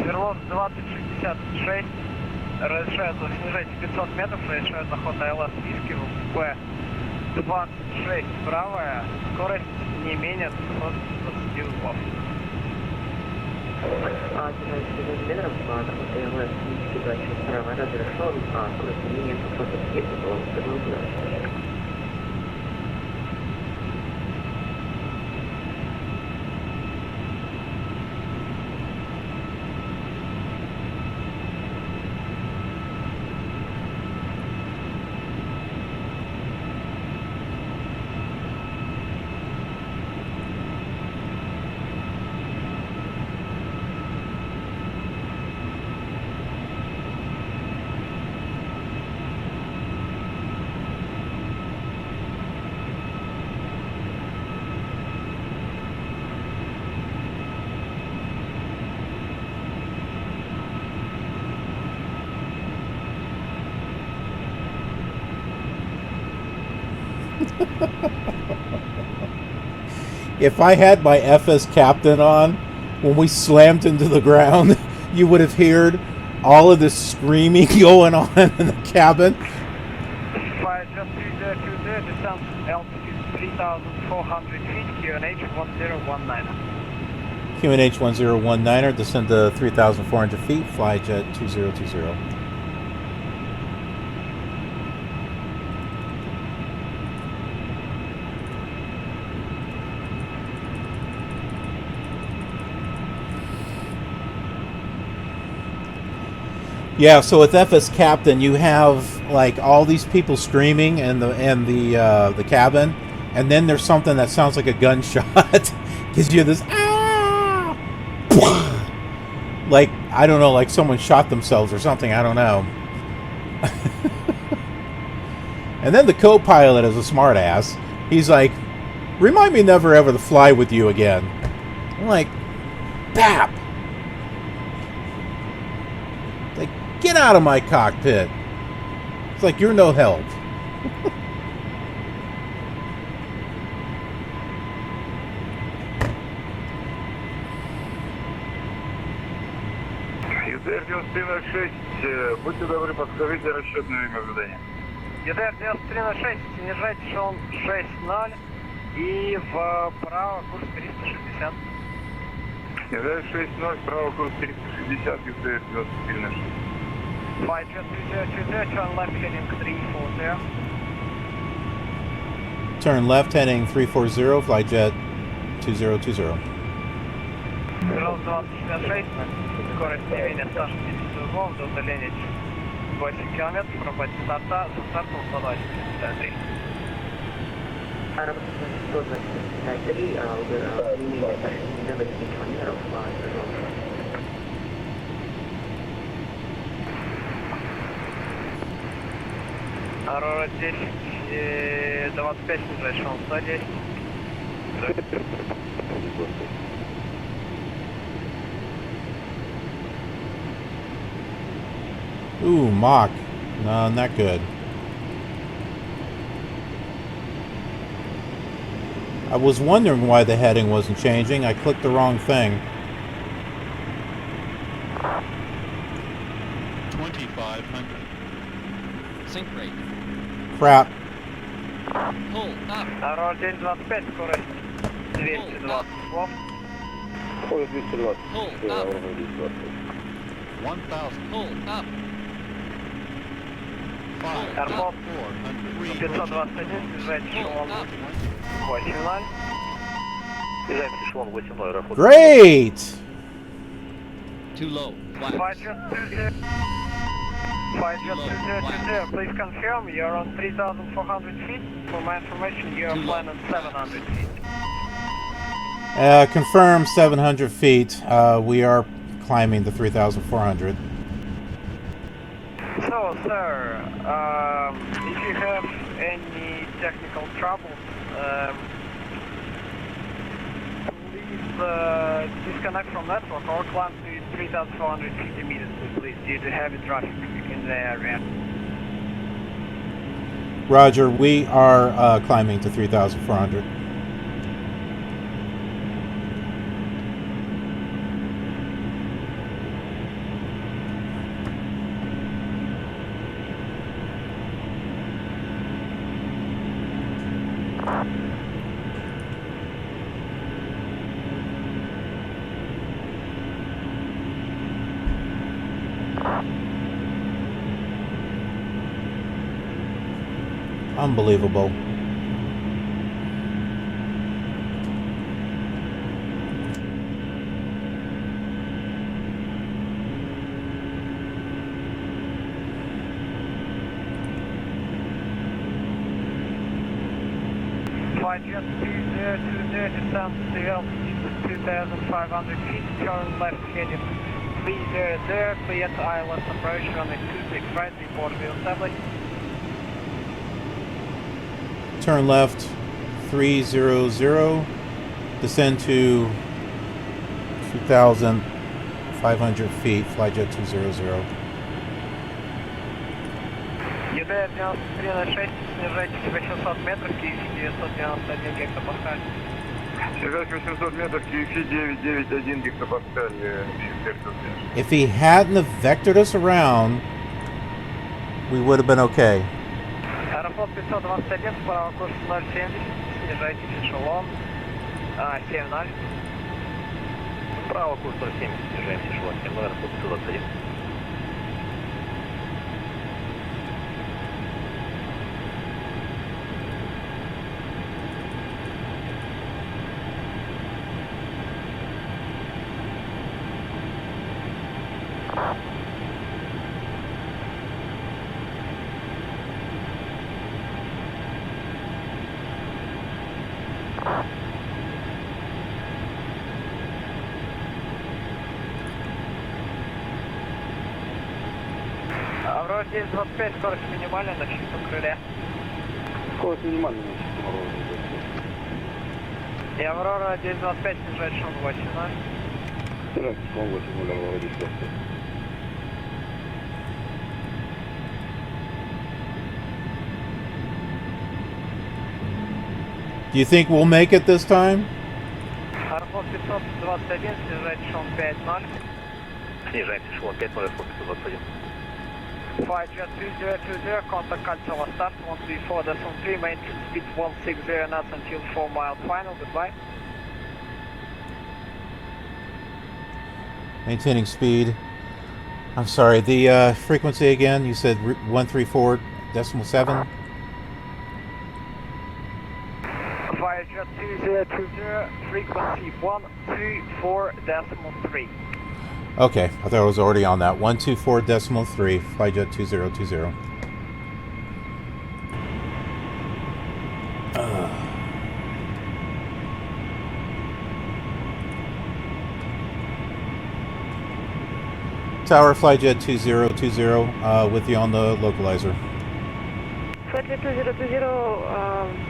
Свердлов 2066, Разрешаю снижать 500 метров, разрешаю заход АЛС Виски в P3D правая, скорость не менее 220 узлов. Снижать метров, заход АЛС Виски 26 правая, разрешен, скорость не менее 220 узлов. If I had my FS Captain on, when we slammed into the ground, you would have heard all of this screaming going on in the cabin. Flyjet 3020, descent altitude 3,400 feet, QNH 1019. QNH 1019er, descend to 3,400 feet, Flyjet 2020. Yeah, so with FS Captain, you have like all these people screaming in the cabin, and then there's something that sounds like a gunshot because you hear this like I don't know, like someone shot themselves or something. I don't know. And then the co-pilot is a smartass. He's like, "Remind me never ever to fly with you again." I'm like, "Bap." Get out of my cockpit. It's like you're no help. UDR-9306, будьте добры, подскажите расчетное время ожидания. UDR-9306, снижать шон 6.0 и вправо курс 360. UDR 6.0, вправо курс 360, UDR-9306. Flyjet 2020, turn left heading 340. Turn left heading 340, Flyjet 2020. Рост 2066, скорость не менее 160 узлов, до удаления 8 км, пробовать старта, со стартом 120-53. Аэропорт 123, не менее 160 км, Aurora 10, 25, снижай шон 110. Ooh, Mach. No, not good. I was wondering why the heading wasn't changing. I clicked the wrong thing. 2,500. Sync rate. Crap. Pull up. Aurora 1025, скорость 220 узлов. Скорость 220. Pull up. 1,000. Pull up. Airport 521, снижать шон 8.0. Снижаемся шон 8.0, аэрофлот. Great! Too low. Flaps. Flyjet 2020, please confirm you're on 3,400 feet. For my information, you're flying on 700 feet. Confirm 700 feet. We are climbing the 3,400. So, sir, if you have any technical troubles, please disconnect from network or climb to 3,400 feet immediately, please, due to heavy traffic in the area. Roger, we are climbing to 3,400. Unbelievable. Flyjet 2020 descent to altitude 2,500 feet, turn left heading 300, clear to ILS approach, runway 26 right, report wheel established. Turn left 300, descend to 2,500 feet, Flyjet 200. UWWW-USSS, снижайтесь 800 метров, KILR 991 гектопаскаль. Снижать 800 метров, KILR 991 гектопаскаль, If he hadn't have vectored us around, we would have been okay. Аэрофлот 521, справа курс 070, снижайтесь эшелон 70. Справа курс 070, снижаемся эшелон 70, аэрофлот 521. Аврора 925, скорость минимальная на чистом крыле. Скорость минимальная на чистом крыле. И Аврора 925, снижать шум 80. Снижать шум 80, Аврора 925. Do you think we'll make it this time? Аэрофлот 521, снижать шум 5-0. Снижаемся эшелон 5-0, аэрофлот 521. Flyjet 2020, contact Koltsovo start 134.3, maintain speed 160 knots until 4 mile final, goodbye. Maintaining speed. I'm sorry, the frequency again, you said 134.7? Flyjet 2020, frequency 124.3. Okay, I thought I was already on that. 124.3, Flyjet 2020. Tower Flyjet 2020, with you on the localizer. Flyjet 2020,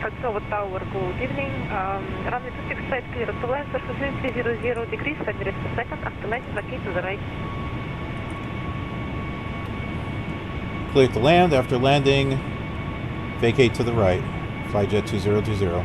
Koltsovo Tower, good evening. Runway 26 right, clear to land, surface wind 300 degrees, 5 meters per second, after landing, vacate to the right. Clear to land, after landing, vacate to the right. Flyjet 2020.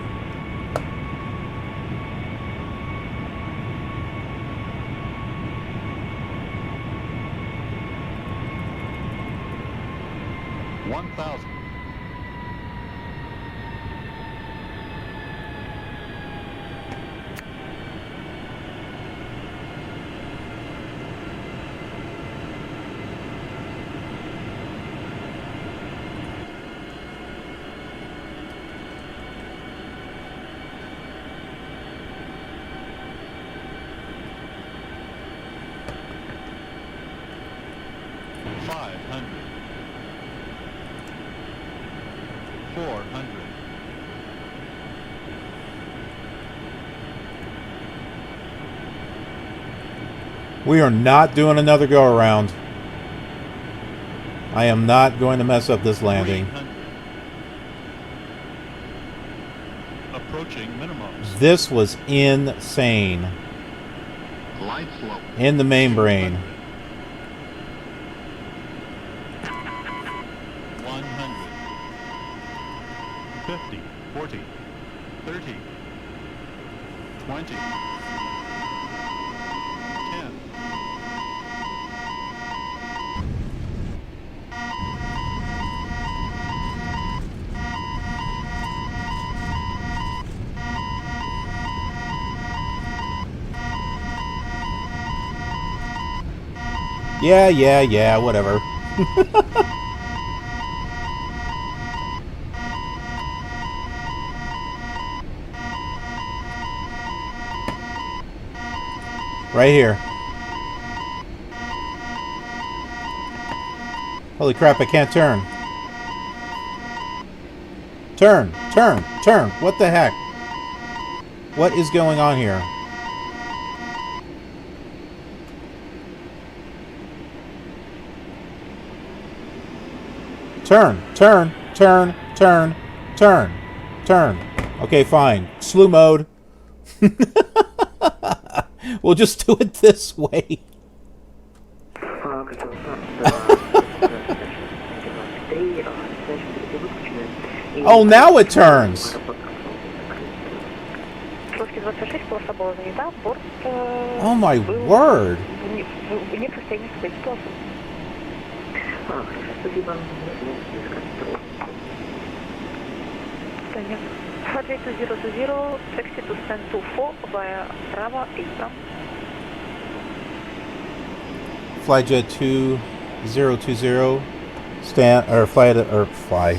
We are not doing another go around. I am not going to mess up this landing. Approaching minimums. This was insane. Light slope. In the main brain. 100. 50, 40, 30, 20. 10. Yeah, whatever. Right here. Holy crap, I can't turn. Turn, turn, turn. What the heck? What is going on here? Turn, turn, turn, turn, turn, turn. Okay, fine. Slew mode. We'll just do it this way. Oh, now it turns. Oh my word. Flyjet 2020 stand or fly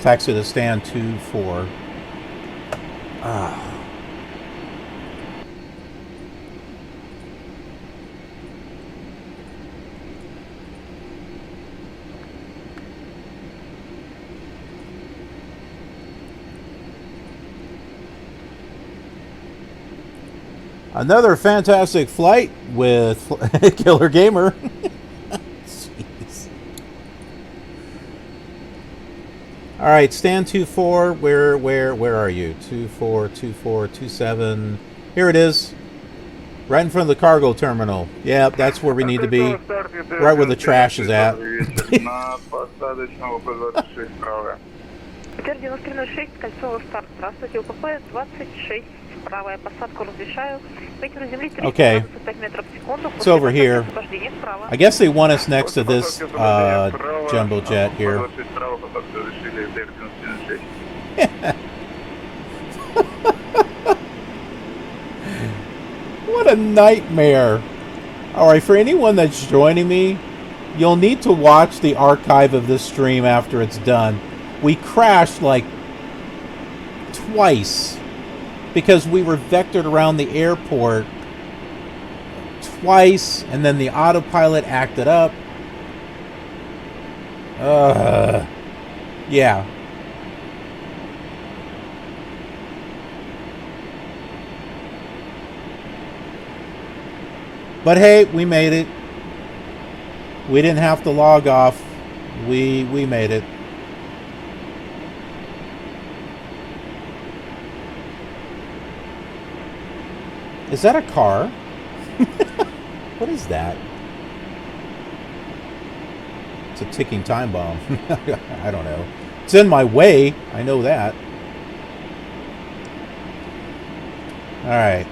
taxi to stand 24. Another fantastic flight with Killer Gamer. Jeez. All right, stand 24. Where are you? 24, 24, 27. Here it is. Right in front of the cargo terminal. Yep, that's where we need to be. Right where the trash is at. Okay, it's over here. I guess they want us next to this jumbo jet here. What a nightmare. Alright, for anyone that's joining me, you'll need to watch the archive of this stream after it's done. We crashed like twice because we were vectored around the airport twice, and then the autopilot acted up. Yeah. But hey, we made it. We didn't have to log off. We made it. Is that a car? What is that? It's a ticking time bomb. I don't know. It's in my way. I know that. All right.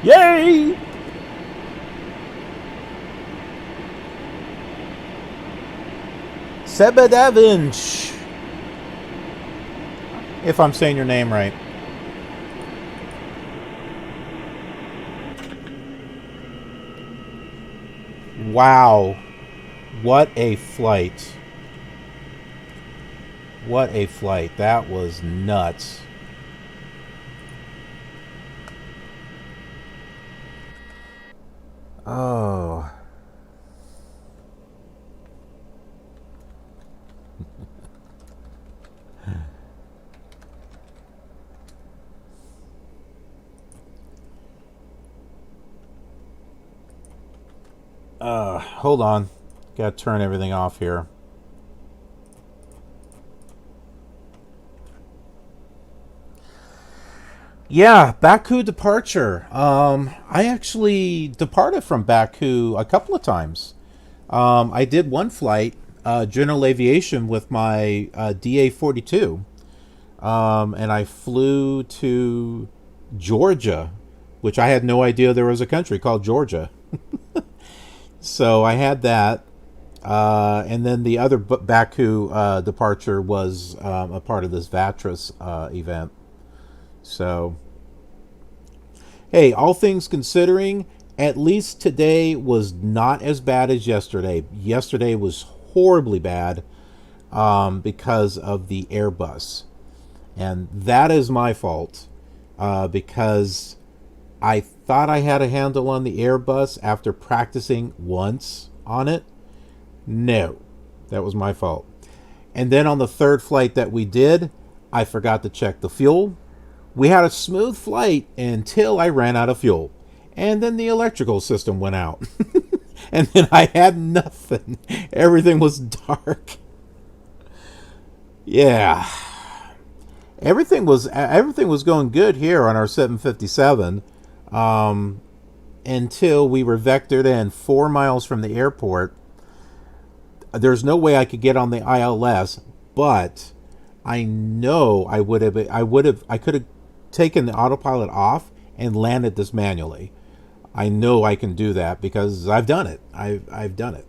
Yay! Sebedavinch. If I'm saying your name right. Wow. What a flight. What a flight. That was nuts. Oh. Hold on. Gotta turn everything off here. Yeah, Baku departure. I actually departed from Baku a couple of times. I did one flight, general aviation, with my DA-42. And I flew to Georgia, which I had no idea there was a country called Georgia. So I had that. And then the other Baku departure was a part of this VATRUS event. So, hey, all things considering, at least today was not as bad as yesterday. Yesterday was horribly bad because of the Airbus. And that is my fault because I thought I had a handle on the Airbus after practicing once on it. No, that was my fault. And then on the third flight that we did, I forgot to check the fuel. We had a smooth flight until I ran out of fuel. And then the electrical system went out. And then I had nothing. Everything was dark. Yeah. Everything was going good here on our 757 until we were vectored in 4 miles from the airport. There's no way I could get on the ILS, but I know I could have taken the autopilot off and landed this manually. I know I can do that because I've done it. I've done it.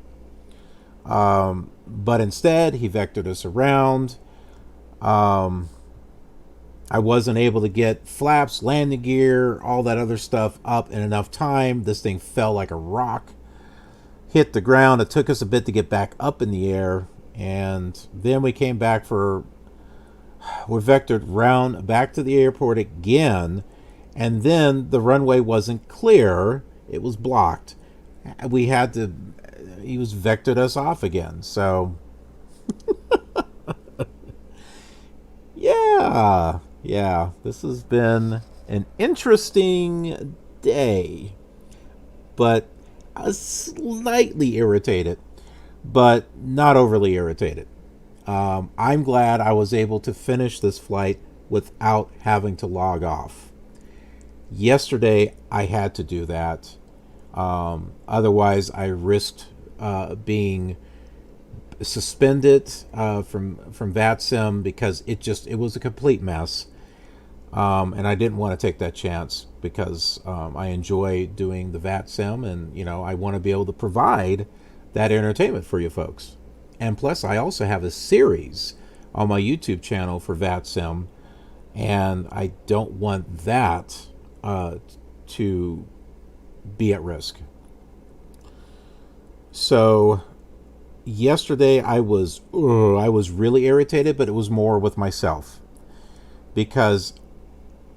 But instead, he vectored us around. I wasn't able to get flaps, landing gear, all that other stuff up in enough time. This thing fell like a rock, hit the ground. It took us a bit to get back up in the air, and then we came back we're vectored round back to the airport again, and then the runway wasn't clear. It was blocked. He was vectored us off again. So yeah, this has been an interesting day, but slightly irritated, but not overly irritated. I'm glad I was able to finish this flight without having to log off. Yesterday, I had to do that. Otherwise, I risked being suspended from VATSIM because it was a complete mess. And I didn't want to take that chance because I enjoy doing the VATSIM, and I want to be able to provide that entertainment for you folks. And plus, I also have a series on my YouTube channel for VATSIM, and I don't want that to be at risk. So yesterday I was really irritated, but it was more with myself, because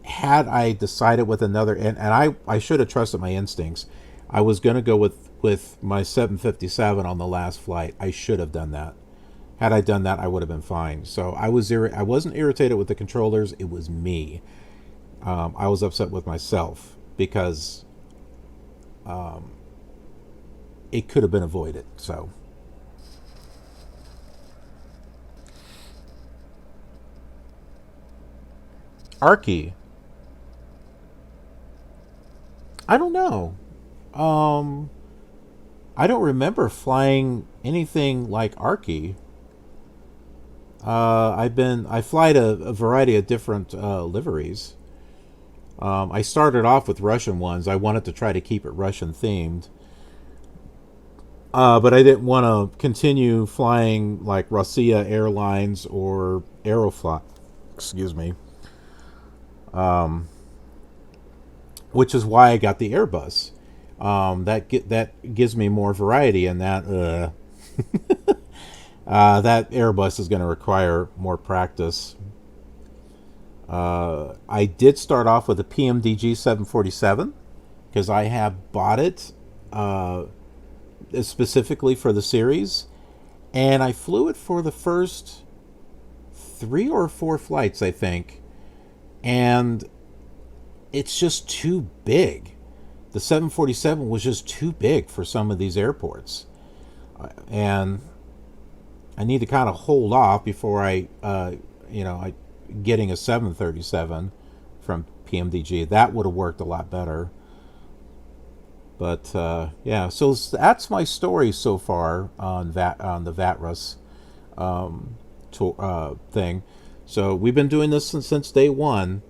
had I decided with another, and I should have trusted my instincts. I was going to go with my 757 on the last flight. I should have done that. Had I done that, I would have been fine. So I wasn't irritated with the controllers. It was me. I was upset with myself because it could have been avoided. So Arky, I don't know. I don't remember flying anything like Arky. I fly a variety of different liveries. I started off with Russian ones. I wanted to try to keep it Russian themed. But I didn't want to continue flying like Rossiya Airlines or Aeroflot. Excuse me. Which is why I got the Airbus. That gives me more variety, and that that Airbus is going to require more practice. I did start off with a PMDG 747 because I have bought it specifically for the series, and I flew it for the first 3 or 4 flights, I think, and it's just too big. The 747 was just too big for some of these airports, and I need to kind of hold off before getting a 737 from PMDG. That would have worked a lot better. But yeah, so that's my story so far on the VATRUS thing. So we've been doing this since day one.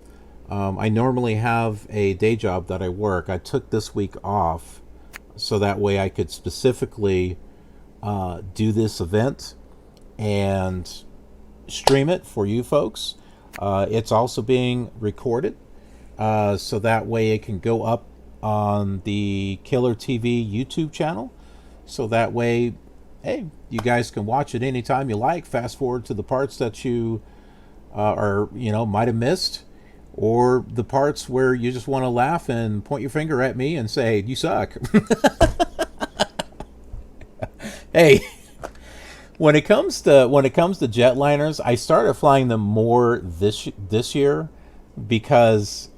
I normally have a day job that I work. I took this week off so that way I could specifically do this event and stream it for you folks. It's also being recorded so that way it can go up on the KILR TV YouTube channel. So that way, hey, you guys can watch it anytime you like. Fast forward to the parts that you might have missed, or the parts where you just want to laugh and point your finger at me and say, you suck. Hey, when it comes to jetliners, I started flying them more this year because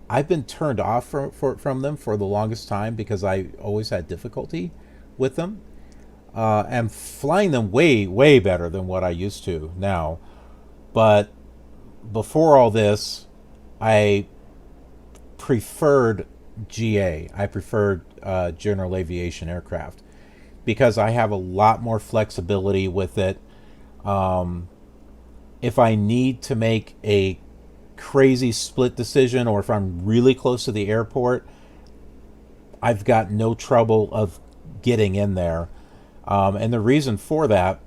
I've been turned off from them for the longest time because I always had difficulty with them. I'm flying them way better than what I used to now. But before all this, I preferred GA. I preferred general aviation aircraft because I have a lot more flexibility with it. If I need to make a crazy split decision, or if I'm really close to the airport, I've got no trouble of getting in there. And the reason for that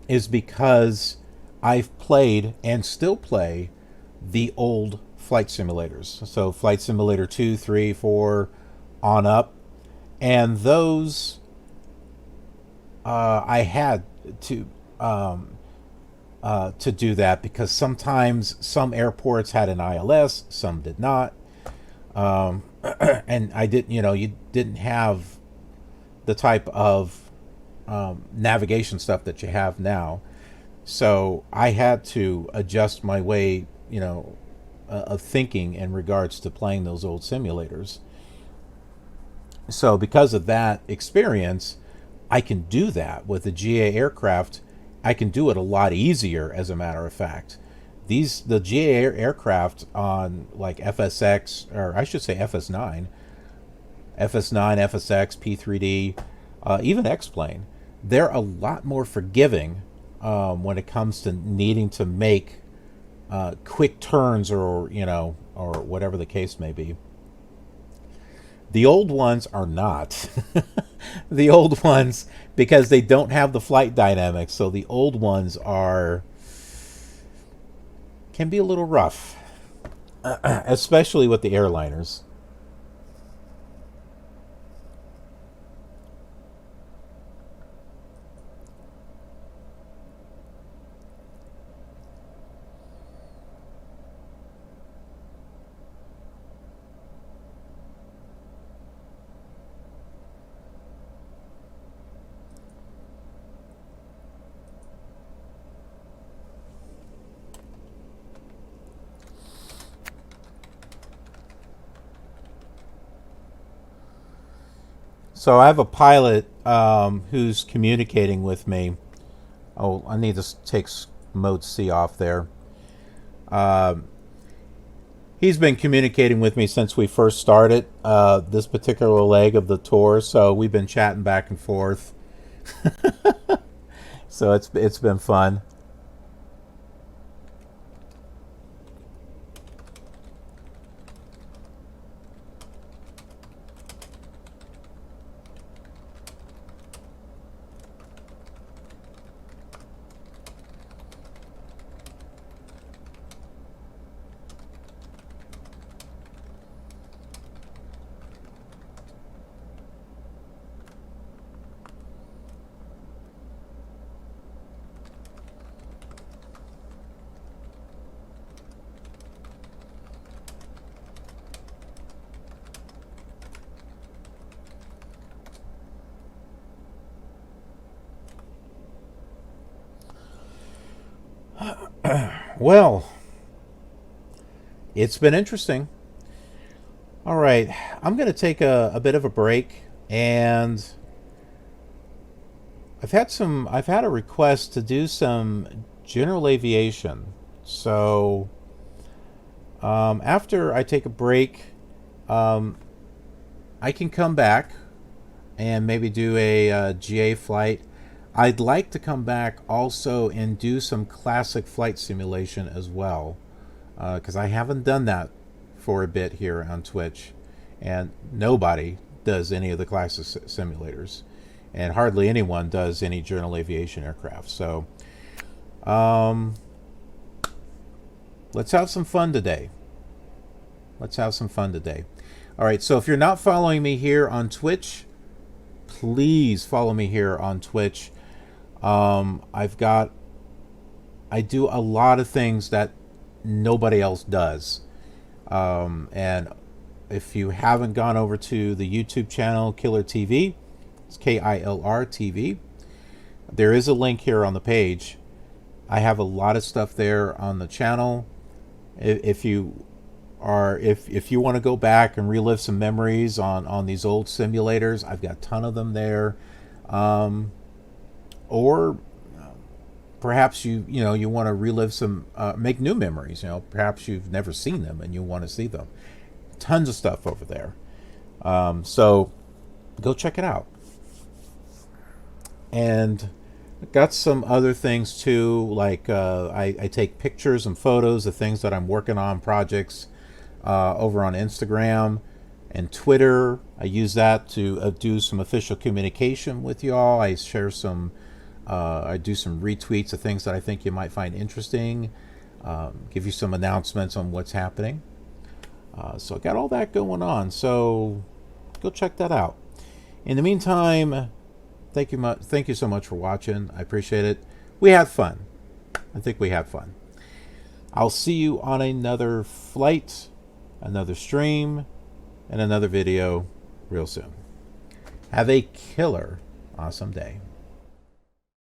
is because I've played and still play the old flight simulators. So Flight Simulator 2, 3, 4 on up. And those I had to do that because sometimes some airports had an ILS, some did not. And I didn't, you didn't have the type of navigation stuff that you have now. So I had to adjust my way, of thinking in regards to playing those old simulators. So because of that experience, I can do that with the GA aircraft. I can do it a lot easier, as a matter of fact. The GA aircraft on like FSX, or I should say FS9, FSX, P3D, even X-Plane, they're a lot more forgiving when it comes to needing to make quick turns, or whatever the case may be. The old ones are not. The old ones, because they don't have the flight dynamics, so the old ones can be a little rough, especially with the airliners. So I have a pilot who's communicating with me. Oh, I need to take mode C off there. He's been communicating with me since we first started this particular leg of the tour, so we've been chatting back and forth. So it's been fun. Well, it's been interesting. All right, I'm going to take a bit of a break, and I've had a request to do some general aviation. So after I take a break, I can come back and maybe do a GA flight. I'd like to come back also and do some classic flight simulation as well, because I haven't done that for a bit here on Twitch, and nobody does any of the classic simulators, and hardly anyone does any general aviation aircraft. So let's have some fun today. Let's have some fun today. All right, so if you're not following me here on Twitch, please follow me here on Twitch. I do a lot of things that nobody else does. And if you haven't gone over to the YouTube channel KILR TV, it's KILR TV, there is a link here on the page. I have a lot of stuff there on the channel. If you want to go back and relive some memories on these old simulators, I've got a ton of them there. Or perhaps you want to relive some, make new memories. Perhaps you've never seen them and you want to see them. Tons of stuff over there. So go check it out. And I've got some other things too, like I take pictures and photos of things that I'm working on, projects over on Instagram and Twitter. I use that to do some official communication with y'all. I share some, I do some retweets of things that I think you might find interesting, give you some announcements on what's happening. So I got all that going on, so go check that out. In the meantime, thank you so much for watching. I appreciate it. We had fun. I think we had fun. I'll see you on another flight, another stream, and another video real soon. Have a killer awesome day.